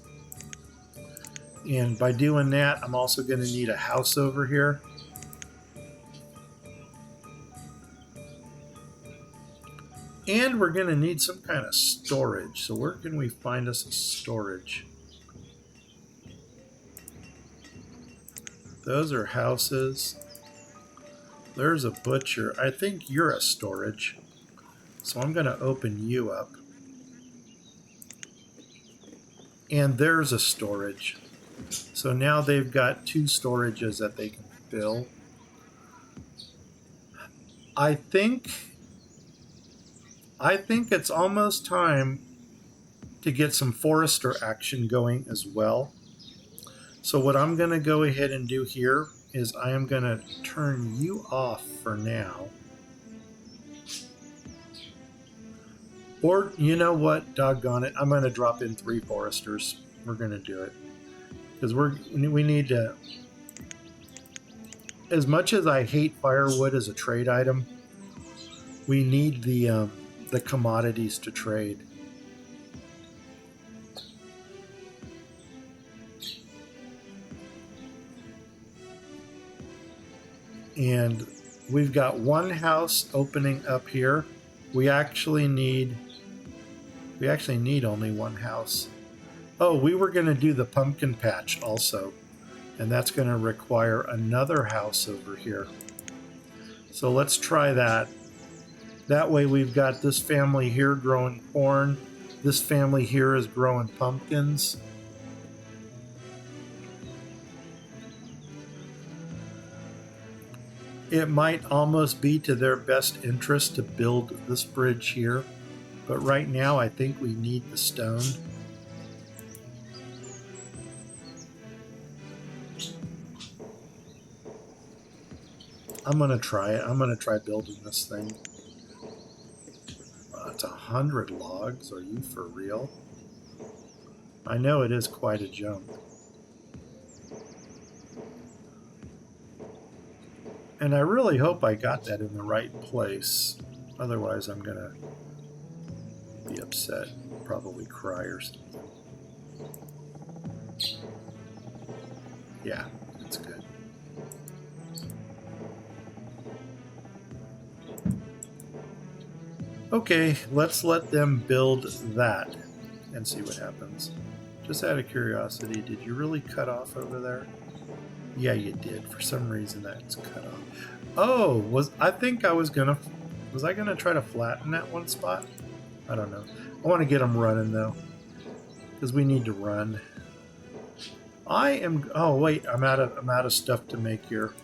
And by doing that, I'm also going to need a house over here. And we're going to need some kind of storage. So where can we find us a storage? Those are houses. There's a butcher. I think you're a storage. So I'm going to open you up. And there's a storage. So now they've got 2 storages that they can fill. I think it's almost time to get some forester action going as well. So what I'm going to go ahead and do here is I am going to turn you off for now. Or, you know what, doggone it, I'm going to drop in 3 foresters. We're going to do it. Because we need to... As much as I hate firewood as a trade item, we need the commodities to trade. And we've got 1 house opening up here. We actually need only 1 house. Oh, we were going to do the pumpkin patch also. And that's going to require another house over here. So let's try that. That way we've got this family here growing corn. This family here is growing pumpkins. It might almost be to their best interest to build this bridge here. But right now, I think we need the stone. I'm going to try it. I'm going to try building this thing. It's 100 logs. Are you for real? I know it is quite a jump. And I really hope I got that in the right place. Otherwise, I'm going to be upset. Probably cry or something. Yeah, that's good. Okay, let's let them build that and see what happens. Just out of curiosity, did you really cut off over there? Yeah, you did. For some reason, that's cut off. Oh, was I gonna try to flatten that one spot? I don't know. I want to get them running though, because we need to run. Oh wait, I'm out of stuff to make here.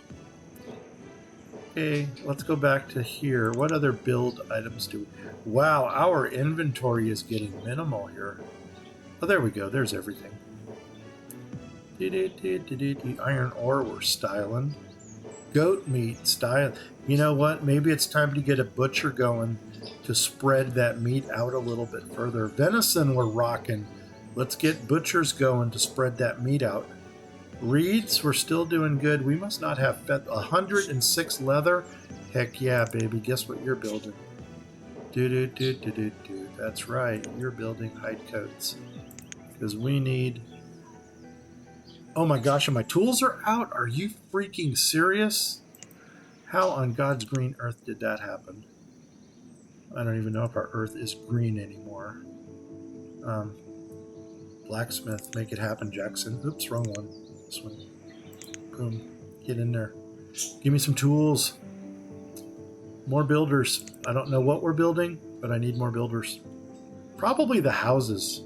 Okay, let's go back to here. What other build items do we... Wow, our inventory is getting minimal here. Oh, there we go. There's everything. Iron ore, we're styling. Goat meat, style. You know what? Maybe it's time to get a butcher going to spread that meat out a little bit further. Venison, we're rocking. Let's get butchers going to spread that meat out. Reeds, we're still doing good. We must not have 106 leather. Heck yeah, baby. Guess what you're building? That's right. You're building hide coats. Because we need... Oh my gosh, and my tools are out? Are you freaking serious? How on God's green earth did that happen? I don't even know if our earth is green anymore. Blacksmith, make it happen, Jackson. Oops, wrong one. This one. Boom. Get in there. Give me some tools. More builders. I don't know what we're building, but I need more builders. Probably the houses.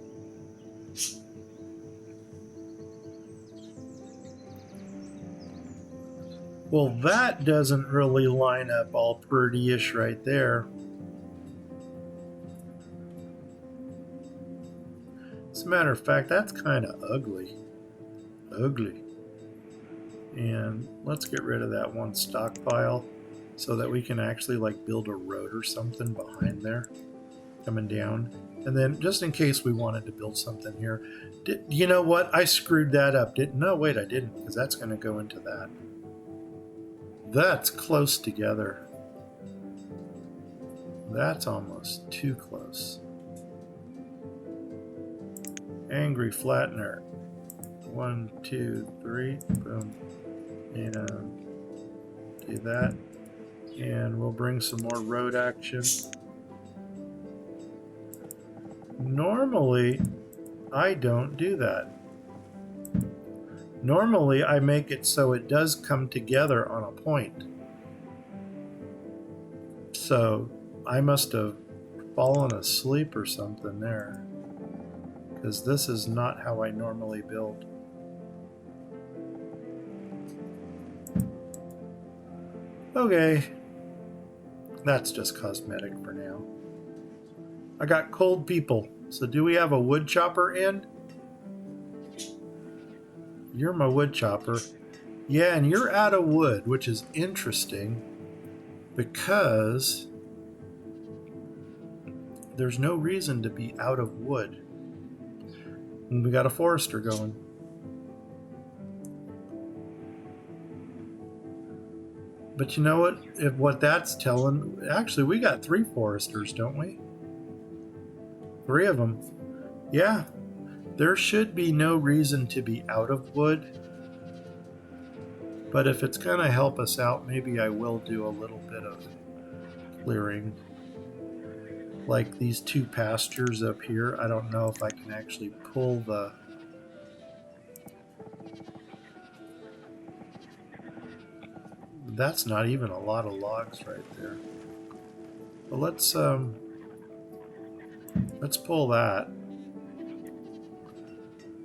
Well, that doesn't really line up all pretty-ish right there. As a matter of fact, that's kind of ugly. Ugly. And let's get rid of that one stockpile so that we can actually like build a road or something behind there coming down. And then just in case we wanted to build something here. You know what? I screwed that up. No, wait, I didn't, because that's going to go into that. That's close together. That's almost too close. Angry flattener. 1, 2, 3. Boom. And do that. And we'll bring some more road action. Normally, I don't do that. Normally, I make it so it does come together on a point. So, I must have fallen asleep or something there. Because this is not how I normally build. Okay. That's just cosmetic for now. I got cold people. So do we have a wood chopper in? You're my wood chopper. Yeah, and you're out of wood, which is interesting because there's no reason to be out of wood. And we got a forester going. But you know what? What that's telling... Actually, we got 3 foresters, don't we? 3 of them. Yeah. There should be no reason to be out of wood. But if it's going to help us out, maybe I will do a little bit of clearing. Like these 2 pastures up here. I don't know if I can actually pull the... That's not even a lot of logs right there. But let's pull that.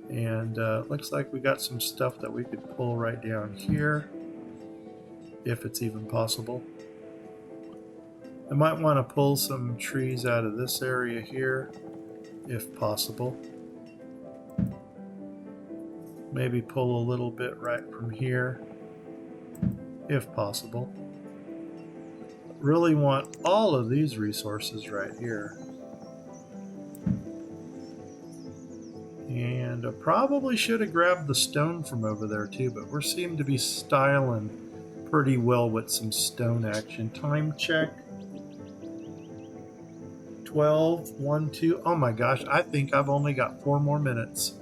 And looks like we got some stuff that we could pull right down here, if it's even possible. I might want to pull some trees out of this area here, if possible. Maybe pull a little bit right from here, if possible. Really want all of these resources right here. And I probably should have grabbed the stone from over there too, but we seem to be styling pretty well with some stone action. Time check. 12, 1, 2. Oh my gosh, I think I've only got 4 more minutes.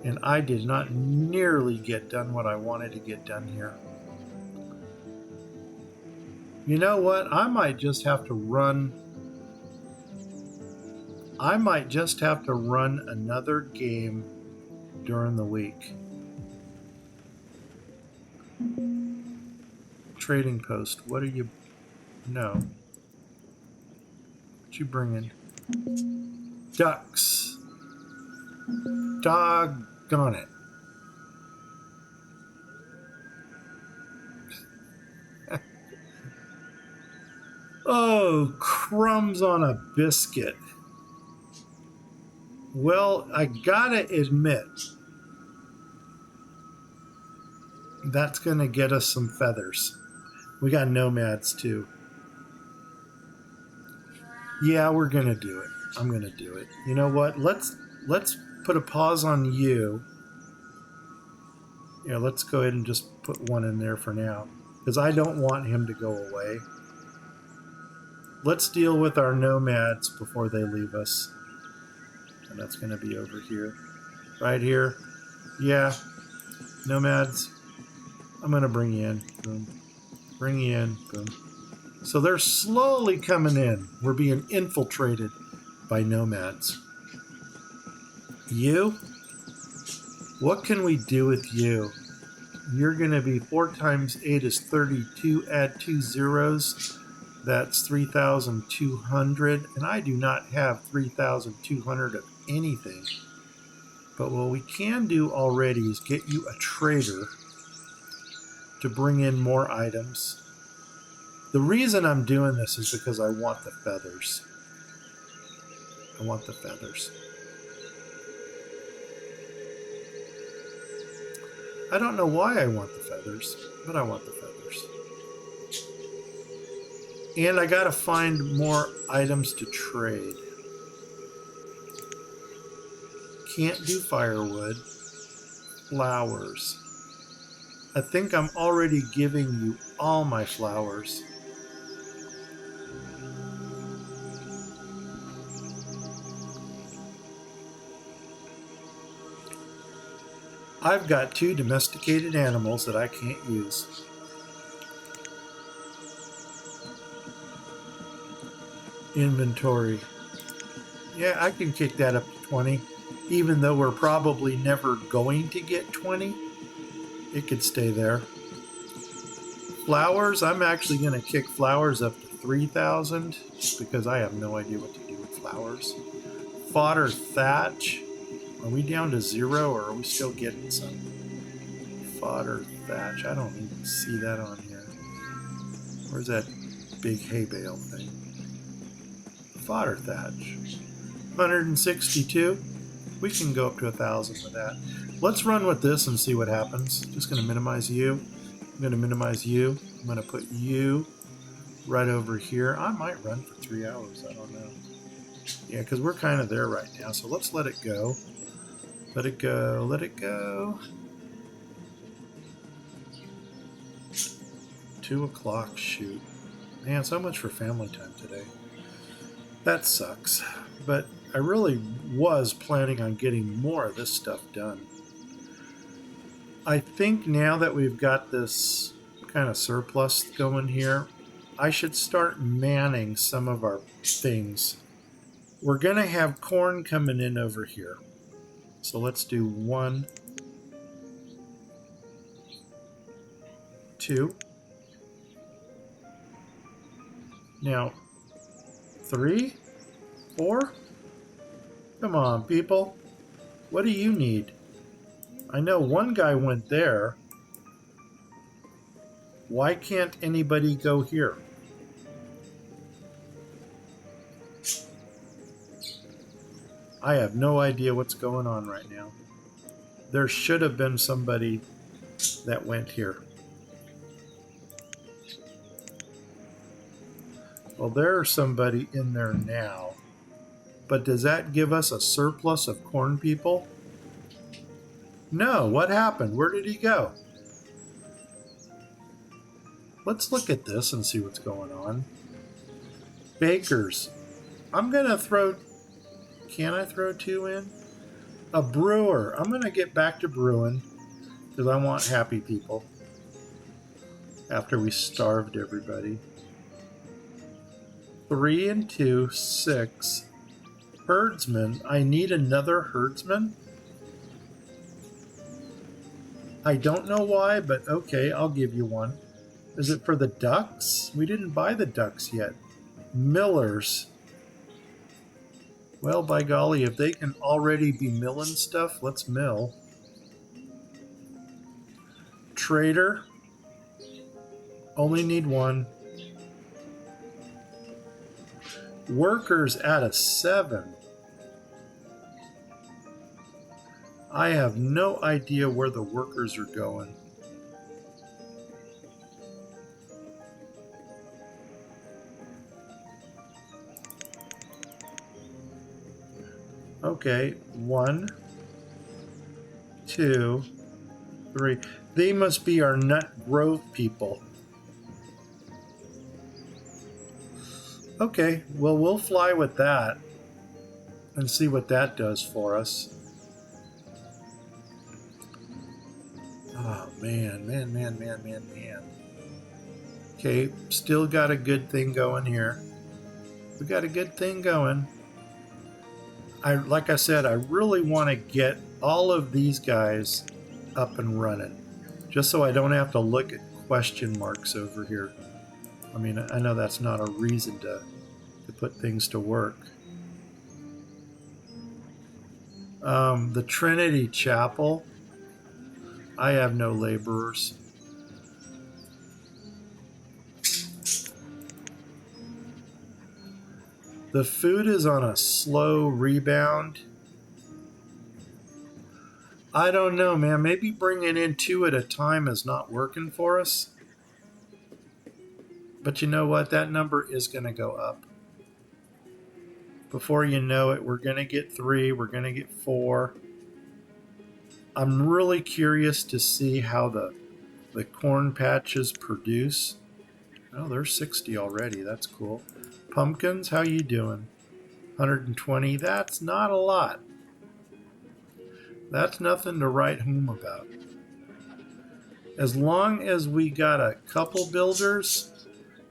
And I did not nearly get done what I wanted to get done here. You know what? I might just have to run another game during the week. Trading post. What are you... No. What you bringing? Ducks. Doggone it. Oh, crumbs on a biscuit. Well, I gotta admit, that's gonna get us some feathers. We got nomads too. Yeah, we're gonna do it. I'm gonna do it. You know what? Let's put a pause on you. Yeah, let's go ahead and just put one in there for now, because I don't want him to go away. Let's deal with our nomads before they leave us. And that's going to be over here. Right here. Yeah. Nomads. I'm going to bring you in. Boom. Bring you in. Boom. So they're slowly coming in. We're being infiltrated by nomads. You? What can we do with you? You're going to be 4 times 8 is 32. Add 2 zeros. That's 3,200, and I do not have 3,200 of anything. But what we can do already is get you a trader to bring in more items. The reason I'm doing this is because I want the feathers. I want the feathers. I don't know why I want the feathers, but I want the feathers. And I gotta find more items to trade. Can't do firewood. Flowers. I think I'm already giving you all my flowers. I've got 2 domesticated animals that I can't use. Inventory. Yeah, I can kick that up to 20. Even though we're probably never going to get 20, it could stay there. Flowers, I'm actually going to kick flowers up to 3,000 because I have no idea what to do with flowers. Fodder thatch. Are we down to 0 or are we still getting some? Fodder thatch. I don't even see that on here. Where's that big hay bale thing? Fodder thatch. 162. We can go up to 1,000 with that. Let's run with this and see what happens. Just going to minimize you. I'm going to minimize you. I'm going to put you right over here. I might run for 3 hours. I don't know. Yeah, because we're kind of there right now. So let's let it go. Let it go. Let it go. 2 o'clock. Shoot. Man, so much for family time today. That sucks, but I really was planning on getting more of this stuff done. I think now that we've got this kind of surplus going here, I should start manning some of our things. We're going to have corn coming in over here. So let's do 1, 2. Now, 3, 4? Come on, people. What do you need? I know one guy went there. Why can't anybody go here? I have no idea what's going on right now. There should have been somebody that went here. Well, there's somebody in there now. But does that give us a surplus of corn people? No, what happened? Where did he go? Let's look at this and see what's going on. Bakers. I'm going to throw... Can I throw 2 in? A brewer. I'm going to get back to brewing because I want happy people after we starved everybody. 3 and 2, 6. Herdsman. I need another herdsman. I don't know why, but okay, I'll give you one. Is it for the ducks? We didn't buy the ducks yet. Millers. Well, by golly, if they can already be milling stuff, let's mill. Trader. Only need 1. Workers out of 7. I have no idea where the workers are going. Okay, 1, 2, 3. They must be our nut grove people. Okay, well, we'll fly with that and see what that does for us. Oh, man. Okay, still got a good thing going here. We got a good thing going. Like I said, I really want to get all of these guys up and running, just so I don't have to look at question marks over here. I mean, I know that's not a reason to put things to work. The Trinity Chapel, I have no laborers. The food is on a slow rebound. I don't know, man. Maybe bringing in 2 at a time is not working for us. But you know what? That number is going to go up. Before you know it, we're going to get 3. We're going to get 4. I'm really curious to see how the corn patches produce. Oh, there's 60 already. That's cool. Pumpkins, how you doing? 120. That's not a lot. That's nothing to write home about. As long as we got a couple builders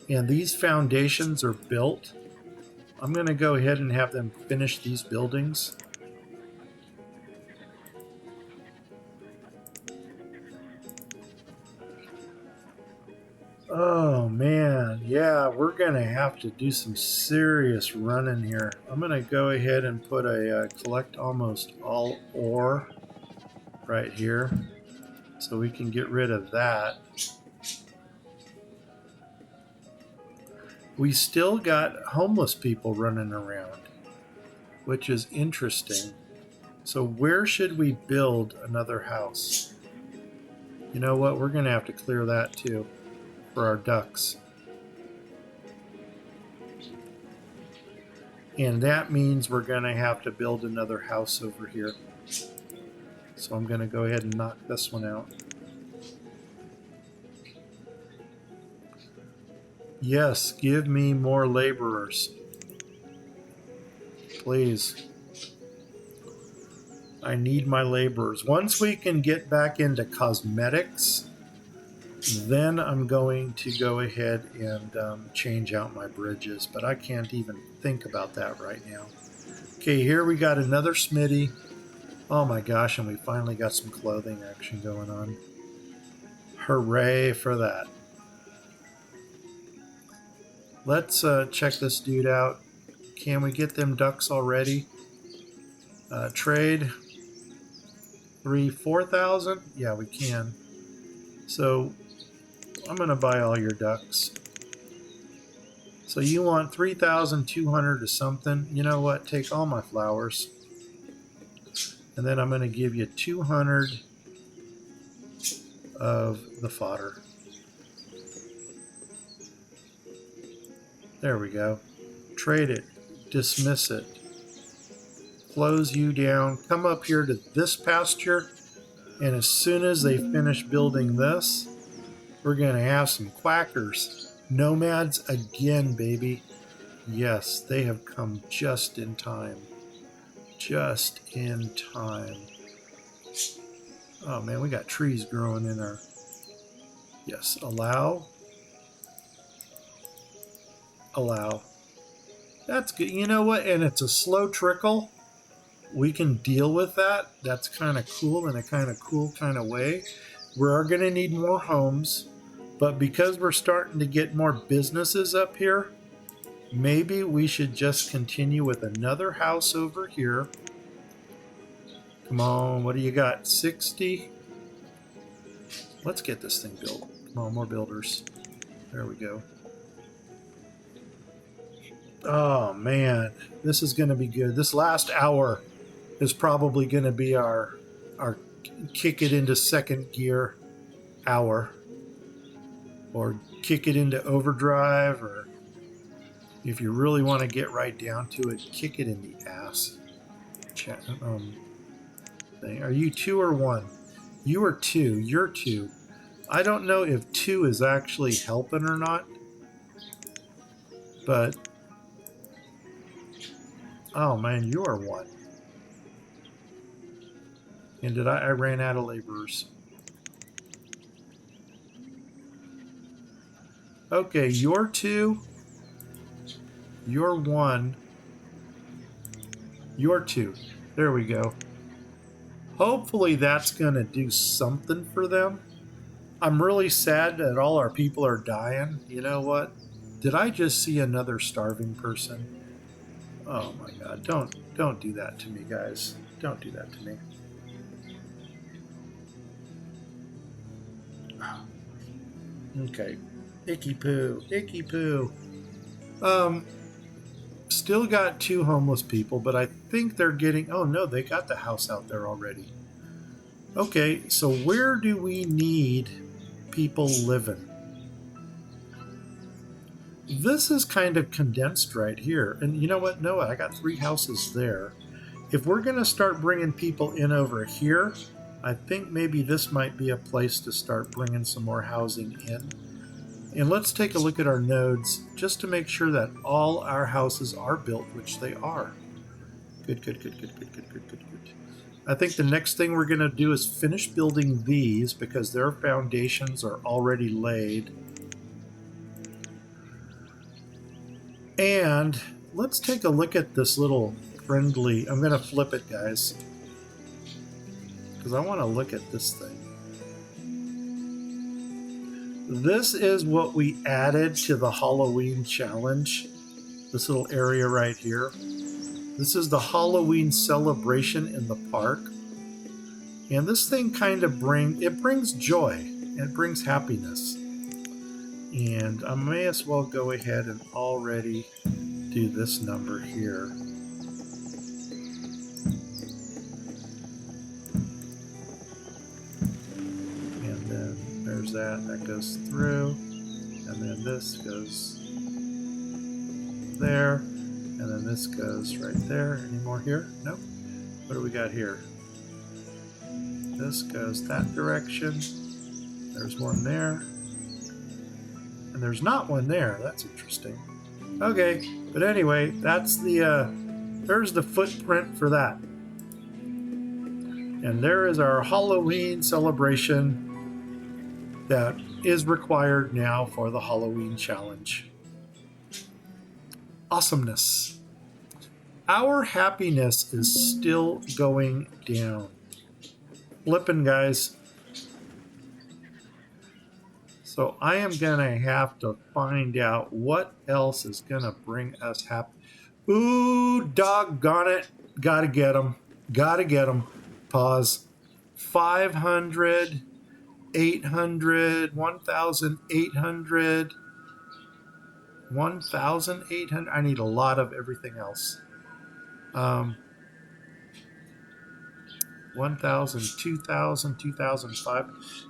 and these foundations are built, I'm going to go ahead and have them finish these buildings. Oh man, yeah, we're going to have to do some serious running here. I'm going to go ahead and put a collect almost all ore right here so we can get rid of that. We still got homeless people running around, which is interesting. So where should we build another house? You know what? We're going to have to clear that too for our ducks. And that means we're going to have to build another house over here. So I'm going to go ahead and knock this one out. Yes, give me more laborers. Please. I need my laborers. Once we can get back into cosmetics, then I'm going to go ahead and change out my bridges. But I can't even think about that right now. Okay, here we got another smithy. Oh my gosh, and we finally got some clothing action going on. Hooray for that. Let's check this dude out. Can we get them ducks already? Trade 4,000? Yeah, we can. So I'm going to buy all your ducks. So you want 3,200 or something? You know what? Take all my flowers. And then I'm going to give you 200 of the fodder. There we go. Trade it. Dismiss it. Close you down. Come up here to this pasture. And as soon as they finish building this, we're going to have some quackers. Nomads again, baby. Yes, they have come just in time. Just in time. Oh man, we got trees growing in our... Yes, allow. Allow. That's good. You know what? And it's a slow trickle. We can deal with that. That's kind of cool in a kind of cool kind of way. We are going to need more homes, but because we're starting to get more businesses up here, maybe we should just continue with another house over here. Come on, what do you got? 60? Let's get this thing built. Come on, more builders. There we go. Oh man, this is going to be good. This last hour is probably going to be our kick it into second gear hour, or kick it into overdrive, or if you really want to get right down to it, kick it in the ass. Thing. Are you 2 or 1? You are 2. You're 2. I don't know if 2 is actually helping or not, but oh man, you are 1. And did I ran out of laborers. Okay, you're 2. You're 1. You're 2. There we go. Hopefully that's going to do something for them. I'm really sad that all our people are dying. You know what? Did I just see another starving person? Oh my God, don't do that to me, guys. Don't do that to me. Okay. Icky poo. Icky poo. Still got 2 homeless people, but I think they're getting... Oh no, they got the house out there already. Okay, so where do we need people living? This is kind of condensed right here. And you know what? No, I got 3 houses there. If we're going to start bringing people in over here, I think maybe this might be a place to start bringing some more housing in. And let's take a look at our nodes just to make sure that all our houses are built, which they are. Good, good, good, good, good, good, good, good, good. I think the next thing we're going to do is finish building these because their foundations are already laid. And let's take a look at this little friendly... I'm going to flip it, guys, because I want to look at this thing. This is what we added to the Halloween challenge. This little area right here. This is the Halloween celebration in the park. And this thing kind of brings joy. It brings happiness. And I may as well go ahead and already do this number here. And then there's that goes through. And then this goes there. And then this goes right there. Any more here? Nope. What do we got here? This goes that direction. There's one there. And there's not one there. That's interesting. Okay, but anyway, that's there's the footprint for that. And there is our Halloween celebration that is required now for the Halloween challenge. Awesomeness. Our happiness is still going down. Flipping, guys. So I am going to have to find out what else is going to bring us happy. Ooh, doggone it. Gotta get them. Gotta get them. Pause. 500, 800, 1,800, 1,800. I need a lot of everything else. 1,000, 2,000,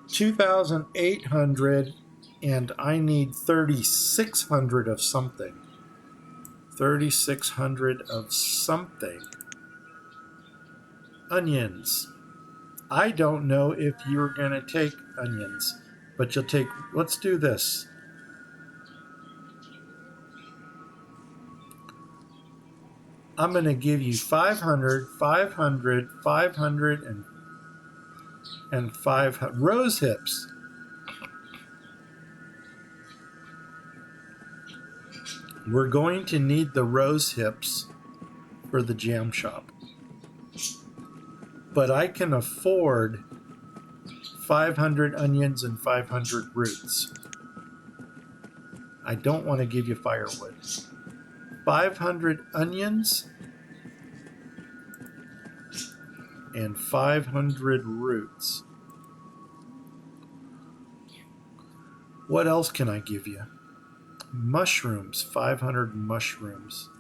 2,800, and I need 3,600 of something. 3,600 of something. Onions. I don't know if you're going to take onions, but you'll take, let's do this. I'm going to give you 500, 500, 500, and 500 rose hips. We're going to need the rose hips for the jam shop. But I can afford 500 onions and 500 roots. I don't want to give you firewood. 500 onions and 500 roots. What else can I give you? Mushrooms, 500 mushrooms.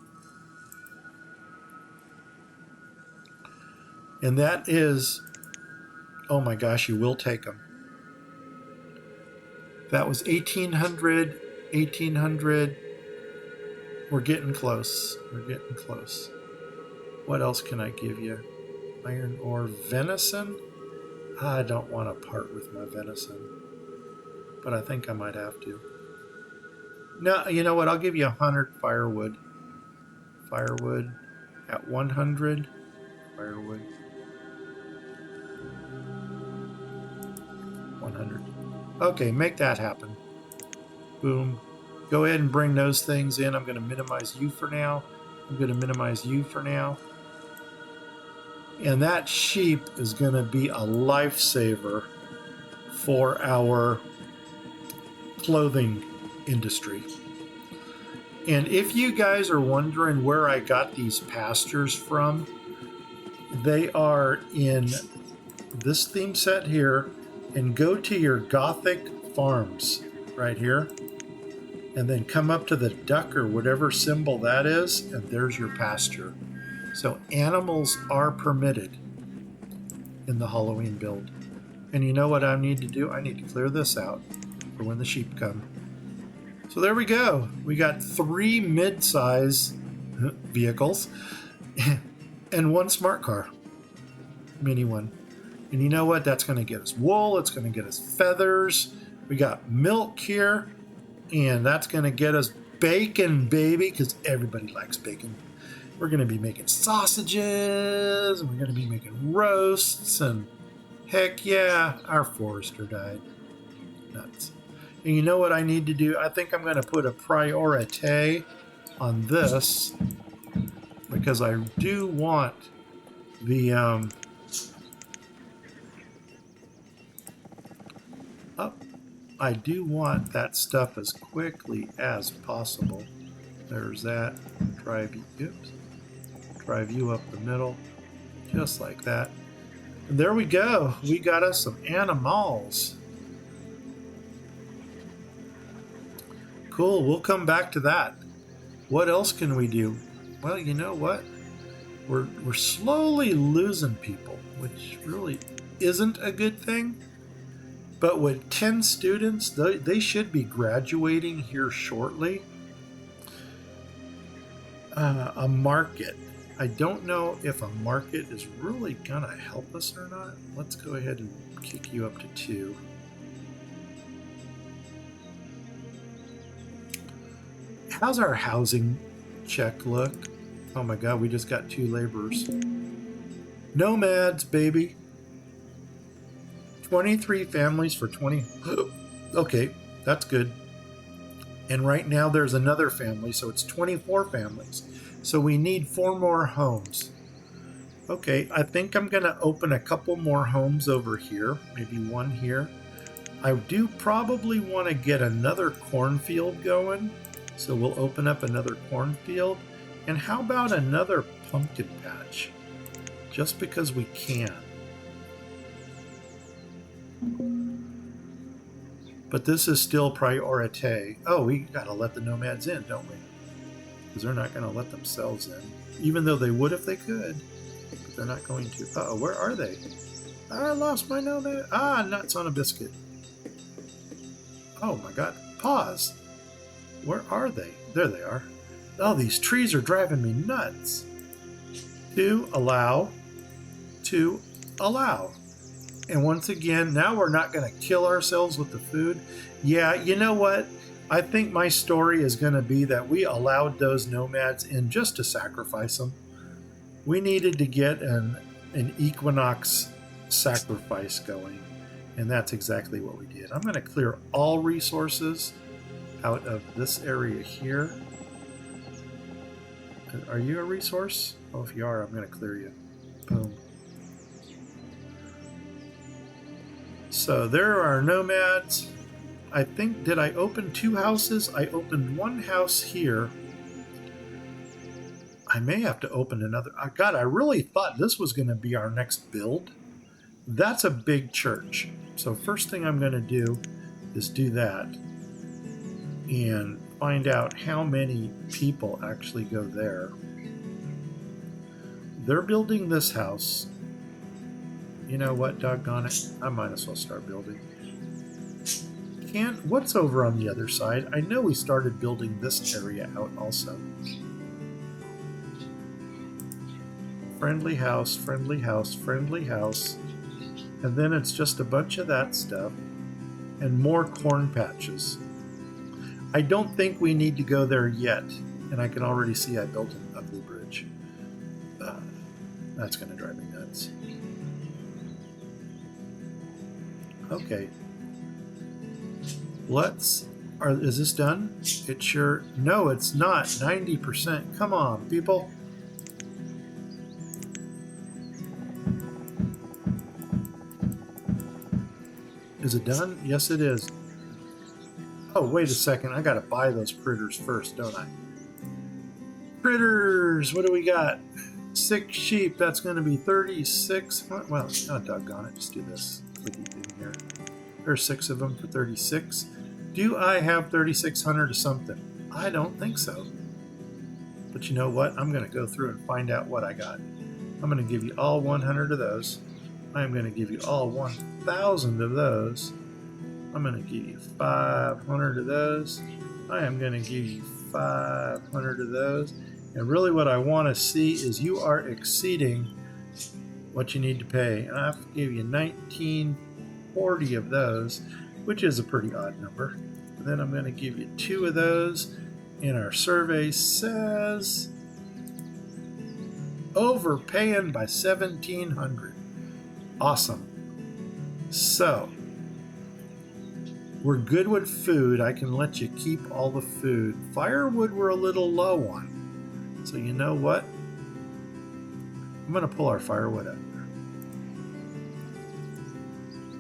And that is, oh my gosh, you will take them. That was 1,800, 1,800. We're getting close. We're getting close. What else can I give you? Iron ore, venison? I don't want to part with my venison, but I think I might have to. No, you know what? I'll give you 100 firewood. Firewood at 100. Firewood. 100. Okay, make that happen. Boom. Go ahead and bring those things in. I'm going to minimize you for now. I'm going to minimize you for now. And that sheep is going to be a lifesaver for our clothing industry. And if you guys are wondering where I got these pastures from, they are in this theme set here, and go to your Gothic farms right here, and then come up to the duck or whatever symbol that is, and there's your pasture. So animals are permitted in the Halloween build. And you know what I need to do? I need to clear this out for when the sheep come. So there we go. We got 3 mid-size vehicles and 1 smart car, mini one. And you know what? That's going to get us wool. It's going to get us feathers. We got milk here, and that's going to get us bacon, baby, because everybody likes bacon. We're going to be making sausages, and we're going to be making roasts, and heck yeah, our forester died. Nuts. And you know what I need to do? I think I'm going to put a priority on this, because I do want the I do want that stuff as quickly as possible. There's that. Drive you up the middle, just like that. And there we go. We got us some animals. Cool. We'll come back to that. What else can we do? Well, you know what? We're slowly losing people, which really isn't a good thing. But with 10 students, they should be graduating here shortly. A market. I don't know if a market is really going to help us or not. Let's go ahead and kick you up to 2. How's our housing check look? Oh my God, we just got 2 laborers. Nomads, baby. 23 families for 20. Okay, that's good. And right now there's another family, so it's 24 families. So we need 4 more homes. Okay, I think I'm going to open a couple more homes over here, maybe 1 here. I do probably want to get another cornfield going, so we'll open up another cornfield. And how about another pumpkin patch? Just because we can. But this is still priority. Oh, we got to let the nomads in, don't we? Because they're not going to let themselves in, even though they would if they could. But they're not going to. Uh-oh, where are they? I lost my nomad. Ah, nuts on a biscuit. Oh my god. Pause. Where are they? There they are. Oh, these trees are driving me nuts. To allow. To allow. And once again, now we're not going to kill ourselves with the food. Yeah, you know what? I think my story is going to be that we allowed those nomads in just to sacrifice them. We needed to get an Equinox sacrifice going, and that's exactly what we did. I'm going to clear all resources out of this area here. Are you a resource? Oh, if you are, I'm going to clear you. Boom. So there are nomads. I think, did I open 2 houses? I opened 1 house here. I may have to open another. God, I really thought this was going to be our next build. That's a big church. So first thing I'm going to do is do that and find out how many people actually go there. They're building this house. You know what, doggone it, I might as well start building. What's over on the other side? I know we started building this area out also. Friendly house, friendly house, friendly house. And then it's just a bunch of that stuff. And more corn patches. I don't think we need to go there yet. And I can already see I built an ugly bridge. That's going to drive me nuts. Okay. Is this done? It sure, no, it's not. 90%. Come on, people. Is it done? Yes, it is. Oh, wait a second. I got to buy those critters first, don't I? Critters! What do we got? 6 sheep. That's going to be 36. Well, oh, doggone it. Just do this. Clicky thing here. There's 6 of them for 36. Do I have 3,600 or something? I don't think so. But you know what? I'm going to go through and find out what I got. I'm going to give you all 100 of those. I'm going to give you all 1,000 of those. I'm going to give you 500 of those. I am going to give you 500 of those. And really what I want to see is you are exceeding what you need to pay. And I have to give you 1940 of those, which is a pretty odd number. And then I'm going to give you 2 of those. And our survey says overpaying by 1,700. Awesome. So we're good with food. I can let you keep all the food. Firewood we're a little low on. So you know what? I'm going to pull our firewood out.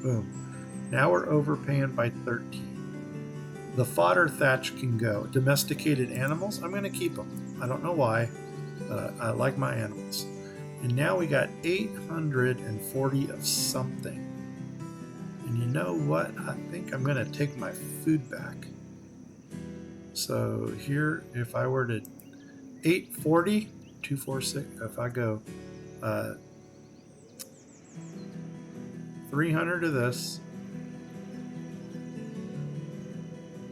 Boom. Now we're overpaying by 13. The fodder thatch can go. Domesticated animals, I'm going to keep them. I don't know why, but I like my animals. And now we got 840 of something. And you know what? I think I'm going to take my food back. So here, if I were to 840, 246, if I go 300 of this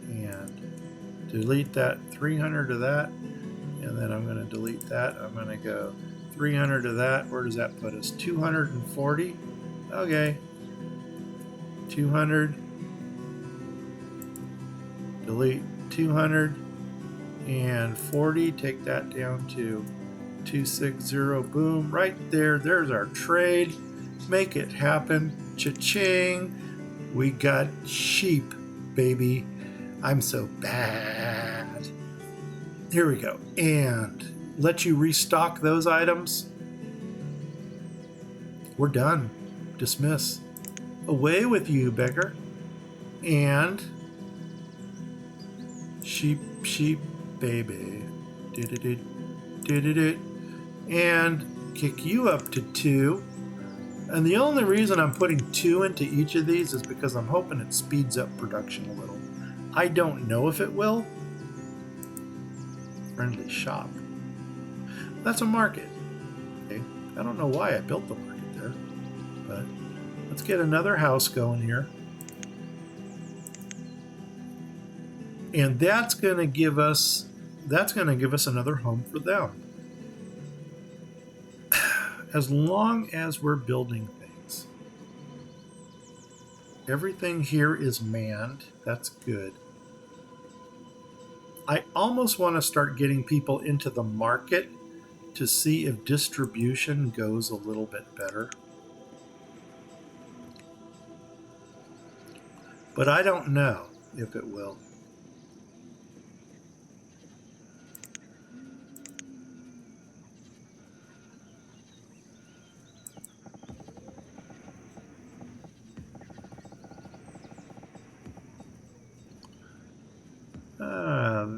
and delete that 300 of that, and then I'm going to delete that. I'm going to go 300 of that. Where does that put us? 240. Okay. 200. Delete 200 and 40. Take that down to 260. Boom. Right there. There's our trade. Make it happen. Cha-ching. We got sheep, baby. I'm so bad. Here we go. And let you restock those items. We're done. Dismiss. Away with you, beggar. And sheep, baby. Did it. And kick you up to 2. And the only reason I'm putting 2 into each of these is because I'm hoping it speeds up production a little. I don't know if it will. Friendly shop. That's a market. Okay. I don't know why I built the market there, but let's get another house going here. And that's going to give us another home for them. As long as we're building things. Everything here is manned. That's good. I almost want to start getting people into the market to see if distribution goes a little bit better. But I don't know if it will.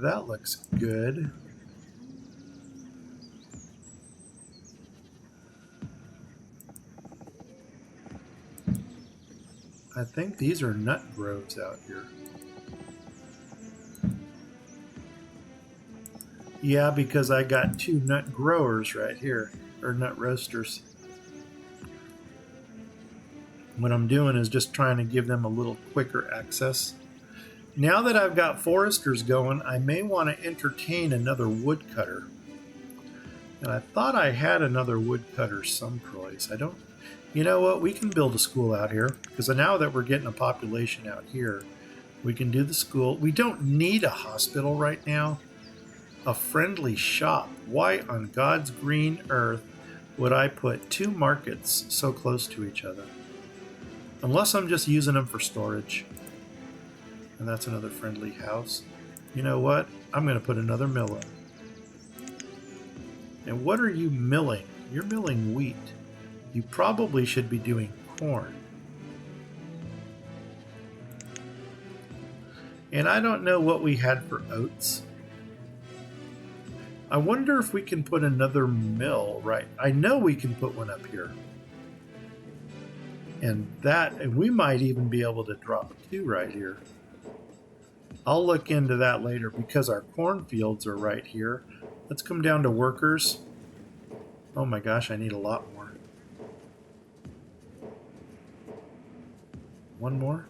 That looks good. I think these are nut groves out here. Yeah, because I got 2 nut growers right here, or nut roasters. What I'm doing is just trying to give them a little quicker access. Now that I've got foresters going, I may want to entertain another woodcutter. And I thought I had another woodcutter someplace. I don't. You know what? We can build a school out here, because now that we're getting a population out here, we can do the school. We don't need a hospital right now. A friendly shop. Why on God's green earth would I put 2 markets so close to each other? Unless I'm just using them for storage. And that's another friendly house. You know what? I'm going to put another mill in. And what are you milling? You're milling wheat. You probably should be doing corn. And I don't know what we had for oats. I wonder if we can put another mill right. I know we can put one up here. And we might even be able to drop 2 right here. I'll look into that later because our cornfields are right here. Let's come down to workers. Oh my gosh, I need a lot more. One more.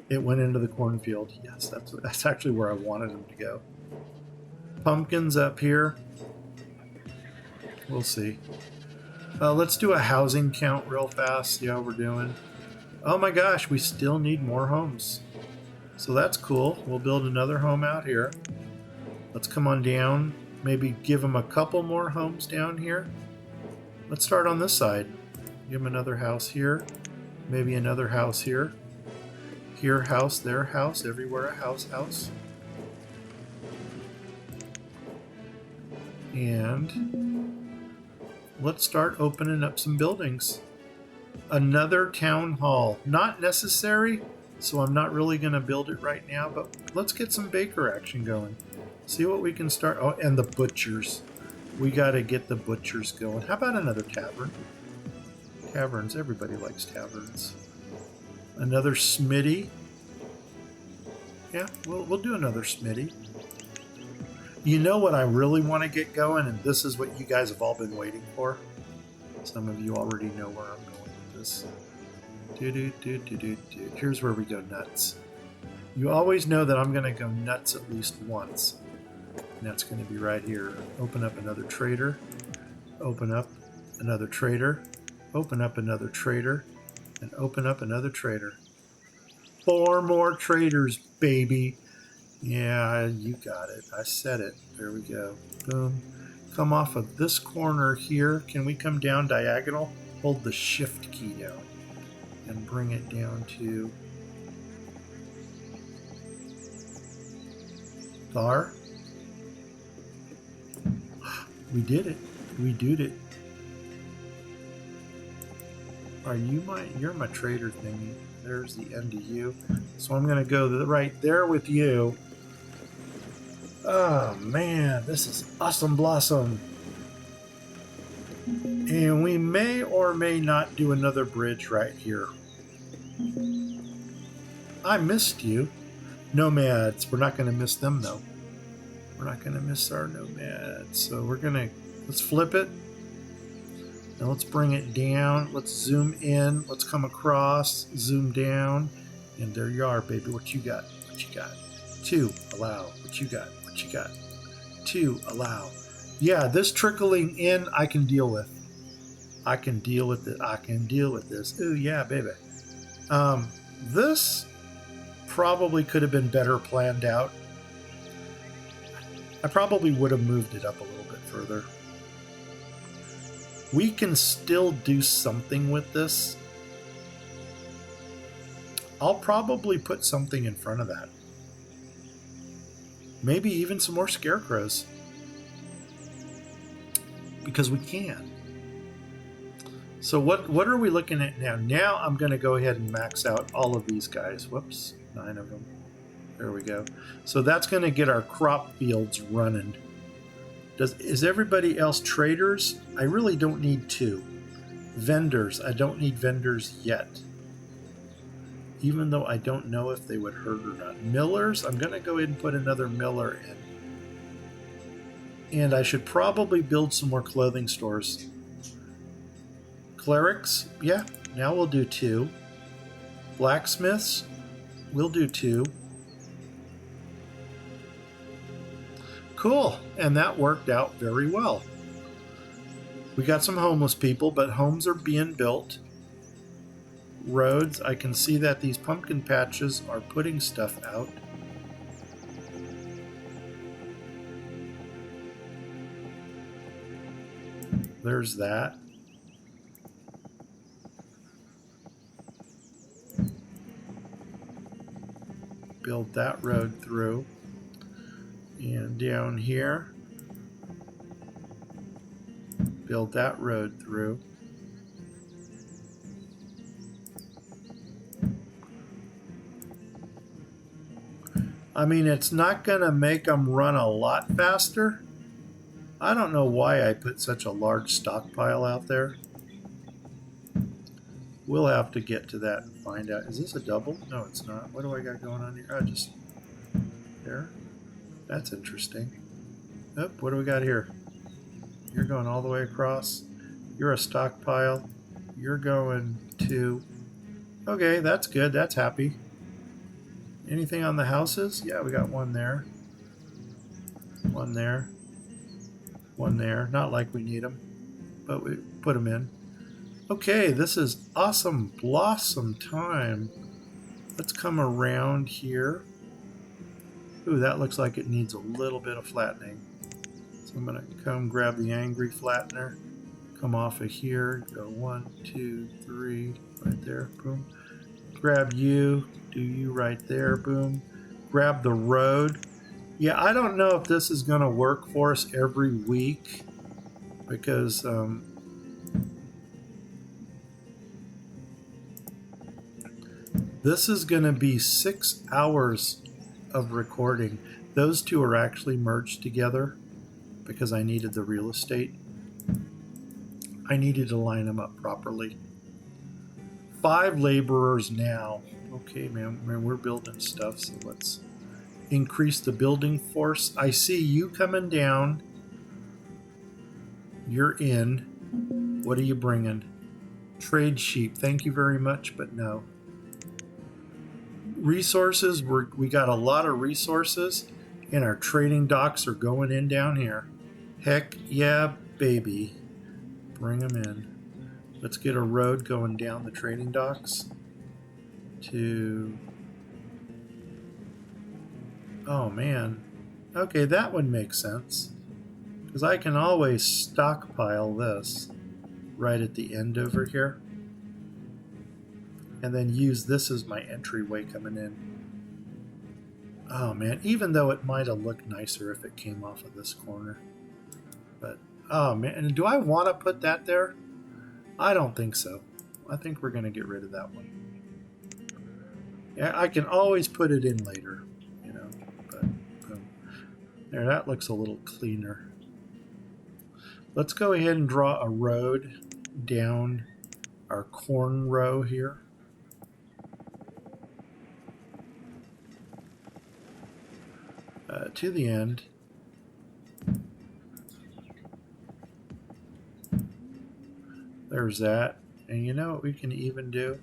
It went into the cornfield. Yes, that's actually where I wanted them to go. Pumpkins up here. We'll see. Let's do a housing count real fast. See how we're doing. Oh my gosh, we still need more homes. So that's cool. We'll build another home out here. Let's come on down. Maybe give them a couple more homes down here. Let's start on this side. Give them another house here. Maybe another house here. Here, house, there, house. Everywhere a house, house. And let's start opening up some buildings. Another town hall. Not necessary, so I'm not really going to build it right now, but let's get some baker action going. See what we can start. Oh, and the butchers. We got to get the butchers going. How about another tavern? Taverns. Everybody likes taverns. Another smithy. Yeah, we'll do another smithy. You know what I really want to get going, and this is what you guys have all been waiting for. Some of you already know where I'm going with this. Here's where we go nuts. You always know that I'm going to go nuts at least once. And that's going to be right here. Open up another trader. Open up another trader. Open up another trader. And open up another trader. 4 more traders, baby. Yeah, you got it. I said it. There we go. Boom. Come off of this corner here. Can we come down diagonal? Hold the shift key down. And bring it down to there. We did it. We did it. You're my trader thingy. There's the end of you. So I'm going to go right there with you. Oh man, this is awesome blossom. And we may or may not do another bridge right here. I missed you. Nomads. We're not going to miss them though. We're not going to miss our nomads. So let's flip it. Now let's bring it down. Let's zoom in. Let's come across, zoom down. And there you are, baby. What you got? What you got? 2, allow. What you got? What you got? 2, allow. Yeah, this trickling in, I can deal with. I can deal with it. I can deal with this. Ooh, yeah, baby. This probably could have been better planned out. I probably would have moved it up a little bit further. We can still do something with this. I'll probably put something in front of that. Maybe even some more scarecrows. Because we can. So what are we looking at now? Now I'm going to go ahead and max out all of these guys. Whoops, 9 of them. There we go. So that's going to get our crop fields running. Is everybody else traders? I really don't need 2. Vendors. I don't need vendors yet. Even though I don't know if they would hurt or not. Millers. I'm going to go ahead and put another miller in. And I should probably build some more clothing stores. Clerics, yeah, now we'll do 2. Blacksmiths, we'll do 2. Cool, and that worked out very well. We got some homeless people, but homes are being built. Roads, I can see that these pumpkin patches are putting stuff out. There's that. Build that road through. And down here, build that road through. I mean, it's not going to make them run a lot faster. I don't know why I put such a large stockpile out there. We'll have to get to that and find out. Is this a double? No, it's not. What do I got going on here? Oh, just there. That's interesting. Oh, what do we got here? You're going all the way across. You're a stockpile. You're going to... Okay, that's good. That's happy. Anything on the houses? Yeah, we got one there. One there. One there. Not like we need them, but we put them in. Okay, this is awesome blossom time. Let's come around here. Ooh, that looks like it needs a little bit of flattening. So I'm going to come grab the angry flattener. Come off of here. Go 1, 2, 3. Right there. Boom. Grab you. Do you right there. Boom. Grab the road. Yeah, I don't know if this is going to work for us every week. Because... this is going to be 6 hours of recording. Those two are actually merged together because I needed the real estate. I needed to line them up properly. 5 laborers now. Okay, man, we're building stuff, so let's increase the building force. I see you coming down. You're in. What are you bringing? Trade sheep. Thank you very much, but no. Resources, we got a lot of resources, and our trading docks are going in down here. Heck yeah, baby. Bring them in. Let's get a road going down the trading docks to... Oh, man. Okay, that would make sense. Because I can always stockpile this right at the end over here. And then use this as my entryway coming in. Oh man, even though it might have looked nicer if it came off of this corner. But, oh man, and do I want to put that there? I don't think so. I think we're going to get rid of that one. Yeah, I can always put it in later, you know. But, boom. There, that looks a little cleaner. Let's go ahead and draw a road down our corn row here. To the end. There's that. And you know what we can even do?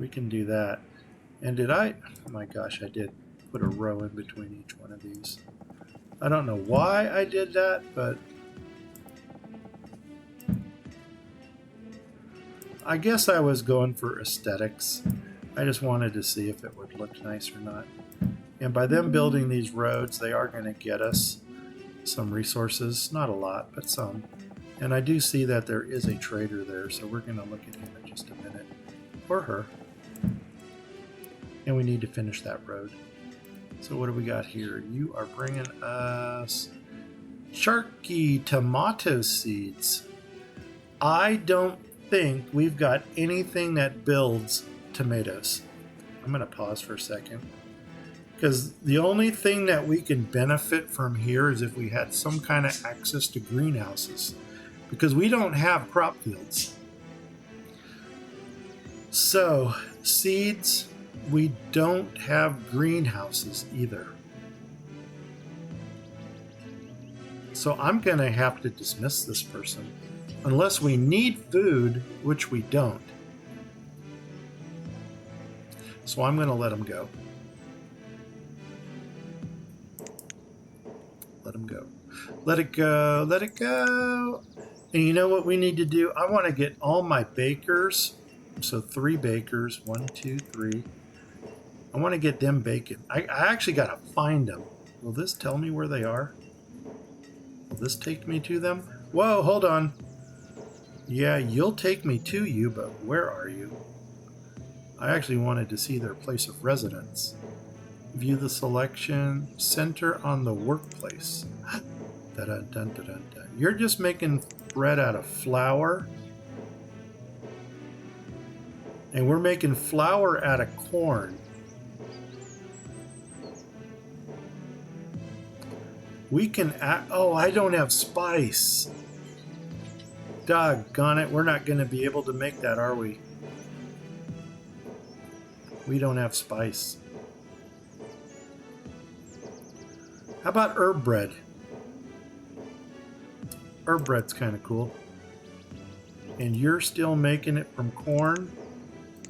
We can do that. And did I? Oh my gosh, I did put a row in between each one of these. I don't know why I did that, but I guess I was going for aesthetics. I just wanted to see if it would look nice or not. And by them building these roads, they are going to get us some resources. Not a lot, but some. And I do see that there is a trader there, so we're going to look at him in just a minute. Or her. And we need to finish that road. So what do we got here? You are bringing us Sharky tomato seeds. I don't think we've got anything that builds tomatoes. I'm going to pause for a second. Because the only thing that we can benefit from here is if we had some kind of access to greenhouses. Because we don't have crop fields. So, seeds, we don't have greenhouses either. So I'm going to have to dismiss this person. Unless we need food, which we don't. So I'm going to let him go. Let him go. Let it go. Let it go. And you know what we need to do? I want to get all my bakers. So 3 bakers. 1, 2, 3. I want to get them baking. I actually got to find them. Will this tell me where they are? Will this take me to them? Whoa, hold on. Yeah, you'll take me to you, but where are you? I actually wanted to see their place of residence. View the selection. Center on the workplace. Dun, dun, dun, dun, dun. You're just making bread out of flour. And we're making flour out of corn. We can oh, I don't have spice. Doggone it, we're not going to be able to make that, are we? We don't have spice. How about herb bread? Herb bread's kind of cool. And you're still making it from corn?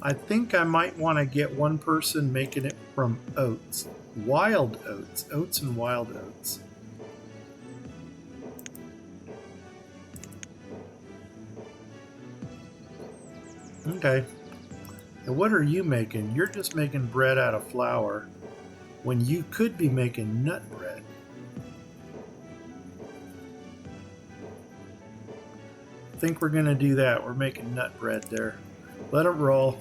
I think I might want to get one person making it from oats. Wild oats. Oats and wild oats. Okay. And what are you making? You're just making bread out of flour when you could be making nut bread. I think we're going to do that. We're making nut bread there. Let it roll.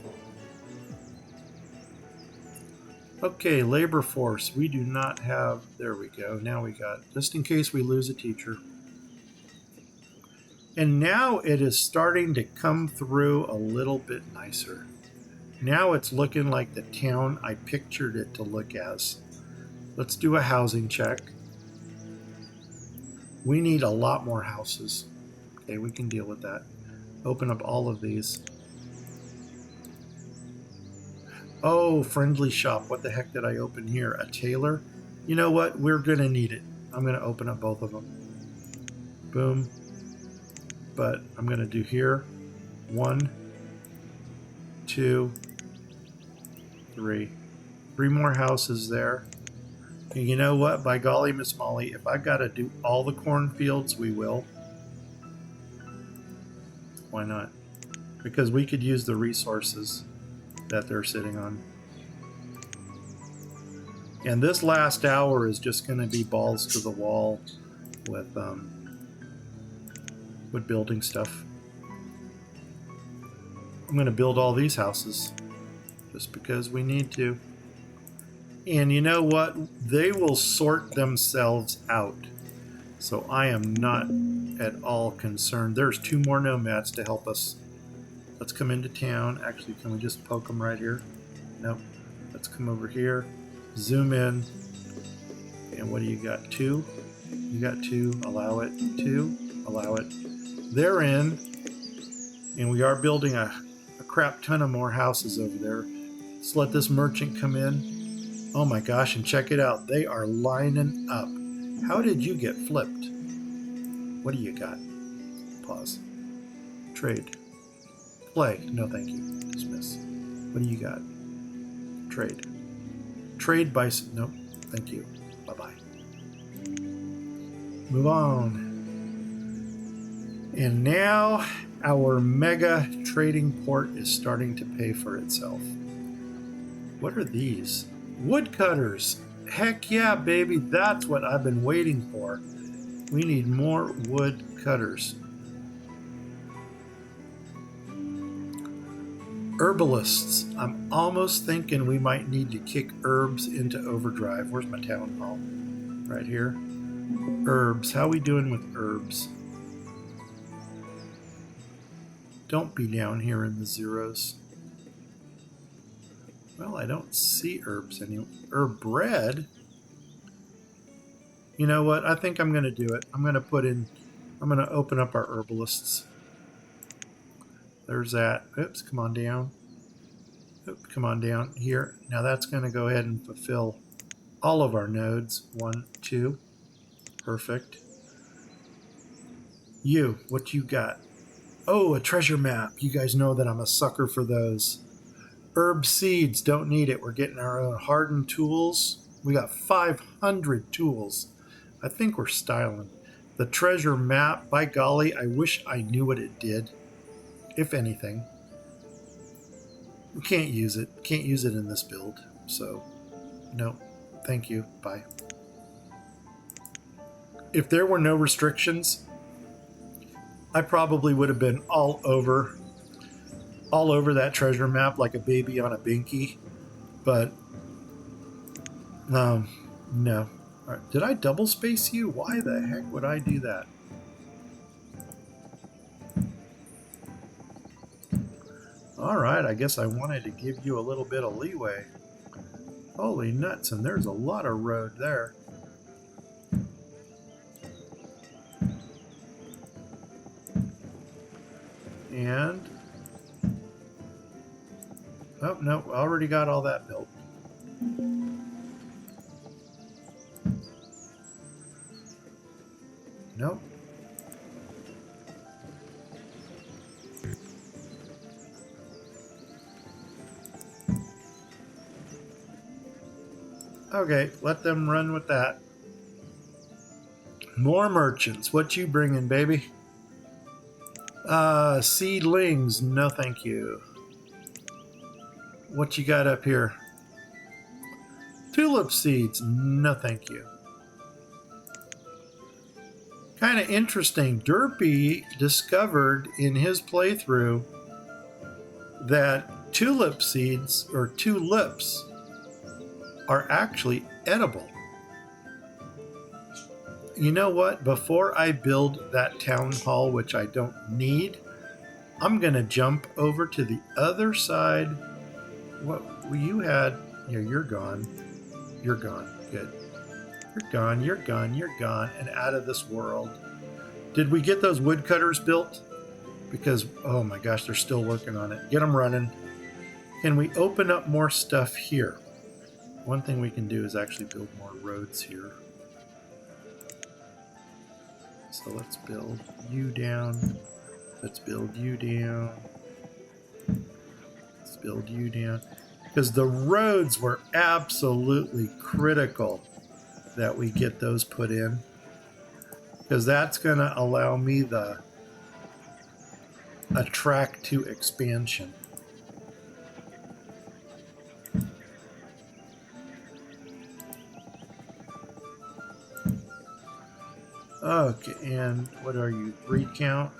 Okay, labor force. We do not have... There we go. Now we got... Just in case we lose a teacher. And now it is starting to come through a little bit nicer. Now it's looking like the town I pictured it to look as. Let's do a housing check. We need a lot more houses. Okay, we can deal with that. Open up all of these. Oh, friendly shop. What the heck did I open here? A tailor? You know what? We're going to need it. I'm going to open up both of them. Boom. But I'm going to do here. 1, 2, 3. 3 more houses there. And you know what? By golly, Miss Molly, if I've got to do all the cornfields, we will. Why not? Because we could use the resources that they're sitting on. And this last hour is just going to be balls to the wall with building stuff. I'm going to build all these houses just because we need to. And you know what? They will sort themselves out. So I am not at all concerned. There's 2 more nomads to help us. Let's come into town. Actually, can we just poke them right here? Nope. Let's come over here. Zoom in. And what do you got? 2? You got 2. Allow it. 2. Allow it. They're in. And we are building a crap ton of more houses over there. Let's let this merchant come in. Oh my gosh, and check it out. They are lining up. How did you get flipped? What do you got? Pause. Trade. Play. No, thank you. Dismiss. What do you got? Trade. Trade bison. Nope. Thank you. Bye-bye. Move on. And now our mega trading port is starting to pay for itself. What are these? Woodcutters. Heck yeah, baby. That's what I've been waiting for. We need more woodcutters. Herbalists. I'm almost thinking we might need to kick herbs into overdrive. Where's my town hall? Right here. Herbs. How we doing with herbs? Don't be down here in the zeros. Well, I don't see herbs anymore. Herb bread? You know what? I think I'm going to do it. I'm going to open up our herbalists. There's that. Oops, come on down. Oops, come on down here. Now that's going to go ahead and fulfill all of our nodes. 1, 2. Perfect. You, what you got? Oh, a treasure map. You guys know that I'm a sucker for those. Herb seeds, don't need it. We're getting our own hardened tools. We got 500 tools. I think we're styling. The treasure map, by golly, I wish I knew what it did. If anything. We can't use it. Can't use it in this build. So, no. Thank you. Bye. If there were no restrictions, I probably would have been all over that treasure map like a baby on a binky. But, no. All right. Did I double space you? Why the heck would I do that? All right, I guess I wanted to give you a little bit of leeway. Holy nuts, and there's a lot of road there. And, oh, no, I already got all that built. Nope. Okay, let them run with that. More merchants. What you bringing, baby? Seedlings. No, thank you. What you got up here? Tulip seeds. No, thank you. Kind of interesting. Derpy discovered in his playthrough that tulip seeds, or tulips, are actually edible. You know what? Before I build that town hall, which I don't need, I'm going to jump over to the other side. What you had? Yeah, you're gone. You're gone. Good. You're gone. You're gone. You're gone. And out of this world. Did we get those woodcutters built? Because, oh my gosh, they're still working on it. Get them running. Can we open up more stuff here? One thing we can do is actually build more roads here. So let's build you down. Let's build you down. Let's build you down. Because the roads were absolutely critical that we get those put in. Because that's going to allow me a track to expansion. Okay, and what are you? 3 count?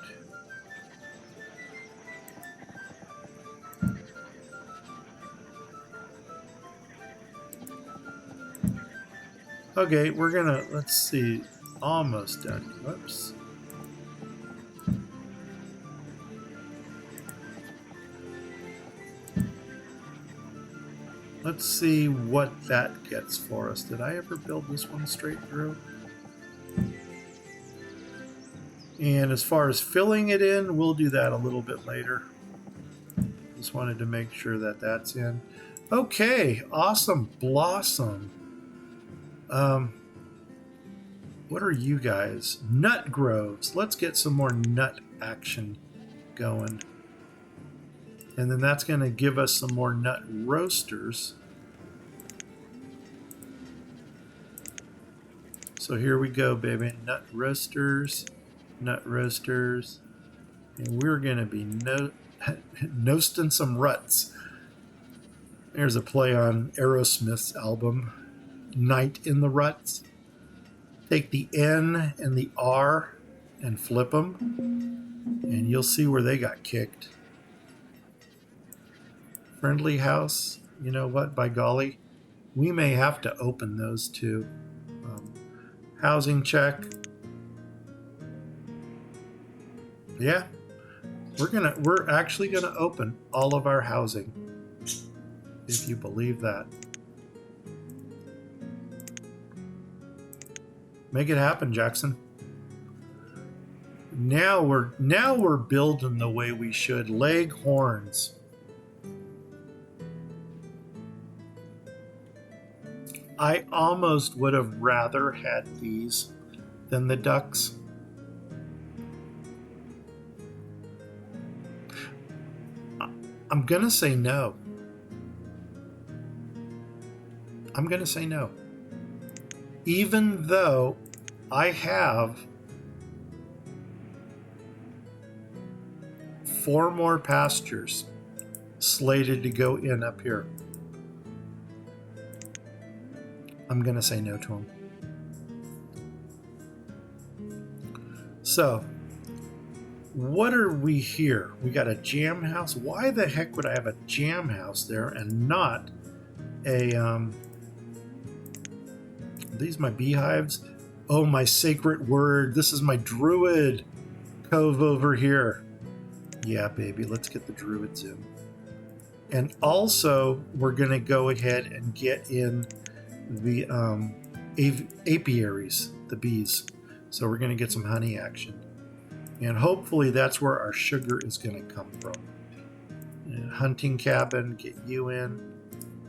Okay, we're gonna, let's see, almost done. Whoops. Let's see what that gets for us. Did I ever build this one straight through? And as far as filling it in, we'll do that a little bit later. Just wanted to make sure that that's in. Okay, awesome. Blossom. What are you guys? Nut groves. Let's get some more nut action going. And then that's going to give us some more nut roasters. So here we go, baby. Nut roasters. Nut roasters. And we're going to be noasting some ruts. There's a play on Aerosmith's album, Night in the Ruts. Take the N and the R and flip them, and you'll see where they got kicked. Friendly house, you know what, by golly, we may have to open those too. Housing check. Yeah, we're actually gonna open all of our housing, if you believe that. Make it happen, Jackson. Now we're building the way we should. Leghorns. I almost would have rather had these than the ducks. I'm gonna say no. I'm gonna say no. Even though I have 4 more pastures slated to go in up here. I'm going to say no to them. So, what are we here? We got a jam house. Why the heck would I have a jam house there and not a... These my beehives? Oh, my sacred word. This is my Druid cove over here. Yeah, baby. Let's get the Druids in. And also, we're going to go ahead and get in the apiaries, the bees. So we're going to get some honey action. And hopefully that's where our sugar is going to come from. And hunting cabin, get you in.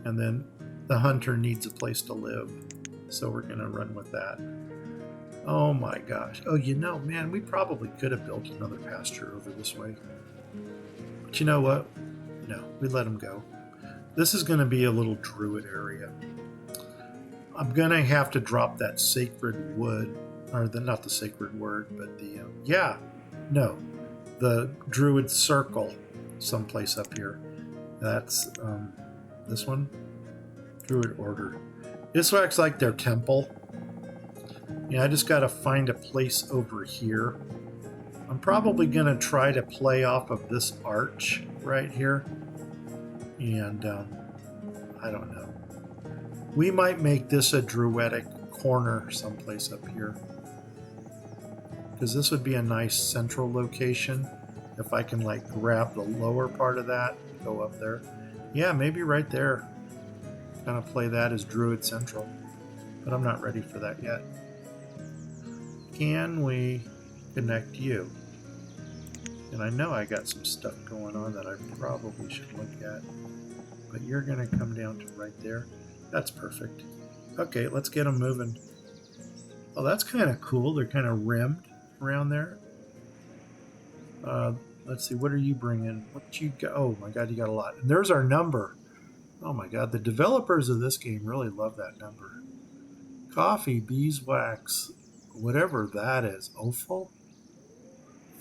And then the hunter needs a place to live. So we're going to run with that. Oh my gosh. Oh, you know, man, we probably could have built another pasture over this way. But you know what? No, we let them go. This is going to be a little Druid area. I'm going to have to drop that sacred wood, or not the sacred word, but the, the Druid circle someplace up here. That's this one, Druid order. This looks like their temple. Yeah, I just got to find a place over here. I'm probably going to try to play off of this arch right here. And I don't know. We might make this a druidic corner someplace up here. Because this would be a nice central location. If I can like grab the lower part of that, go up there. Yeah, maybe right there. Kind of play that as Druid Central. But I'm not ready for that yet. Can we connect you? And I know I got some stuff going on that I probably should look at. But you're going to come down to right there. That's perfect. Okay, let's get them moving. Oh, that's kind of cool. They're kind of rimmed around there. Let's see. What are you bringing? What you got? Oh, my God, you got a lot. And there's our number. Oh, my God. The developers of this game really love that number. Coffee, beeswax, whatever that is. Offal?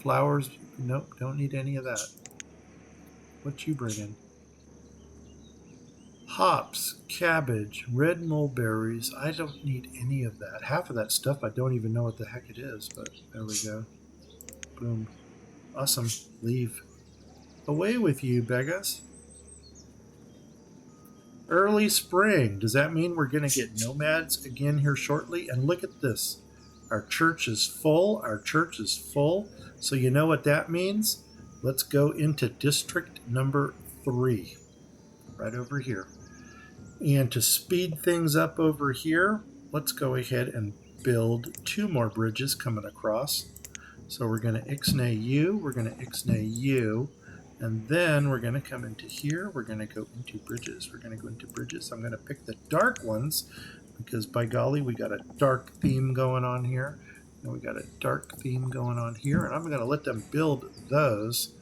Flowers? Nope, don't need any of that. What you bringing? Hops, cabbage, red mulberries. I don't need any of that. Half of that stuff I don't even know what the heck it is, but there we go. Boom. Awesome. Leave. Away with you, Begas. Early spring. Does that mean we're going to get nomads again here shortly? And look at this. Our church is full. Our church is full. So you know what that means? Let's go into district number 3. Right over here. And to speed things up over here, let's go ahead and build 2 more bridges coming across. So we're going to ixnay you. We're going to ixnay you. And then we're going to come into here. We're going to go into bridges. We're going to go into bridges. I'm going to pick the dark ones because by golly, we got a dark theme going on here. And we got a dark theme going on here. And I'm going to let them build those.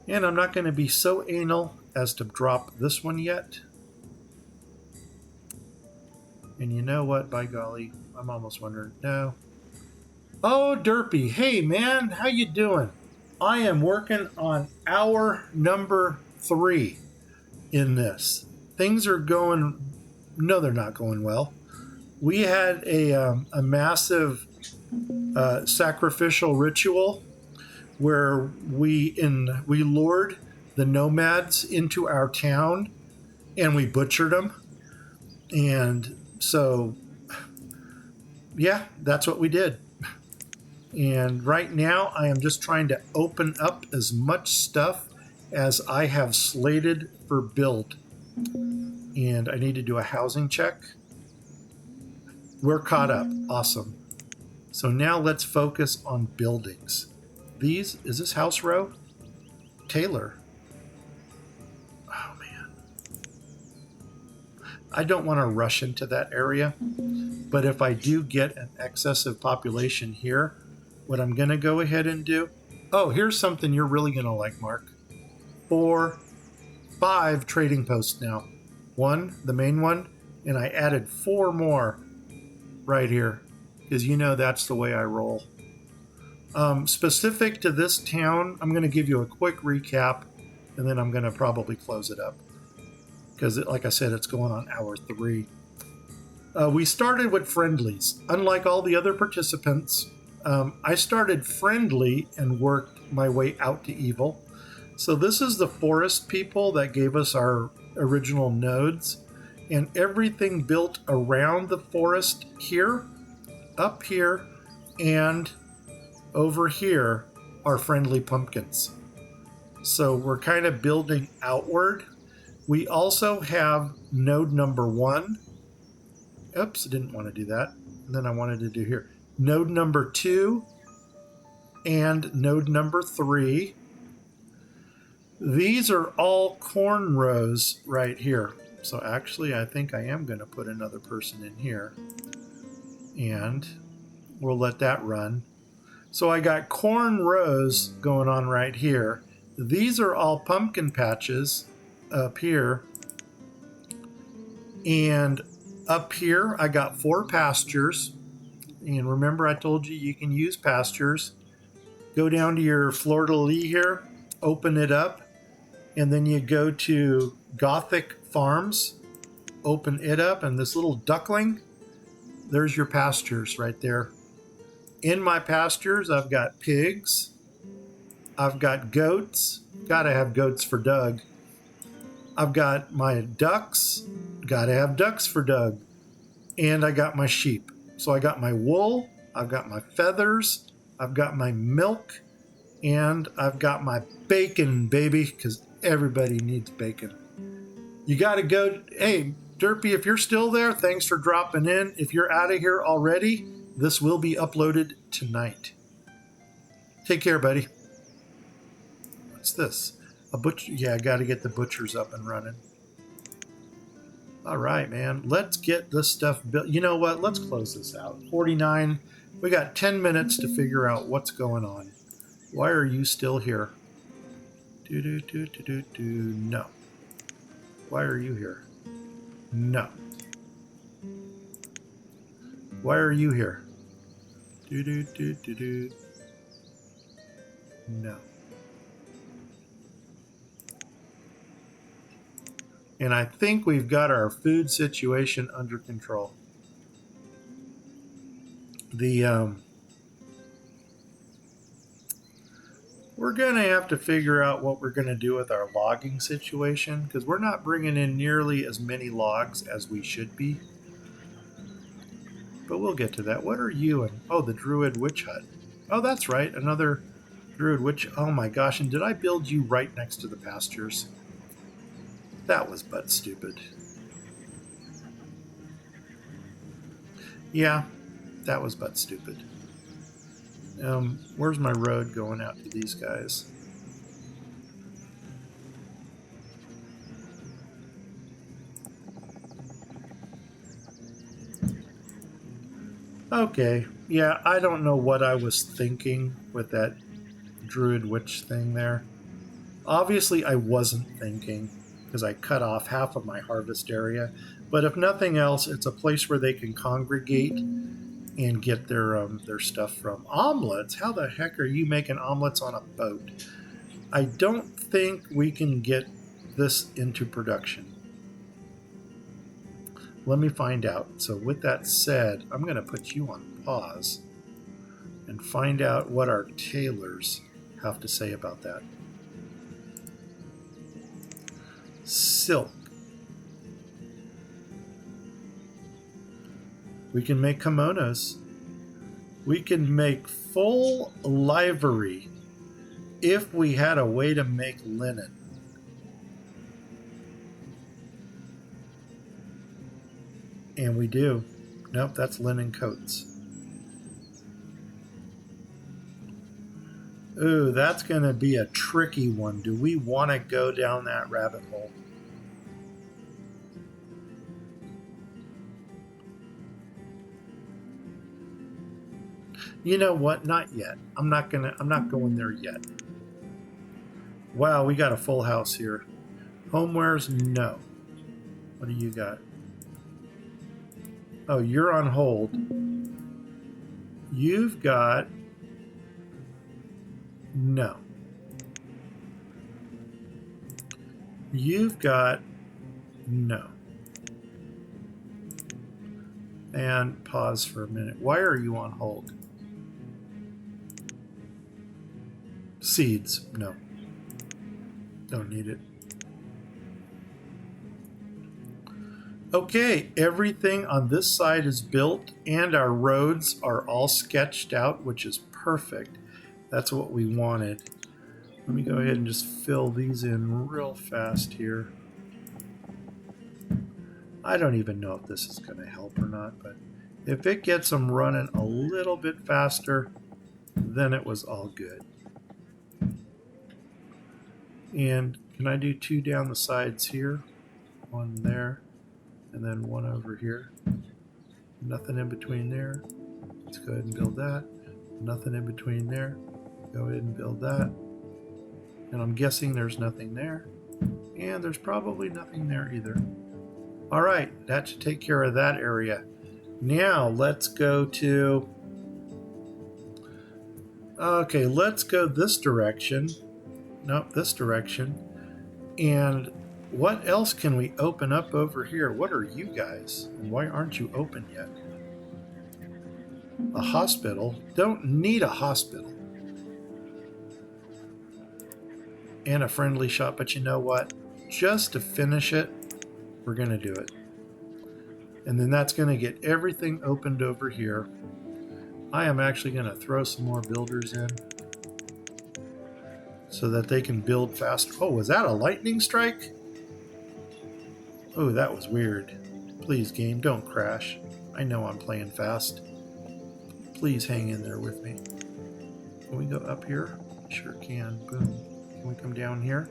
And I'm not going to be so anal as to drop this one yet. And you know what, by golly, I'm almost wondering, no. Oh, Derpy, hey man, how you doing? I am working on hour number 3 in this. Things are going, no, they're not going well. We had a massive sacrificial ritual where we lured the nomads into our town and we butchered them. And so, yeah, that's what we did. And right now I am just trying to open up as much stuff as I have slated for build. And I need to do a housing check. We're caught up. Awesome. So now let's focus on buildings. Is this house row? Taylor. Oh man. I don't want to rush into that area, but if I do get an excessive population here, what I'm going to go ahead and do, oh, here's something you're really going to like, Mark. 5 trading posts now. 1, the main one, and I added 4 more right here, because you know that's the way I roll. Specific to this town, I'm going to give you a quick recap, and then I'm going to probably close it up. Because, like I said, it's going on hour 3. We started with friendlies. Unlike all the other participants, I started friendly and worked my way out to evil. So this is the forest people that gave us our original nodes. And everything built around the forest here, up here, and over here are friendly pumpkins. So we're kind of building outward. We also have node number 1. Oops, I didn't want to do that. And then I wanted to do here. Node number 2 and node number 3. These are all corn rows right here. So actually, I think I am going to put another person in here. And we'll let that run. So I got corn rows going on right here. These are all pumpkin patches up here. And up here, I got 4 pastures. And remember, I told you can use pastures. Go down to your fleur-de-lis here, open it up, and then you go to Gothic Farms, open it up, and this little duckling, there's your pastures right there. In my pastures, I've got pigs, I've got goats, gotta have goats for Doug. I've got my ducks, gotta have ducks for Doug. And I got my sheep. So I got my wool, I've got my feathers, I've got my milk, and I've got my bacon, baby, because everybody needs bacon. You got to go. Hey, Derpy, if you're still there, thanks for dropping in. If you're out of here already, this will be uploaded tonight. Take care, buddy. What's this? A butcher? Yeah, I got to get the butchers up and running. All right, man. Let's get this stuff built. You know what? Let's close this out. 49. We got 10 minutes to figure out what's going on. Why are you still here? No. Why are you here? No. Why are you here? No. And I think we've got our food situation under control. We're going to have to figure out what we're going to do with our logging situation, because we're not bringing in nearly as many logs as we should be. But we'll get to that. What are you in? Oh, the Druid Witch Hut. Oh, that's right. Another Druid Witch. Oh my gosh. And did I build you right next to the pastures? That was but stupid. Yeah, that was but stupid. Where's my road going out to these guys? Okay, yeah, I don't know what I was thinking with that Druid Witch thing there. Obviously, I wasn't thinking because I cut off half of my harvest area. But if nothing else, it's a place where they can congregate and get their stuff from. Omelets? How the heck are you making omelets on a boat? I don't think we can get this into production. Let me find out. So with that said, I'm going to put you on pause and find out what our tailors have to say about that. Silk. We can make kimonos. We can make full livery if we had a way to make linen. And we do. Nope, that's linen coats. Ooh, that's going to be a tricky one. Do we want to go down that rabbit hole? You know what? Not yet. I'm not going there yet. Wow, we got a full house here. Homewares, no. What do you got? Oh, you're on hold. You've got no. You've got no. And pause for a minute. Why are you on hold? Seeds, no. Don't need it. Okay, everything on this side is built and our roads are all sketched out, which is perfect. That's what we wanted. Let me go ahead and just fill these in real fast here. I don't even know if this is going to help or not, but if it gets them running a little bit faster, then it was all good. And can I do 2 down the sides here? 1 there, and then 1 over here. Nothing in between there. Let's go ahead and build that. Nothing in between there. Go ahead and build that. And I'm guessing there's nothing there. And there's probably nothing there either. All right, that should take care of that area. Now let's go to... Okay, let's go this direction. Nope, this direction. And what else can we open up over here? What are you guys? And why aren't you open yet? A hospital? Don't need a hospital. And a friendly shop, but you know what? Just to finish it, we're going to do it. And then that's going to get everything opened over here. I am actually going to throw some more builders in so that they can build fast. Oh, was that a lightning strike? Oh, that was weird. Please, game, don't crash. I know I'm playing fast. Please hang in there with me. Can we go up here? Sure can. Boom. Can we come down here?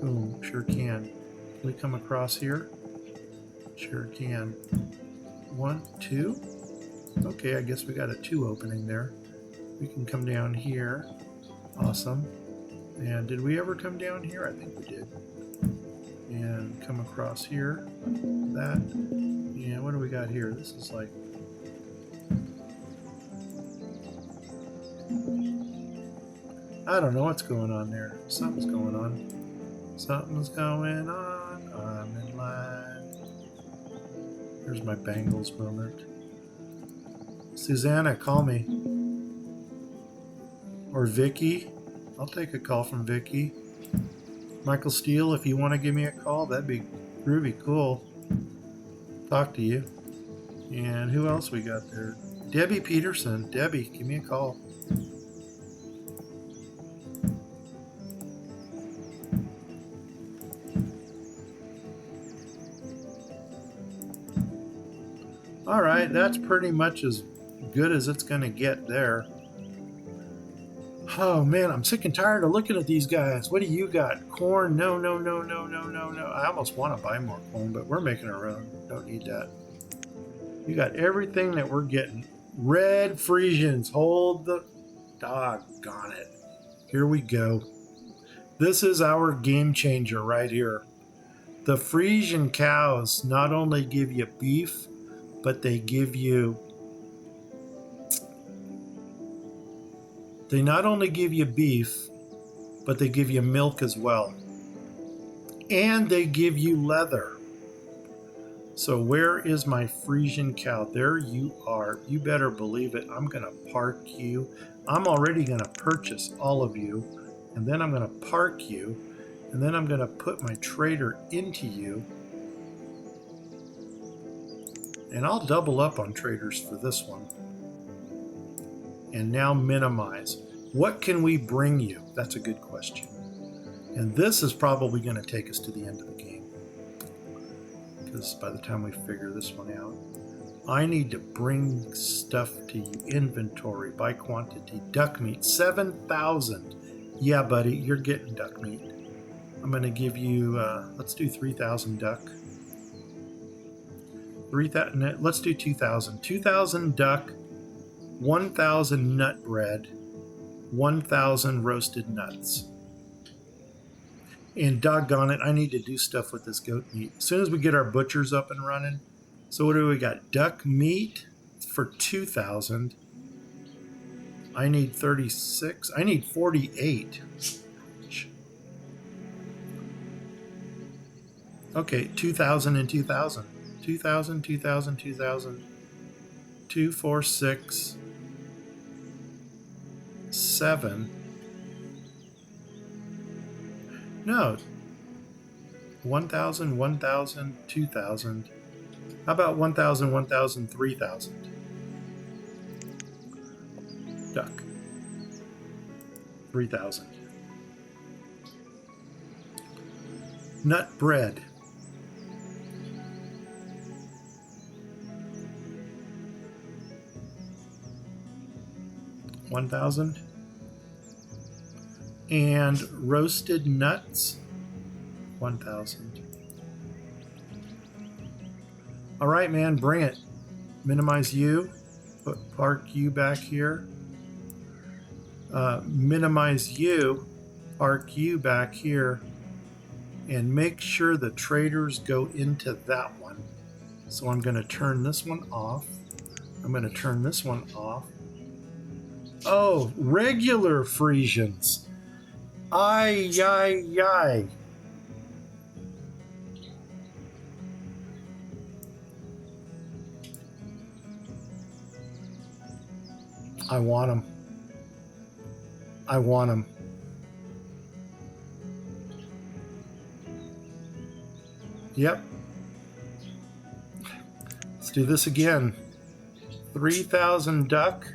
Boom. Sure can. Can we come across here? Sure can. 1, 2. Okay, I guess we got a 2 opening there. We can come down here. Awesome. And did we ever come down here? I think we did. And come across here. That. And what do we got here? This is like... I don't know what's going on there. Something's going on. Something's going on. I'm in line. Here's my Bengals moment. Susanna, call me. Or Vicky. I'll take a call from Vicky. Michael Steele, if you want to give me a call, that'd be groovy cool. Talk to you. And who else we got there? Debbie Peterson. Debbie, give me a call. All right, that's pretty much as good as it's going to get there. Oh man, I'm sick and tired of looking at these guys. What do you got? Corn? No, no, no, no, no, no, no. I almost want to buy more corn, but we're making our own. Don't need that. You got everything that we're getting. Red Frisians, hold the... Doggone it. Here we go. This is our game changer right here. The Frisian cows not only give you beef, but they give you... They not only give you beef, but they give you milk as well. And they give you leather. So where is my Frisian cow? There you are. You better believe it. I'm going to park you. I'm already going to purchase all of you. And then I'm going to park you. And then I'm going to put my trader into you. And I'll double up on traders for this one. And now minimize. What can we bring you? That's a good question. And this is probably going to take us to the end of the game. Because by the time we figure this one out, I need to bring stuff to you. Inventory by quantity. Duck meat, 7,000. Yeah, buddy, you're getting duck meat. I'm going to give you, let's do 3,000 duck. 3,000, let's do 2,000. 2,000 duck, 1,000 nut bread, 1,000 roasted nuts. And doggone it, I need to do stuff with this goat meat. As soon as we get our butchers up and running. So what do we got? Duck meat for 2,000. I need 36. I need 48. Okay, 2,000 and 2,000. 2,000, 2,000, 2,000. 2, 4, 6, 7. No. 1,000, 1,000, 2,000. How about 1,000, 1,000, 3,000? Duck. 3,000. Nut bread. $1,000. And roasted nuts, 1,000. All right, man, bring it. Minimize you. Park you back here. Minimize you. Park you back here. And make sure the traders go into that one. So I'm going to turn this one off. I'm going to turn this one off. Oh, regular Frisians. Ay, ay, ay. I want them. I want them. Yep. Let's do this again. 3,000 duck.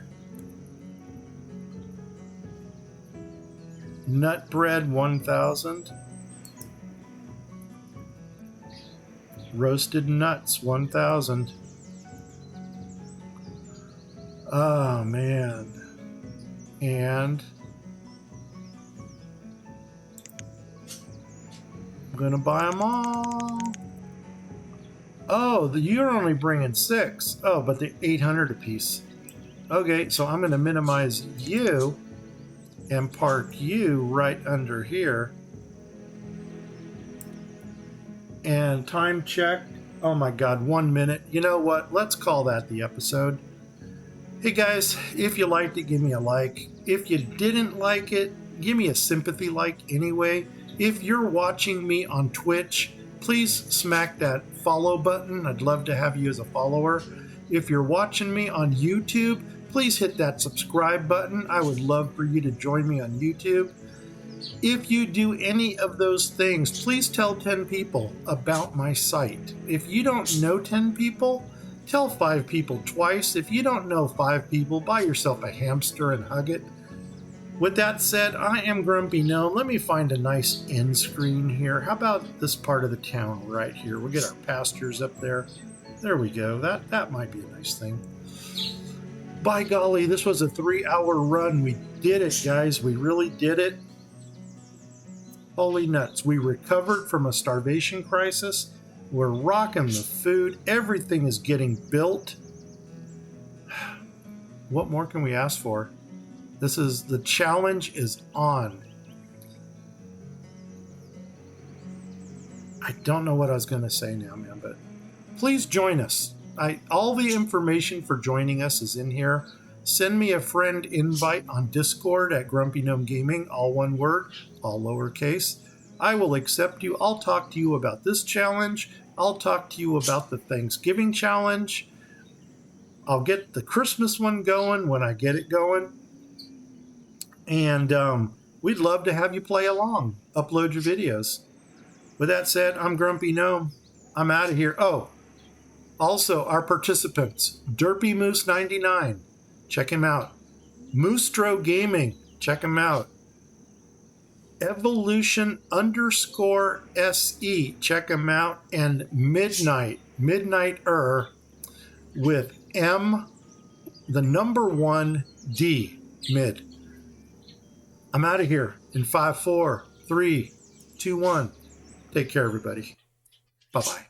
Nut bread, 1,000. Roasted nuts, 1,000. Oh, man. And I'm going to buy them all. Oh, you're only bringing 6. Oh, but they're 800 apiece. Okay, so I'm going to minimize you and park you right under here. And time check. Oh my God, 1 minute. You know what? Let's call that the episode. Hey guys, if you liked it, give me a like. If you didn't like it, give me a sympathy like anyway. If you're watching me on Twitch, please smack that follow button. I'd love to have you as a follower. If you're watching me on YouTube, please hit that subscribe button. I would love for you to join me on YouTube. If you do any of those things, please tell 10 people about my site. If you don't know 10 people, tell 5 people twice. If you don't know 5 people, buy yourself a hamster and hug it. With that said, I am Grumpy Gnome. Let me find a nice end screen here. How about this part of the town right here? We'll get our pastures up there. There we go. That might be a nice thing. By golly, this was a 3-hour run. We did it, guys. We really did it. Holy nuts. We recovered from a starvation crisis. We're rocking the food. Everything is getting built. What more can we ask for? The challenge is on. I don't know what I was going to say now, man, but please join us. All the information for joining us is in here. Send me a friend invite on Discord at Grumpy Gnome Gaming, all one word, all lowercase. I will accept you. I'll talk to you about this challenge. I'll talk to you about the Thanksgiving challenge. I'll get the Christmas one going when I get it going. And we'd love to have you play along. Upload your videos. With that said, I'm Grumpy Gnome. I'm out of here. Oh, also our participants, Derpy Moose 99. Check him out. Moostro Gaming. Check him out. Evolution_SE. Check him out. And Midnighter with M, the number 1D, mid. I'm out of here in 5, 4, 3, 2, 1. Take care, everybody. Bye-bye.